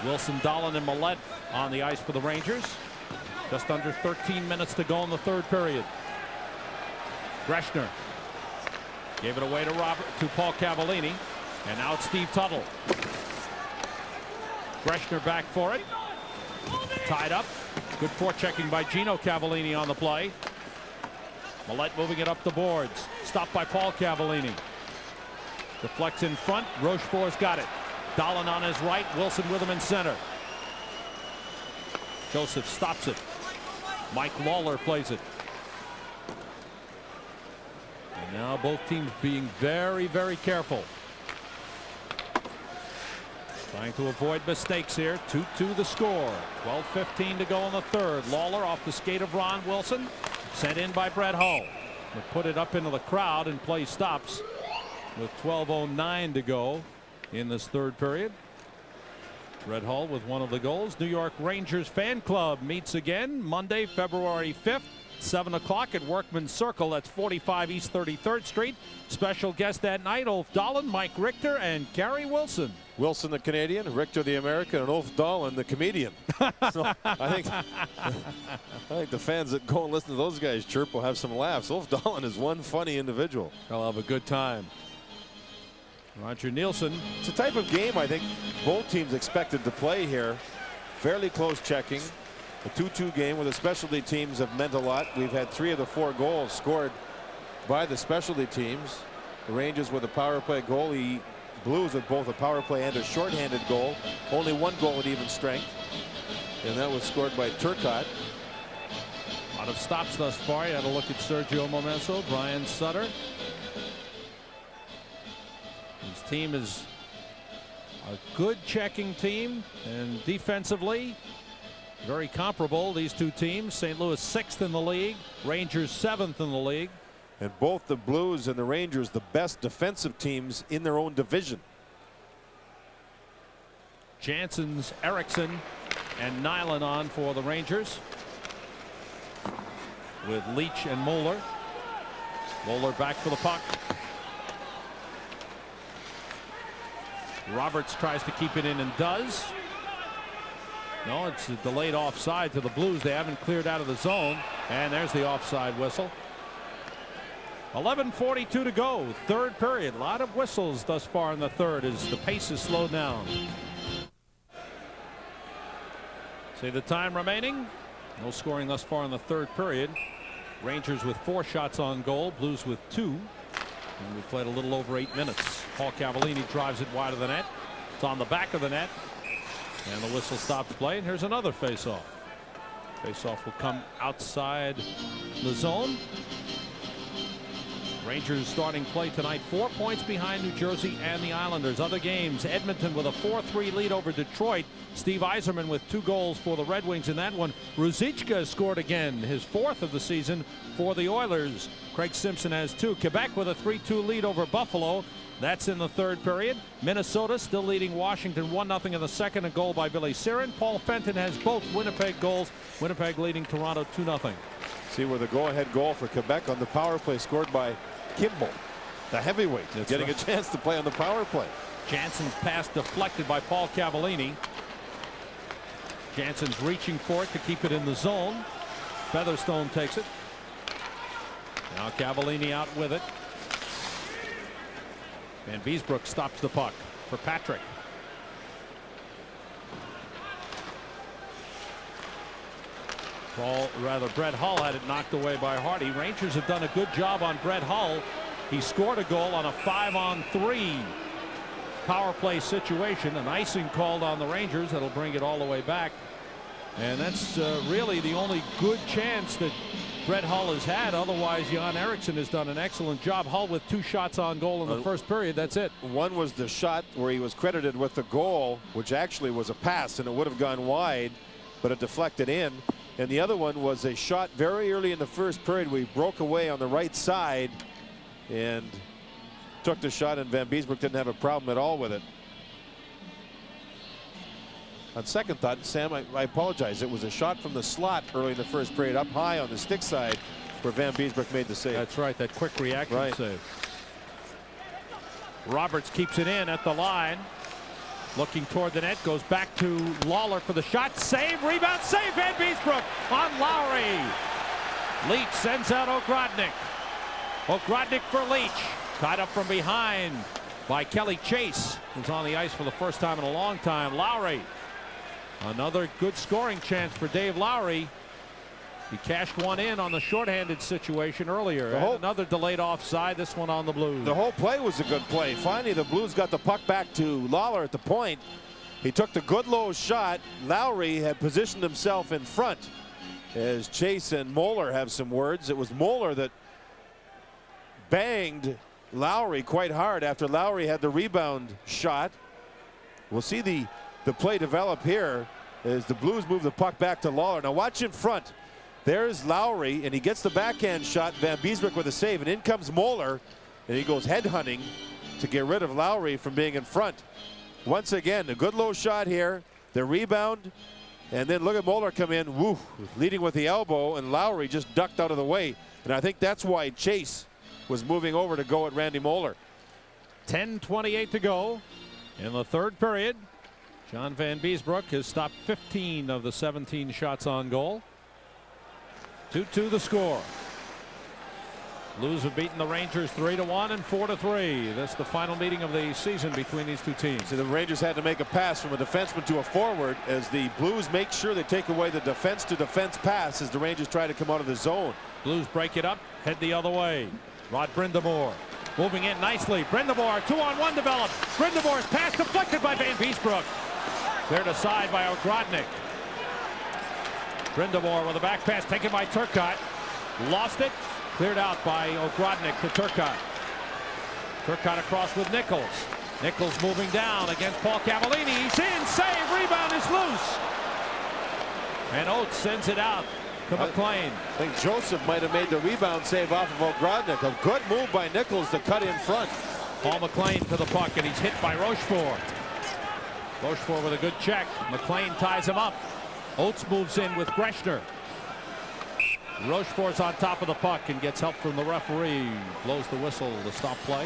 Wilson, Dolan, and Millette on the ice for the Rangers. Just under 13 minutes to go in the third period. Greshner gave it away to Paul Cavallini. And now it's Steve Tuttle. Greshner back for it. Tied up. Good forechecking by Gino Cavallini on the play. Millette moving it up the boards. Stopped by Paul Cavallini. Deflects in front. Rochefort's got it. Dolan on his right. Wilson with him in center. Joseph stops it. Mike Lawler plays it. And now both teams being very, very careful. Trying to avoid mistakes here. 2-2 the score. 12:15 to go in the third. Lawler off the skate of Ron Wilson. Sent in by Brett Hull. They put it up into the crowd and play stops with 12:09 to go in this third period. Brett Hull with one of the goals. New York Rangers fan club meets again Monday, February 5th. 7 o'clock at Workman's Circle. That's 45 East 33rd Street. Special guest that night, Ulf Dolan, Mike Richter, and Gary Wilson. Wilson, the Canadian, Richter, the American, and Ulf Dolan, the comedian. So I think the fans that go and listen to those guys chirp will have some laughs. Ulf Dolan is one funny individual. They'll have a good time. Roger Nielsen. It's a type of game I think both teams expected to play here. Fairly close checking. A 2-2 game where the specialty teams have meant a lot. We've had 3 of the 4 goals scored by the specialty teams. The Rangers with a power play goal. The Blues with both a power play and a shorthanded goal. Only 1 goal at even strength. And that was scored by Turcotte. A lot of stops thus far. You had a look at Sergio Momesso, Brian Sutter. His team has A good checking team, and defensively very comparable, these two teams. St. Louis 6th in the league, Rangers 7th in the league. And both the Blues and the Rangers the best defensive teams in their own division. Jansen's, Eriksson, and Nyland on for the Rangers, with Leetch and Mullen. Mullen back for the puck. Roberts tries to keep it in and does. No, it's a delayed offside to the Blues. They haven't cleared out of the zone, and there's the offside whistle. 11:42 to go, third period. A lot of whistles thus far in the third as the pace is slowed down. See the time remaining. No scoring thus far in the third period. Rangers with 4 shots on goal, Blues with 2. And we played a little over 8 minutes. Paul Cavallini drives it wide of the net. It's on the back of the net. And the whistle stops play. And here's another faceoff. Faceoff will come outside the zone. Rangers starting play tonight 4 points behind New Jersey and the Islanders. Other games, Edmonton with a 4-3 lead over Detroit. Steve Yzerman with 2 goals for the Red Wings in that one. Ruzicka scored again, his 4th of the season for the Oilers. Craig Simpson has 2. Quebec with a 3-2 lead over Buffalo. That's in the third period. Minnesota still leading Washington 1-0 in the second, a goal by Billy Siren. Paul Fenton has both Winnipeg goals. Winnipeg leading Toronto 2-0. See where the go-ahead goal for Quebec on the power play scored by Kimball, the heavyweight. That's getting right. A chance to play on the power play. Jansen's pass deflected by Paul Cavallini. Jansen's reaching for it to keep it in the zone. Featherstone takes it. Now Cavallini out with it. Vanbiesbrouck stops the puck for Patrick. Brett Hull had it knocked away by Hardy. Rangers have done a good job on Brett Hull. He scored a goal on a 5-on-3 power play situation. An icing called on the Rangers that'll bring it all the way back. And that's really the only good chance that Brett Hull has had. Otherwise, Jan Eriksson has done an excellent job. Hull with 2 shots on goal in the first period. That's it. One was the shot where he was credited with the goal, which actually was a pass, and it would have gone wide, but it deflected in. And the other one was a shot very early in the first period. We broke away on the right side and took the shot, and Vanbiesbrouck didn't have a problem at all with it. On second thought, Sam, I apologize. It was a shot from the slot early in the first period, up high on the stick side, where Vanbiesbrouck made the save. That's right, that quick reaction save. Roberts keeps it in at the line. Looking toward the net, goes back to Lawler for the shot. Save, rebound, save, Vanbiesbrouck on Lowry. Leetch sends out Ogrodnick. Ogrodnick for Leetch. Tied up from behind by Kelly Chase, who's on the ice for the first time in a long time. Lowry. Another good scoring chance for Dave Lowry. He cashed one in on the shorthanded situation earlier. Another delayed offside, this one on the Blues. The whole play was a good play. Finally, the Blues got the puck back to Lawler at the point. He took the good low shot. Lowry had positioned himself in front. As Chase and Mullen have some words, it was Mullen that banged Lowry quite hard after Lowry had the rebound shot. We'll see the play develop here as the Blues move the puck back to Lawler. Now watch in front. There's Lowry, and he gets the backhand shot. Vanbiesbrouck with a save, and in comes Mullen, and he goes headhunting to get rid of Lowry from being in front. Once again, a good low shot here. The rebound, and then look at Mullen come in, woo, leading with the elbow, and Lowry just ducked out of the way. And I think that's why Chase was moving over to go at Randy Mullen. 10:28 to go in the third period. John Vanbiesbrouck has stopped 15 of the 17 shots on goal. 2-2 the score. Blues have beaten the Rangers 3-1 and 4-3. That's the final meeting of the season between these two teams. So the Rangers had to make a pass from a defenseman to a forward as the Blues make sure they take away the defense to defense pass as the Rangers try to come out of the zone. Blues break it up, head the other way. Rod Brindamore moving in nicely. Brindamore, 2-on-1 developed. Brindamore's pass deflected by Vanbiesbrouck. Cleared aside by Ogrodnick. Brindamore with a back pass taken by Turcotte. Lost it. Cleared out by Ogrodnick to Turcotte. Turcotte across with Nicholls. Nicholls moving down against Paul Cavallini. He's in, save, rebound is loose. And Oates sends it out to McLean. I think Joseph might have made the rebound save off of Ogrodnick. A good move by Nicholls to cut in front. Paul McLean to the puck, and he's hit by Rochefort. Rochefort with a good check. McLean ties him up. Oates moves in with Greshner. Rochefort's on top of the puck and gets help from the referee. Blows the whistle to stop play.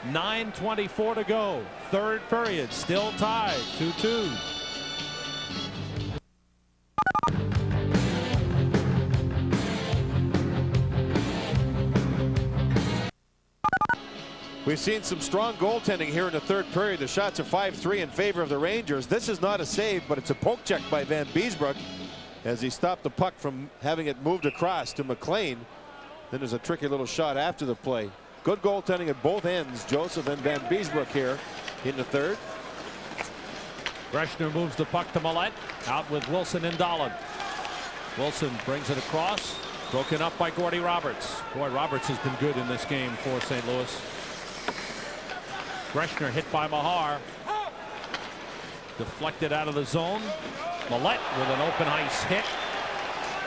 9:24 to go. Third period. Still tied. 2-2. We've seen some strong goaltending here in the third period. The shots are 5-3 in favor of the Rangers. This is not a save, but it's a poke check by Vanbiesbrouck as he stopped the puck from having it moved across to McLean. Then there's a tricky little shot after the play. Good goaltending at both ends. Joseph and Vanbiesbrouck here in the third. Greshner moves the puck to Mullen. Out with Wilson and Dolan. Wilson brings it across. Broken up by Gordy Roberts. Boy, Roberts has been good in this game for St. Louis. Greshner hit by Meagher. Deflected out of the zone. Millette with an open ice hit.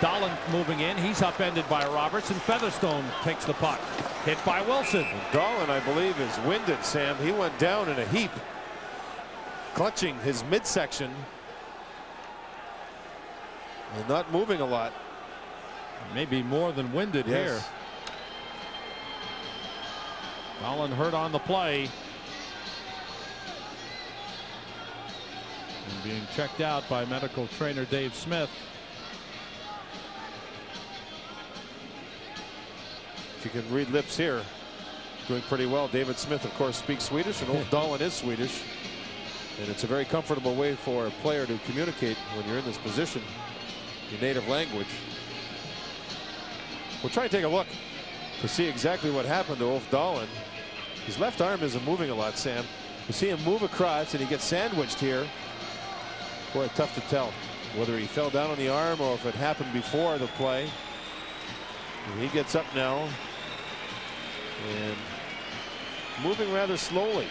Dolan moving in. He's upended by Roberts, and Featherstone takes the puck. Hit by Wilson. Dolan, I believe, is winded, Sam. He went down in a heap, clutching his midsection and not moving a lot. Maybe more than winded here. Dolan hurt on the play. And being checked out by medical trainer Dave Smith. If you can read lips here, doing pretty well. David Smith, of course, speaks Swedish, and Ulf Dolan is Swedish. And it's a very comfortable way for a player to communicate when you're in this position, your native language. We'll try and take a look to see exactly what happened to Ulf Dolan. His left arm isn't moving a lot, Sam. You see him move across, and he gets sandwiched here. Boy, tough to tell whether he fell down on the arm or if it happened before the play. And he gets up now and moving rather slowly.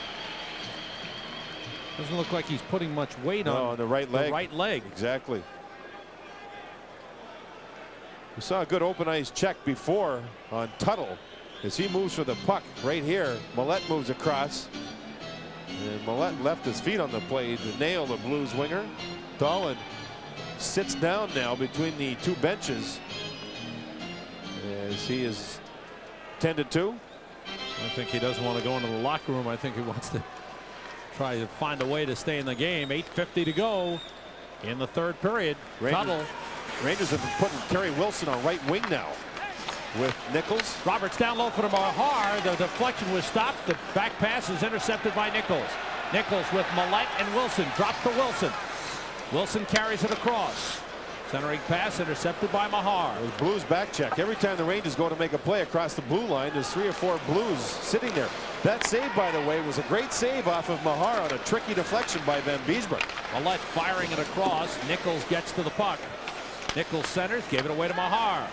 Doesn't look like he's putting much weight on the right leg. The right leg. Exactly. We saw a good open ice check before on Tuttle as he moves for the puck right here. Millette moves across, and Millette left his feet on the play to nail the Blues winger. Dolan sits down now between the two benches as he is tended to. I think he doesn't want to go into the locker room. I think he wants to try to find a way to stay in the game. 8:50 to go in the third period. Tuttle. Rangers have been putting Terry Wilson on right wing now with Nicholls. Roberts down low for Meagher. The deflection was stopped. The back pass is intercepted by Nicholls. Nicholls with Millette and Wilson. Dropped to Wilson. Wilson carries it across. Centering pass intercepted by Meagher. Blues back check. Every time the Rangers go to make a play across the blue line, there's 3 or 4 Blues sitting there. That save, by the way, was a great save off of Meagher on a tricky deflection by Vanbiesbrouck. Millette firing it across. Nicholls gets to the puck. Nicholls centers, gave it away to Meagher.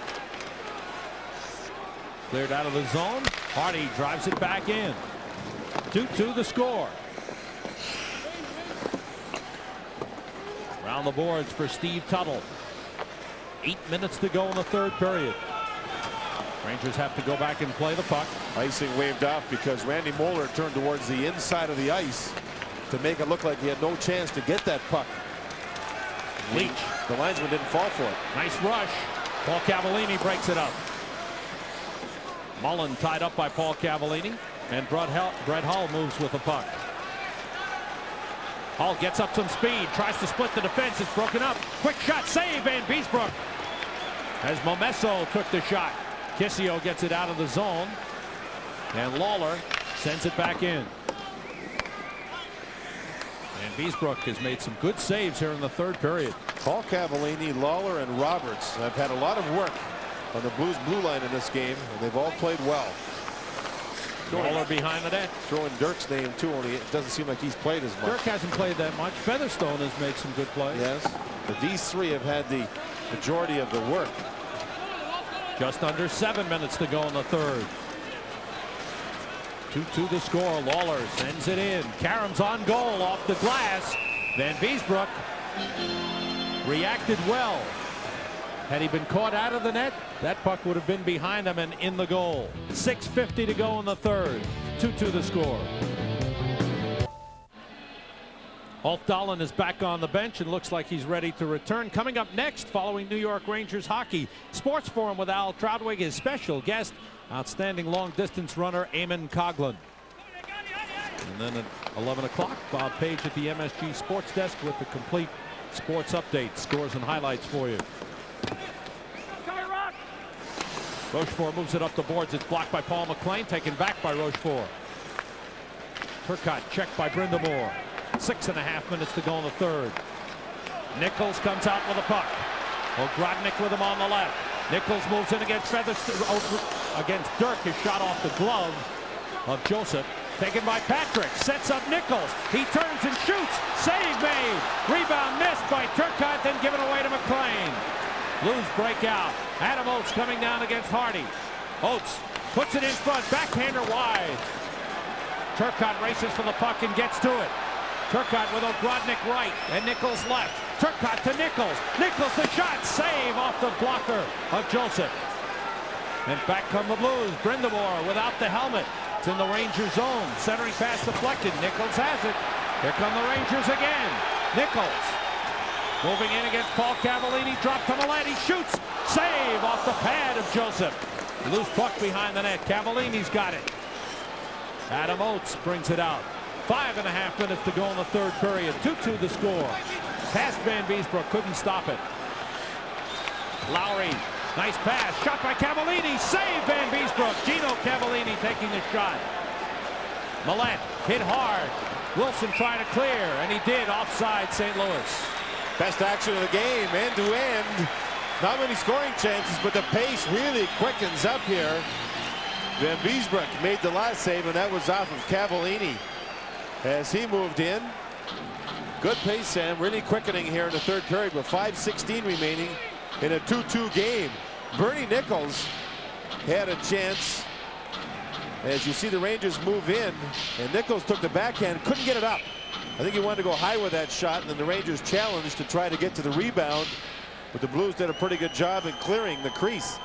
Cleared out of the zone. Hardy drives it back in. 2-2 the score. Around the boards for Steve Tuttle. 8 minutes to go in the third period. Rangers have to go back and play the puck. Icing waved off because Randy Moller turned towards the inside of the ice to make it look like he had no chance to get that puck. Leetch. The linesman didn't fall for it. Nice rush. Paul Cavallini breaks it up. Mullen tied up by Paul Cavallini, and Brett Hull moves with the puck. Hull gets up some speed, tries to split the defense. It's broken up. Quick shot save, Vanbiesbrouck. As Momesso took the shot. Kissio gets it out of the zone, and Lawler sends it back in. Vanbiesbrouck has made some good saves here in the third period. Paul Cavallini, Lawler, and Roberts have had a lot of work on the Blues blue line in this game, and they've all played well. Lawler behind the net. Throwing Dirk's name too, only it doesn't seem like he's played as much. Dirk hasn't played that much. Featherstone has made some good plays. Yes, but these three have had the majority of the work. Just under 7 minutes to go in the third. 2-2 the score. Lawler sends it in. Karam's on goal off the glass. Vanbiesbrouck reacted well. Had he been caught out of the net, that puck would have been behind him and in the goal. 6:50 to go in the third. 2-2 the score. Ulf Dahlin is back on the bench and looks like he's ready to return. Coming up next, following New York Rangers hockey, Sports Forum with Al Troutwig, his special guest, outstanding long-distance runner Eamon Coughlin. And then at 11 o'clock, Bob Page at the MSG Sports Desk with the complete sports update, scores and highlights for you. Rochefort moves it up the boards. It's blocked by Paul McLean, taken back by Rochefort. Turcotte checked by Brindamore. 6.5 minutes to go in the third. Nicholls comes out with a puck. Ogrodnick with him on the left. Nicholls moves in against against Dirk. His shot off the glove of Joseph. Taken by Patrick. Sets up Nicholls. He turns and shoots. Save made. Rebound missed by Turcotte, then given away to McLean. Blues break out. Adam Oates coming down against Hardy. Oates puts it in front. Backhander wide. Turcotte races for the puck and gets to it. Turcotte with Ogrodnick right and Nicholls left. Turcotte to Nicholls. Nicholls the shot. Save off the blocker of Joseph. And back come the Blues. Brindamore without the helmet. It's in the Rangers zone. Centering pass deflected. Nicholls has it. Here come the Rangers again. Nicholls moving in against Paul Cavallini. Drop to Mullen. He shoots. Save off the pad of Joseph. Loose puck behind the net. Cavallini's got it. Adam Oates brings it out. 5.5 minutes to go in the third period. 2-2 the score. Past Vanbiesbrouck, couldn't stop it. Lowry, nice pass. Shot by Cavallini. Save Vanbiesbrouck. Gino Cavallini taking the shot. Mullen hit hard. Wilson trying to clear, and he did. Offside, St. Louis. Best action of the game, end to end. Not many scoring chances, but the pace really quickens up here. Vanbiesbrouck made the last save, and that was off of Cavallini as he moved in. Good pace, Sam, really quickening here in the third period with 5:16 remaining in a 2-2 game. Bernie Nicholls had a chance as you see the Rangers move in, and Nicholls took the backhand, couldn't get it up. I think he wanted to go high with that shot, and then the Rangers challenged to try to get to the rebound, but the Blues did a pretty good job in clearing the crease.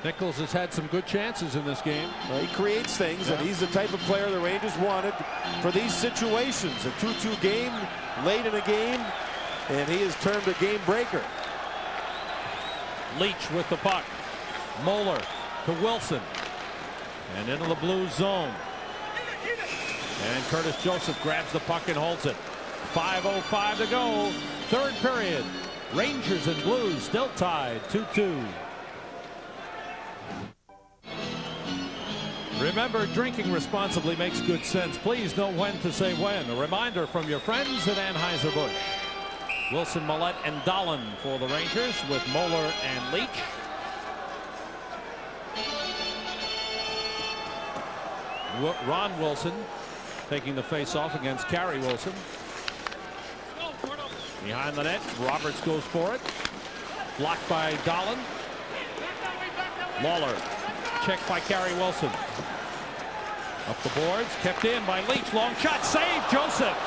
Nicholls has had some good chances in this game. Well, he creates things, and he's the type of player the Rangers wanted for these situations. A 2-2 game, late in a game, and he is termed a game breaker. Leetch with the puck. Moeller to Wilson. And into the Blues zone. And Curtis Joseph grabs the puck and holds it. 5:05 to go. Third period. Rangers and Blues still tied 2-2. Remember, drinking responsibly makes good sense. Please know when to say when. A reminder from your friends at Anheuser-Busch. Wilson, Millette, and Dahlin for the Rangers with Moeller and Leetch. Ron Wilson taking the face-off against Carey Wilson. Behind the net, Roberts goes for it. Blocked by Dahlin. Lawler checked by Carey Wilson. Up the boards, kept in by Leetch. Long shot, saved Joseph.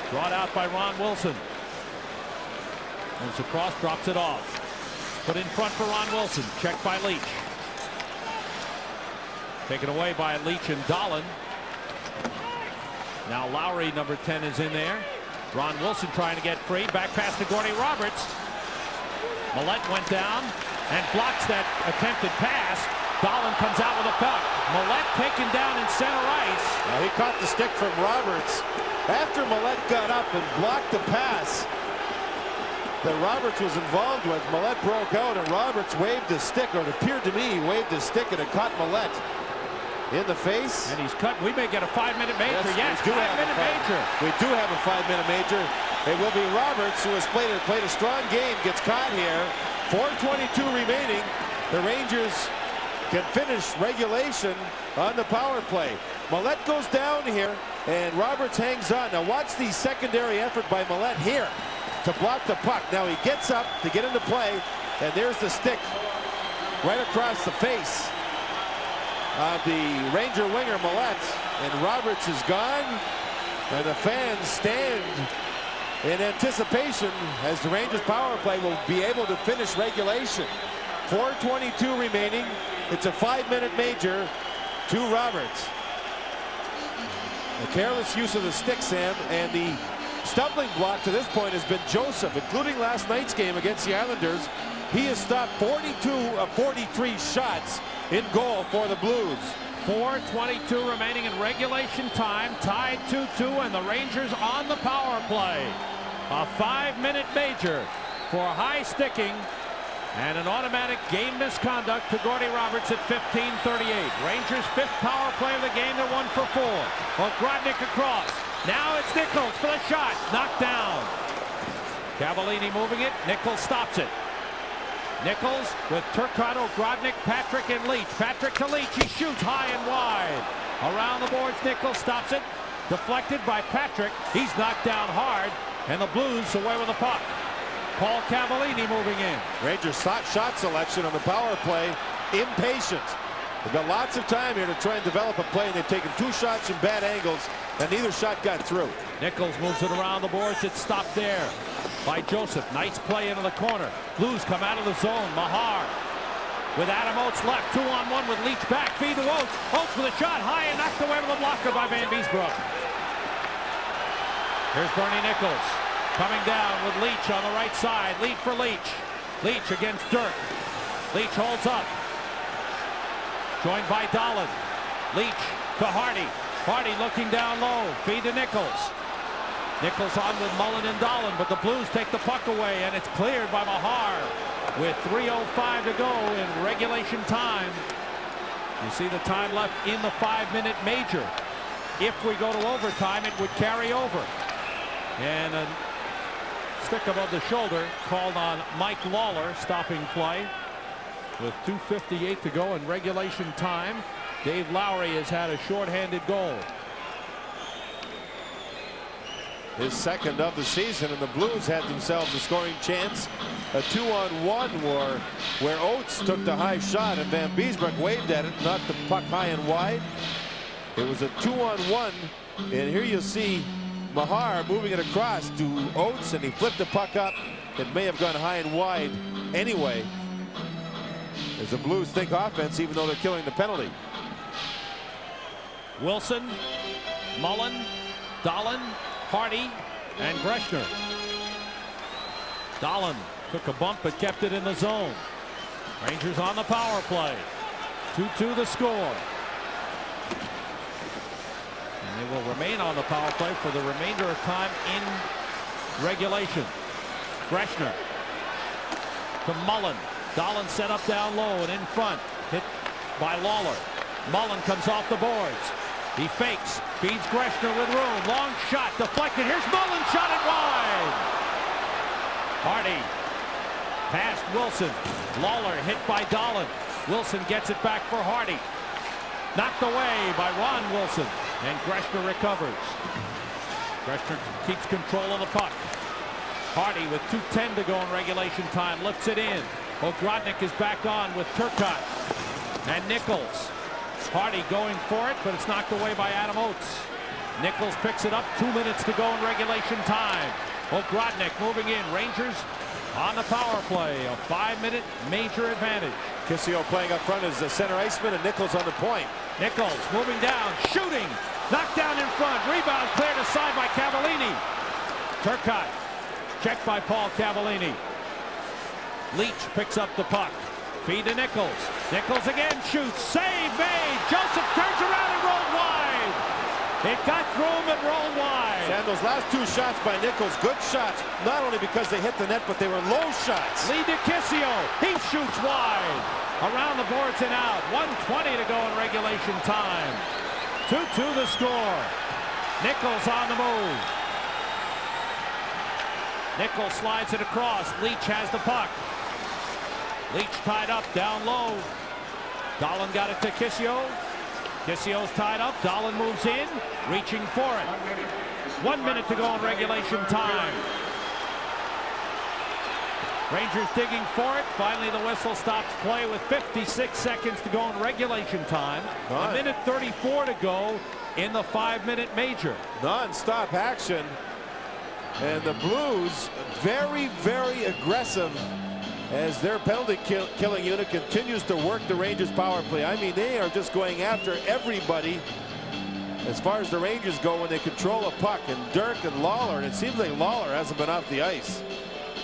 Brought out by Ron Wilson. Moves across, drops it off. Put in front for Ron Wilson. Checked by Leetch. Taken away by Leetch and Dahlin. Now Lowry, number 10, is in there. Ron Wilson trying to get free. Back pass to Gordie Roberts. Millette went down and blocks that attempted pass. Dahlin comes out with a puck. Millette taken down in center ice. Now he caught the stick from Roberts. After Millette got up and blocked the pass that Roberts was involved with, Millette broke out and Roberts waved his stick, or it appeared to me he waved his stick, and it caught Millette in the face. And he's cut. We may get a 5-minute major. Yes, 5-minute major. We do have a 5-minute major. It will be Roberts, who has played a strong game, gets caught here. 4:22 remaining. The Rangers can finish regulation on the power play. Millette goes down here, and Roberts hangs on. Now watch the secondary effort by Millette here to block the puck. Now he gets up to get into play, and there's the stick right across the face on the Ranger winger Mullen, and Roberts is gone, and the fans stand in anticipation as the Rangers power play will be able to finish regulation. 4:22 remaining. It's a 5-minute major to Roberts. A careless use of the stick, Sam, and the stumbling block to this point has been Joseph, including last night's game against the Islanders. He has stopped 42 of 43 shots in goal for the Blues. 4:22 remaining in regulation time, tied 2-2, and the Rangers on the power play. A 5-minute major for high sticking and an automatic game misconduct to Gordy Roberts at 15:38. Rangers' 5th power play of the game. They're 1 for 4. Ogrodnick across. Now it's Nicholls for the shot. Knocked down. Cavallini moving it. Nicholls stops it. Nicholls with Turcotte, Ogrodnick, Patrick, and Leetch. Patrick to Leetch. He shoots high and wide. Around the boards, Nicholls stops it. Deflected by Patrick. He's knocked down hard, and the Blues away with the puck. Paul Cavallini moving in. Rangers shot selection on the power play. Impatient. They've got lots of time here to try and develop a play, and they've taken 2 shots from bad angles, and neither shot got through. Nicholls moves it around the boards. It's stopped there by Joseph. Nice play into the corner. Blues come out of the zone. Meagher with Adam Oates left. 2-on-1 with Leetch back. Feed to Oates. Oates with a shot high and knocked away with a blocker by Vanbiesbrouck. Here's Bernie Nicholls coming down with Leetch on the right side. Lead for Leetch. Leetch against Dirk. Leetch holds up. Joined by Dolan. Leetch to Hardy. Hardy looking down low. Feed to Nicholls. Nicholls on with Mullen and Dolan, but the Blues take the puck away, and it's cleared by Meagher with 3:05 to go in regulation time. You see the time left in the 5-minute major. If we go to overtime, it would carry over. And a stick above the shoulder called on Mike Lawler, stopping play. With 2:58 to go in regulation time, Dave Lowry has had a shorthanded goal. His 2nd of the season, and the Blues had themselves a scoring chance. A 2-on-1 war where Oates took the high shot, and Vanbiesbrouck waved at it, knocked the puck high and wide. It was a 2-on-1, and here you see Meagher moving it across to Oates, and he flipped the puck up. It may have gone high and wide anyway, as the Blues think offense, even though they're killing the penalty. Wilson, Mullen, Dolan, Hardy, and Greshner. Dolan took a bump but kept it in the zone. Rangers on the power play. 2-2 the score. And they will remain on the power play for the remainder of time in regulation. Greshner to Mullen. Dolan set up down low and in front. Hit by Lawler. Mullen comes off the boards. He fakes. Feeds Greshner with room. Long shot deflected. Here's Mullen. Shot it wide. Hardy. Past Wilson. Lawler hit by Dolan. Wilson gets it back for Hardy. Knocked away by Ron Wilson. And Greshner recovers. Greshner keeps control of the puck. Hardy with 2:10 to go in regulation time. Lifts it in. Ogrodnick is back on with Turcotte and Nicholls. Hardy going for it, but it's knocked away by Adam Oates. Nicholls picks it up. 2 minutes to go in regulation time. Ogrodnick moving in. Rangers on the power play. A 5-minute major advantage. Kissio playing up front as the center iceman, and Nicholls on the point. Nicholls moving down, shooting, knocked down in front. Rebound cleared aside by Cavallini. Turcotte checked by Paul Cavallini. Leetch picks up the puck. Feed to Nicholls. Nicholls again shoots. Save made. Joseph turns around and rolled wide. It got through him and rolled wide. And those last 2 shots by Nicholls, good shots, not only because they hit the net, but they were low shots. Lead to Kissio. He shoots wide. Around the boards and out. 1:20 to go in regulation time. 2-2 the score. Nicholls on the move. Nicholls slides it across. Leetch has the puck. Leetch tied up down low. Dolan got it to Kissio. Kissio's tied up. Dolan moves in, reaching for it. 1 minute to go in regulation time. Rangers digging for it. Finally, the whistle stops play with 56 seconds to go in regulation time. A minute 34 to go in the 5-minute major. Non-stop action. And the Blues very, very aggressive as their penalty killing unit continues to work the Rangers power play. I mean, they are just going after everybody as far as the Rangers go when they control a puck. And Dirk and Lawler, and it seems like Lawler hasn't been off the ice.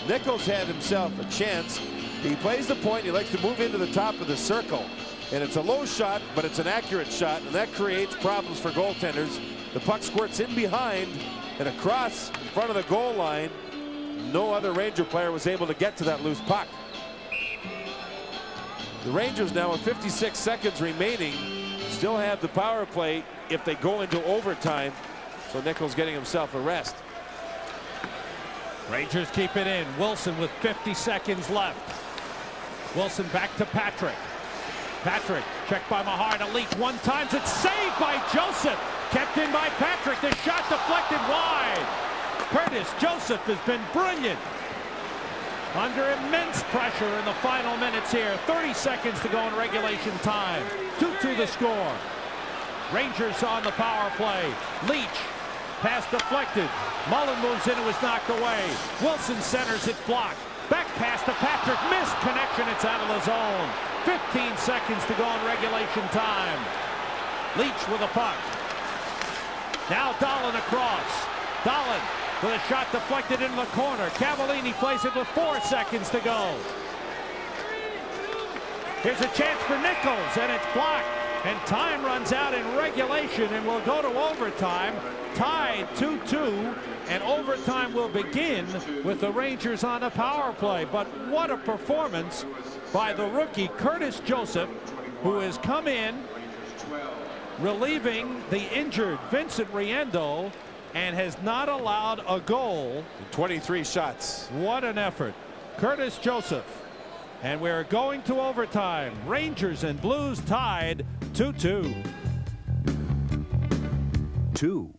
Nicholls had himself a chance. He plays the point. He likes to move into the top of the circle. And it's a low shot, but it's an accurate shot, and that creates problems for goaltenders. The puck squirts in behind and across in front of the goal line. No other Ranger player was able to get to that loose puck. The Rangers now with 56 seconds remaining still have the power play if they go into overtime. So Nicholls getting himself a rest. Rangers keep it in. Wilson with 50 seconds left. Wilson back to Patrick. Patrick checked by Meagher to Leetch. One time, it's saved by Joseph. Kept in by Patrick. The shot deflected wide. Curtis Joseph has been brilliant. Under immense pressure in the final minutes here. 30 seconds to go in regulation time. 2-2 the score. Rangers on the power play. Leetch. Pass deflected. Mullen moves in. It was knocked away. Wilson centers. It's blocked. Back pass to Patrick. Missed connection. It's out of the zone. 15 seconds to go in regulation time. Leetch with a puck. Now Dolan across. Dolan with a shot deflected into the corner. Cavallini plays it with 4 seconds to go. Here's a chance for Nicholls, and it's blocked. And time runs out in regulation, and we'll go to overtime. Tied 2-2, and overtime will begin with the Rangers on a power play. But what a performance by the rookie Curtis Joseph, who has come in relieving the injured Vincent Riendo and has not allowed a goal. 23 shots. What an effort. Curtis Joseph. And we're going to overtime. Rangers and Blues tied 2-2. 2.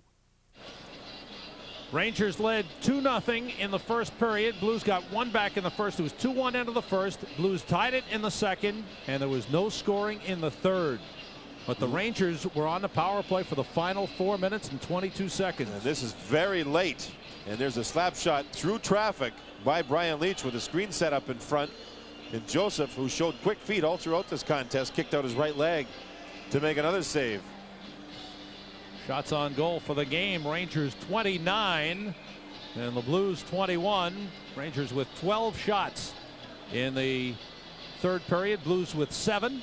Rangers led 2-0 in the first period. Blues got one back in the first. It was 2-1 into the first. Blues tied it in the second, and there was no scoring in the third. But the Rangers were on the power play for the final 4 minutes and 22 seconds. And this is very late. And there's a slap shot through traffic by Brian Leetch with a screen set up in front. And Joseph, who showed quick feet all throughout this contest, kicked out his right leg to make another save. Shots on goal for the game. Rangers 29 and the Blues 21. Rangers with 12 shots in the third period. Blues with 7.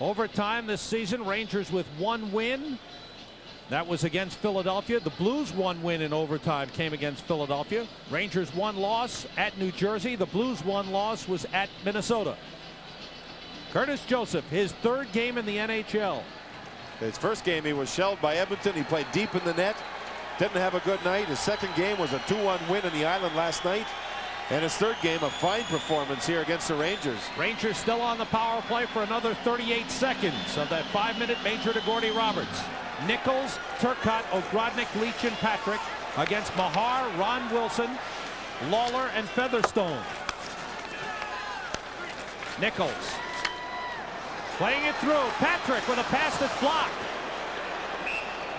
Overtime this season. Rangers with 1 win. That was against Philadelphia. The Blues' 1 win in overtime came against Philadelphia. Rangers 1 loss at New Jersey. The Blues' 1 loss was at Minnesota. Curtis Joseph, his 3rd game in the NHL. His first game he was shelled by Edmonton. He played deep in the net. Didn't have a good night. His second game was a 2-1 win in the Island last night. And his third game, a fine performance here against the Rangers. Rangers still on the power play for another 38 seconds of that 5-minute major to Gordie Roberts. Nicholls, Turcotte, Ogrodnick, Leetch, and Patrick against Meagher, Ron Wilson, Lawler, and Featherstone. Nicholls playing it through. Patrick with a pass that's blocked.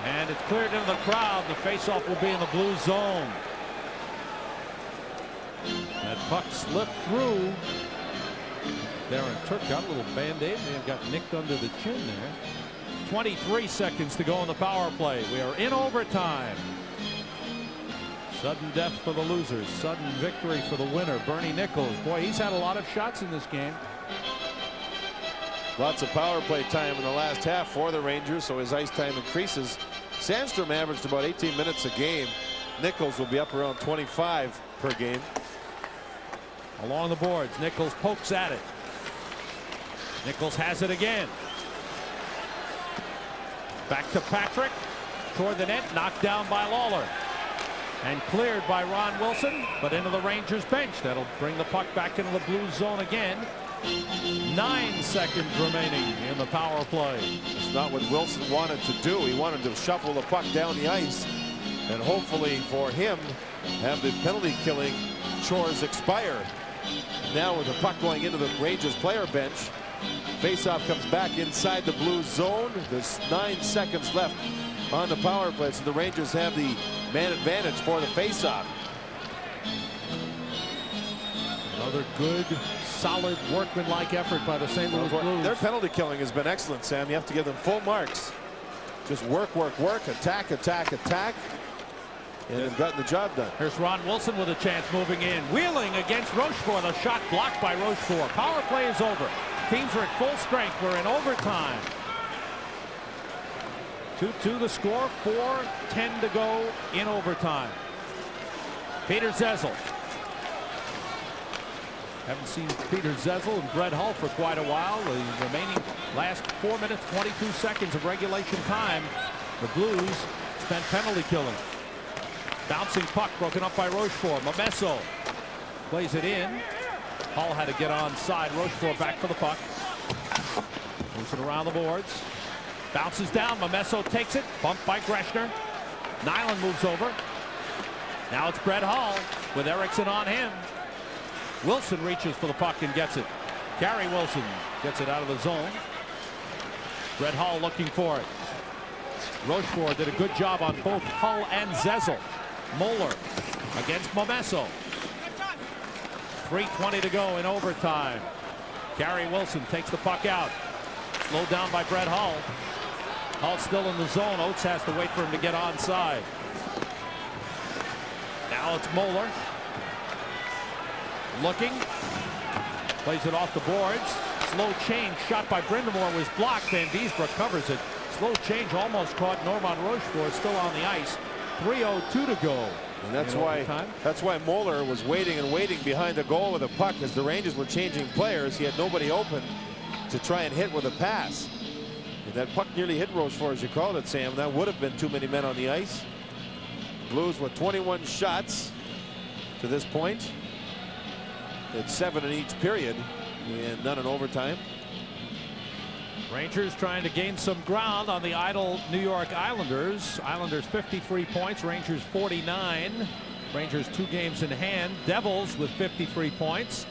And it's cleared into the crowd. The faceoff will be in the blue zone. That puck slipped through. Darren Turcotte, a little band-aid. May have got nicked under the chin there. 23 seconds to go in the power play. We are in overtime. Sudden death for the losers. Sudden victory for the winner, Bernie Nicholls. Boy, he's had a lot of shots in this game. Lots of power play time in the last half for the Rangers, so his ice time increases. Sandstrom averaged about 18 minutes a game. Nicholls will be up around 25 per game. Along the boards, Nicholls pokes at it. Nicholls has it again. Back to Patrick. Toward the net, knocked down by Lawler. And cleared by Ron Wilson, but into the Rangers bench. That'll bring the puck back into the blue zone again. 9 seconds remaining in the power play. It's not what Wilson wanted to do. He wanted to shuffle the puck down the ice and hopefully for him have the penalty killing chores expire. now with the puck going into the Rangers player bench. Faceoff comes back inside the Blues zone. There's 9 seconds left on the power play, so the Rangers have the man advantage for the faceoff. Another good, solid, workmanlike effort by the St. Louis Blues. Their penalty killing has been excellent, Sam. You have to give them full marks. Just work, work, work, attack, attack, attack. And they've gotten the job done. Here's Ron Wilson with a chance moving in. Wheeling against Rochefort. The shot blocked by Rochefort. Power play is over. Teams are at full strength. We're in overtime. 2-2 the score. 4:10 to go in overtime. Peter Zezel. Haven't seen Peter Zezel and Brett Hull for quite a while. The remaining last 4 minutes, 22 seconds of regulation time. The Blues spent penalty killing. Bouncing puck broken up by Rochefort. Momesso plays it in. Hull had to get onside. Rochefort back for the puck. Moves it around the boards. Bounces down. Momesso takes it. Bumped by Greshner. Nyland moves over. Now it's Brett Hull with Erickson on him. Wilson reaches for the puck and gets it. Gary Wilson gets it out of the zone. Brett Hull looking for it. Rochefort did a good job on both Hull and Zezel. Moeller against Momesso. 3:20 to go in overtime. Gary Wilson takes the puck out. Slowed down by Brett Hull. Hull still in the zone. Oates has to wait for him to get onside. Now it's Moeller. Looking. Plays it off the boards. Slow change shot by Brindamore was blocked. Vanbiesbrouck covers it. Slow change almost caught Norman Rochefort still on the ice. 3:02 to go. And that's why Moeller was waiting and waiting behind the goal with a puck as the Rangers were changing players. He had nobody open to try and hit with a pass. And that puck nearly hit Rochefort, as you called it, Sam. That would have been too many men on the ice. Blues with 21 shots to this point. It's 7 in each period and none in overtime. Rangers trying to gain some ground on the idle New York Islanders. Islanders 53 points, Rangers 49. Rangers 2 games in hand. Devils with 53 points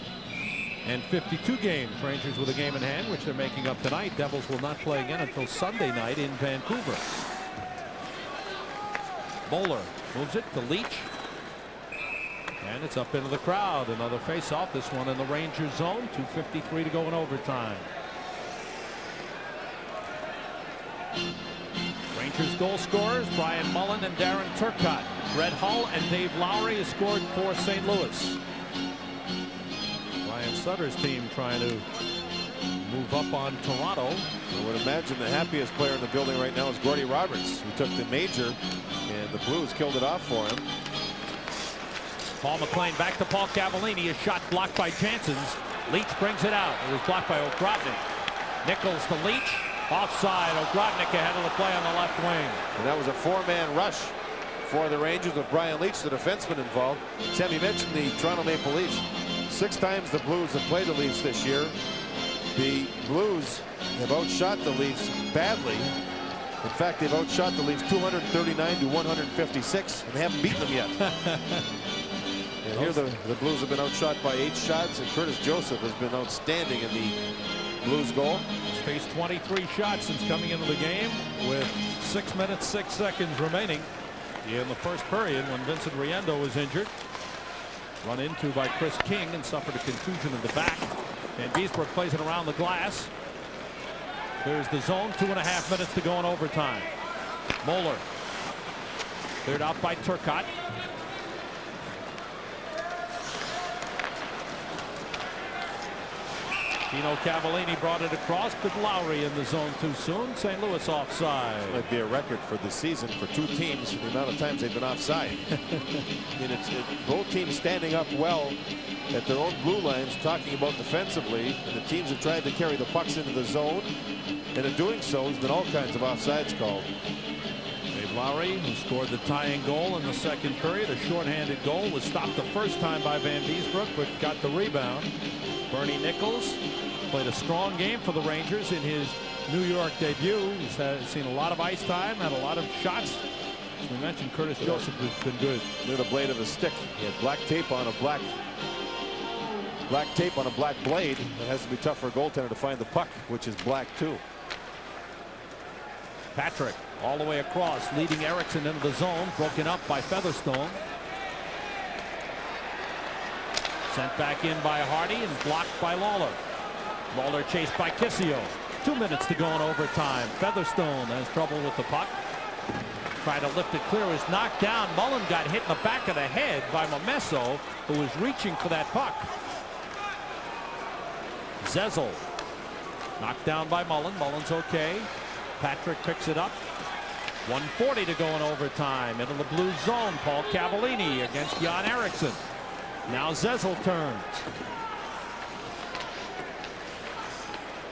and 52 games. Rangers with a game in hand, which they're making up tonight. Devils will not play again until Sunday night in Vancouver. Moeller moves it to Leetch. And it's up into the crowd. Another face-off. This one in the Rangers zone. 2:53 to go in overtime. Rangers goal scorers Brian Mullen and Darren Turcotte. Brett Hull and Dave Lowry has scored for St. Louis. Ryan Sutter's team trying to move up on Toronto. I would imagine the happiest player in the building right now is Gordy Roberts, who took the major, and the Blues killed it off for him. Paul McLean back to Paul Cavallini. A shot blocked by Janssens. Leetch brings it out. It was blocked by Ogrodnick. Nichols to Leetch. Offside. Ogrodnick ahead of the play on the left wing. And that was a 4-man rush for the Rangers with Brian Leetch, the defenseman, involved. Sam, you mentioned the Toronto Maple Leafs. 6 times the Blues have played the Leafs this year. The Blues have outshot the Leafs badly. In fact, they've outshot the Leafs 239 to 156, and they haven't beaten them yet. And here the Blues have been outshot by 8 shots, and Curtis Joseph has been outstanding in the Blues goal. He's faced 23 shots since coming into the game with 6 minutes 6 seconds remaining in the first period when Vincent Riendo was injured. Run into by Chris King and suffered a contusion in the back. Vanbiesbrouck plays it around the glass. There's the zone. 2.5 minutes to go in overtime. Moeller cleared out by Turcotte. Tino Cavallini brought it across, but Lowry in the zone too soon. St. Louis offside. Might be a record for the season for 2 teams, the amount of times they've been offside. Both teams standing up well at their own blue lines, talking about defensively, and the teams have tried to carry the pucks into the zone, and in doing so, there's been all kinds of offsides called. Dave Lowry, who scored the tying goal in the second period, a shorthanded goal, was stopped the first time by Vanbiesbrouck, but got the rebound. Bernie Nicholls played a strong game for the Rangers in his New York debut. He's seen a lot of ice time, had a lot of shots. As we mentioned, Curtis Joseph has been good. Near the blade of the stick. He had black tape on a black black tape on a black blade. It has to be tough for a goaltender to find the puck, which is black too. Patrick all the way across, leading Erickson into the zone, broken up by Featherstone. Sent back in by Hardy and blocked by Lawler. Lawler chased by Kissio. 2 minutes to go in overtime. Featherstone has trouble with the puck. Tried to lift it clear, was knocked down. Mullen got hit in the back of the head by Momesso, who was reaching for that puck. Zezel knocked down by Mullen. Mullen's okay. Patrick picks it up. 1:40 to go in overtime. Into the blue zone. Paul Cavallini against Jan Eriksson. Now Zezel turns.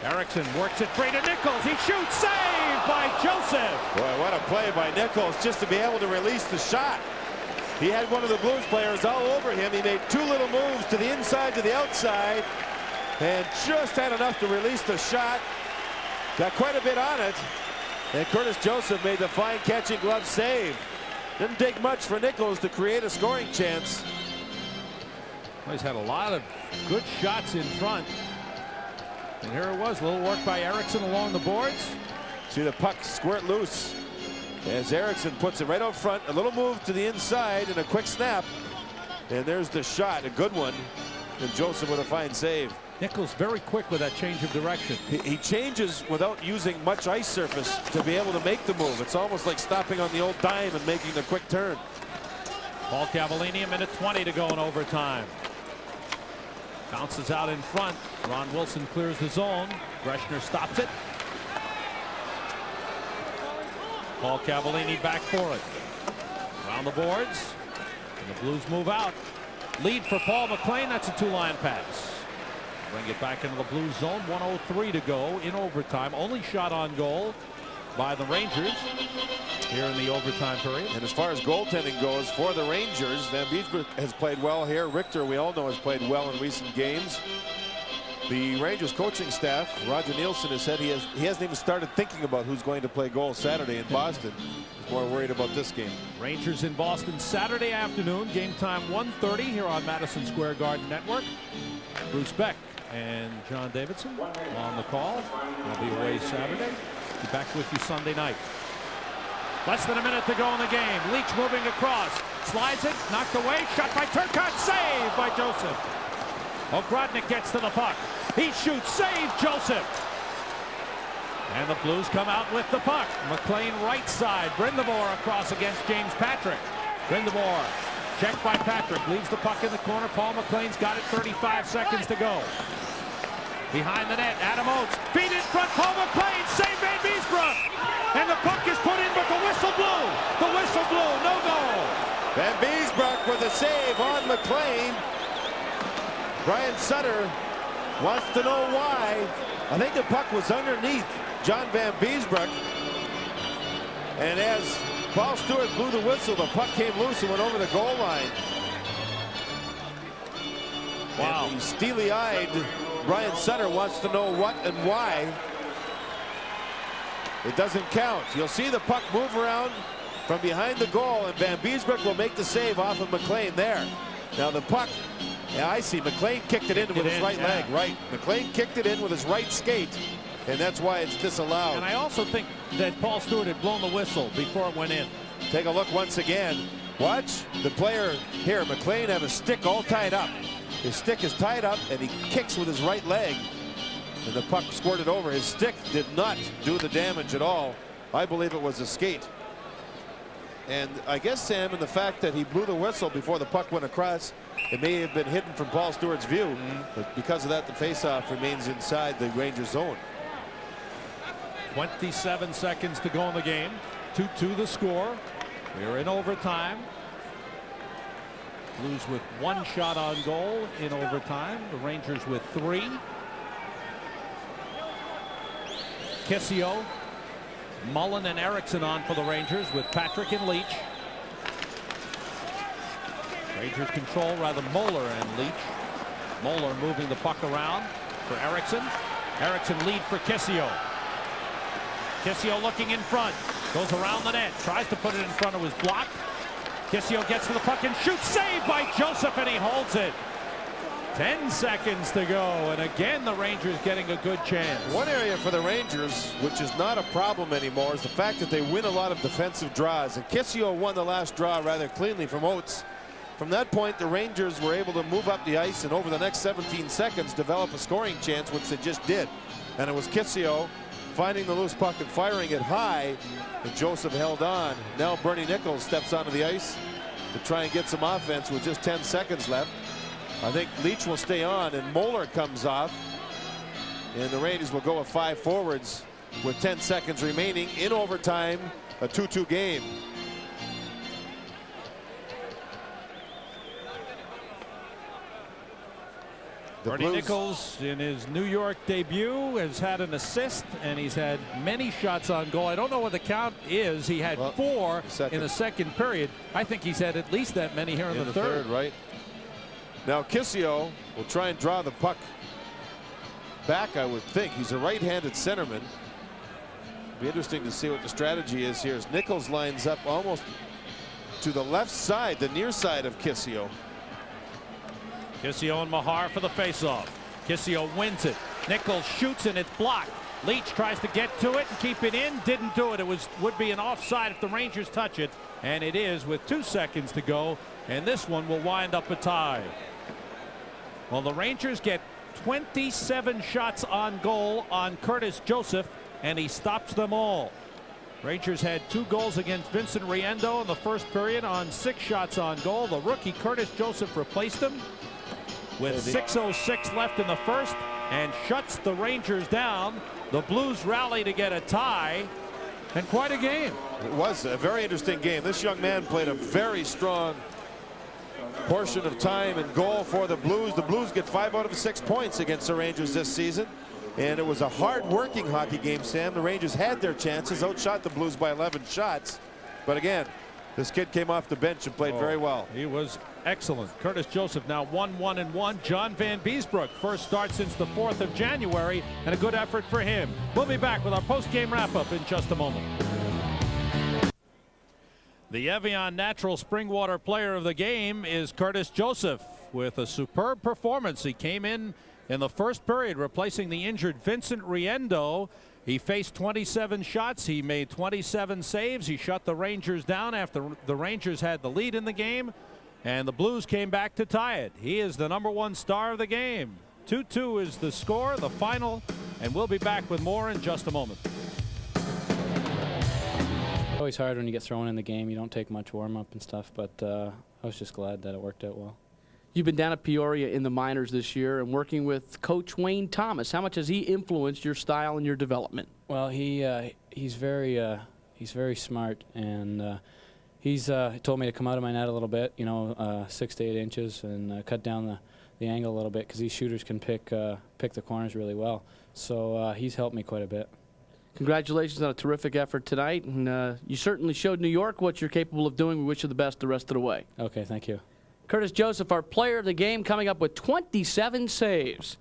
Eriksson works it free to Nicholls. He shoots. Saved by Joseph. Boy, what a play by Nicholls just to be able to release the shot. He had one of the Blues players all over him. He made 2 little moves to the inside, to the outside, and just had enough to release the shot. Got quite a bit on it. And Curtis Joseph made the fine catching glove save. Didn't take much for Nicholls to create a scoring chance. Well, he's had a lot of good shots in front. And here it was, a little work by Eriksson along the boards. See the puck squirt loose as Eriksson puts it right out front. A little move to the inside and a quick snap. And there's the shot, a good one. And Joseph with a fine save. Nicholls very quick with that change of direction. He changes without using much ice surface to be able to make the move. It's almost like stopping on the old dime and making the quick turn. Paul Cavallini, 1:20 to go in overtime. Bounces out in front. Ron Wilson clears the zone. Greshner stops it. Paul Cavallini back for it. Around the boards. And the Blues move out. Lead for Paul McLean. That's a 2-line pass. Bring it back into the blue zone. 1:03 to go in overtime. Only shot on goal by the Rangers here in the overtime period. And as far as goaltending goes for the Rangers, Vanbiesbrouck has played well here. Richter, we all know, has played well in recent games. The Rangers coaching staff, Roger Nielsen, has said he hasn't even started thinking about who's going to play goal Saturday in Boston. He's more worried about this game. Rangers in Boston Saturday afternoon. Game time 1:30 here on Madison Square Garden Network. Bruce Beck and John Davidson on the call. They'll be away Saturday. Be back with you Sunday night. Less than a minute to go in the game. Leetch moving across. Slides it. Knocked away. Shot by Turcotte. Saved by Joseph. Ogrodnick gets to the puck. He shoots. Saved Joseph. And the Blues come out with the puck. McLean right side. Brindamore across against James Patrick. Brindamore checked by Patrick. Leaves the puck in the corner. Paul McLean's got it. 35 seconds to go. Behind the net, Adam Oates. Feet in front, Paul McLean. Save Vanbiesbrouck. And the puck is put in, but the whistle blew. The whistle blew. No goal. Vanbiesbrouck with a save on McLean. Brian Sutter wants to know why. I think the puck was underneath John Vanbiesbrouck. And as Paul Stewart blew the whistle, the puck came loose and went over the goal line. Wow. And the steely-eyed Brian Sutter wants to know what and why. It doesn't count. You'll see the puck move around from behind the goal, and Vanbiesbrouck will make the save off of McLean there. Now the puck, yeah, I see. McLean kicked it in with his right leg. Right. McLean kicked it in with his right skate, and that's why it's disallowed. And I also think that Paul Stewart had blown the whistle before it went in. Take a look once again. Watch the player here. McLean have a stick all tied up. His stick is tied up, and he kicks with his right leg. And the puck squirted over. His stick did not do the damage at all. I believe it was a skate. And I guess, Sam, in the fact that he blew the whistle before the puck went across, it may have been hidden from Paul Stewart's view. But because of that, the faceoff remains inside the Rangers zone. 27 seconds to go in the game. 2-2 the score. We're in overtime. Blues with 1 shot on goal in overtime. The Rangers with 3. Kissio, Mullen, and Eriksson on for the Rangers with Patrick and Leetch. Rangers control rather Moeller and Leetch. Moeller moving the puck around for Eriksson. Eriksson lead for Kissio. Kissio looking in front. Goes around the net. Tries to put it in front of his block. Kissio gets to the puck and shoots. Saved by Joseph, and he holds it. 10 seconds to go, and again the Rangers getting a good chance. One area for the Rangers, which is not a problem anymore, is the fact that they win a lot of defensive draws. And Kissio won the last draw rather cleanly from Oates. From that point, the Rangers were able to move up the ice and over the next 17 seconds develop a scoring chance, which they just did. And it was Kissio finding the loose puck and firing it high, and Joseph held on. Now Bernie Nicholls steps onto the ice to try and get some offense with just 10 seconds left. I think Leetch will stay on, and Mullen comes off, and the Rangers will go with 5 forwards with 10 seconds remaining in overtime, a 2-2 game. Bernie Nicholls, in his New York debut, has had an assist, and he's had many shots on goal. I don't know what the count is. He had 4 in the second period. I think he's had at least that many here in the third. Right. Now Kissio will try and draw the puck back, I would think. He's a right-handed centerman. Be interesting to see what the strategy is here as Nicholls lines up almost to the left side, the near side of Kissio. Kissio and Meagher for the faceoff. Kissio wins it. Nicholls shoots and it's blocked. Leetch tries to get to it and keep it in. Didn't do it. Would be an offside if the Rangers touch it, and it is with 2 seconds to go. And this one will wind up a tie. Well, the Rangers get 27 shots on goal on Curtis Joseph, and he stops them all. Rangers had 2 goals against Vincent Riendo in the first period on 6 shots on goal. The rookie Curtis Joseph replaced him with 6:06 left in the first and shuts the Rangers down. The Blues rally to get a tie, and quite a game. It was a very interesting game. This young man played a very strong portion of time in goal for the Blues. The Blues get 5 out of 6 points against the Rangers this season, and it was a hard-working hockey game, Sam. The Rangers had their chances, outshot the Blues by 11 shots, but again, this kid came off the bench and played very well. He was excellent. Curtis Joseph now 1-1-1. John Vanbiesbrouck, first start since the 4th of January, and a good effort for him. We'll be back with our post-game wrap-up in just a moment. The Evian Natural Springwater Player of the Game is Curtis Joseph with a superb performance. He came in the first period replacing the injured Vincent Riendo. He faced 27 shots. He made 27 saves. He shut the Rangers down after the Rangers had the lead in the game, and the Blues came back to tie it. He is the #1 star of the game. 2-2 is the score, the final, and we'll be back with more in just a moment. Always hard when you get thrown in the game. You don't take much warm-up and stuff, but I was just glad that it worked out well. You've been down at Peoria in the minors this year and working with Coach Wayne Thomas. How much has he influenced your style and your development? Well, he's very smart, and he's told me to come out of my net a little bit, 6 to 8 inches, and cut down the angle a little bit because these shooters can pick the corners really well. So he's helped me quite a bit. Congratulations on a terrific effort tonight, and you certainly showed New York what you're capable of doing. We wish you the best the rest of the way. Okay, thank you. Curtis Joseph, our player of the game, coming up with 27 saves.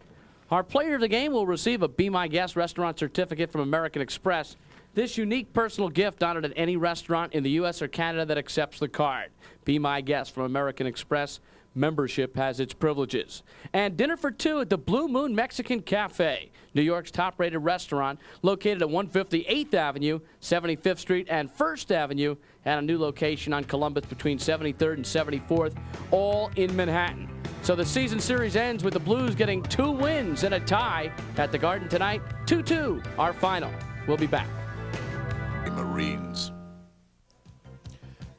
Our player of the game will receive a Be My Guest restaurant certificate from American Express. This unique personal gift honored at any restaurant in the U.S. or Canada that accepts the card. Be My Guest from American Express. Membership has its privileges. And dinner for 2 at the Blue Moon Mexican Cafe, New York's top-rated restaurant, located at 150 8th Avenue, 75th Street, and 1st Avenue, and a new location on Columbus between 73rd and 74th, all in Manhattan. So the season series ends with the Blues getting 2 wins and a tie at the Garden tonight. 2-2, our final. We'll be back. Marines.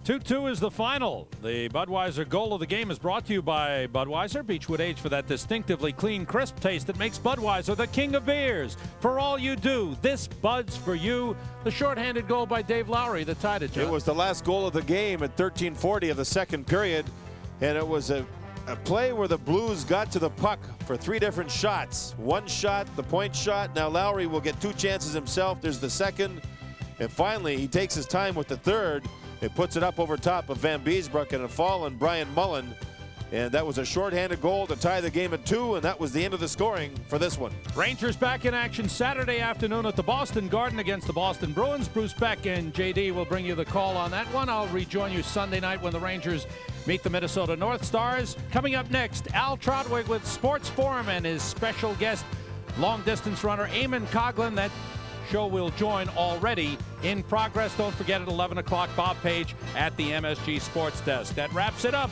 2-2 is the final. The Budweiser goal of the game is brought to you by Budweiser. Beechwood Age for that distinctively clean, crisp taste that makes Budweiser the king of beers. For all you do, this Bud's for you. The shorthanded goal by Dave Lowry that tied it, John. It was the last goal of the game at 13:40 of the second period, and it was a play where the Blues got to the puck for 3 different shots. One shot, the point shot. Now Lowry will get 2 chances himself. There's the second, and finally he takes his time with the third. It puts it up over top of Vanbiesbrouck, and a fall on Brian Mullen And that was a shorthanded goal to tie the game at 2, and that was the end of the scoring for this one. Rangers back in action Saturday afternoon at the Boston Garden against the Boston Bruins. Bruce Beck and JD will bring you the call on that one. I'll rejoin you Sunday night when the Rangers meet the Minnesota North Stars. Coming up next, Al Trotwig with Sports Forum and his special guest, long-distance runner Eamon Coughlin. That show will join already in progress. Don't forget at 11 o'clock, Bob Page at the MSG Sports Desk. That wraps it up.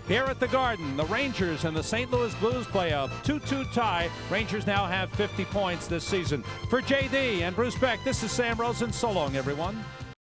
Here at the Garden, the Rangers and the St. Louis Blues play a 2-2 tie. Rangers now have 50 points this season. For JD and Bruce Beck, this is Sam Rosen. So long, everyone.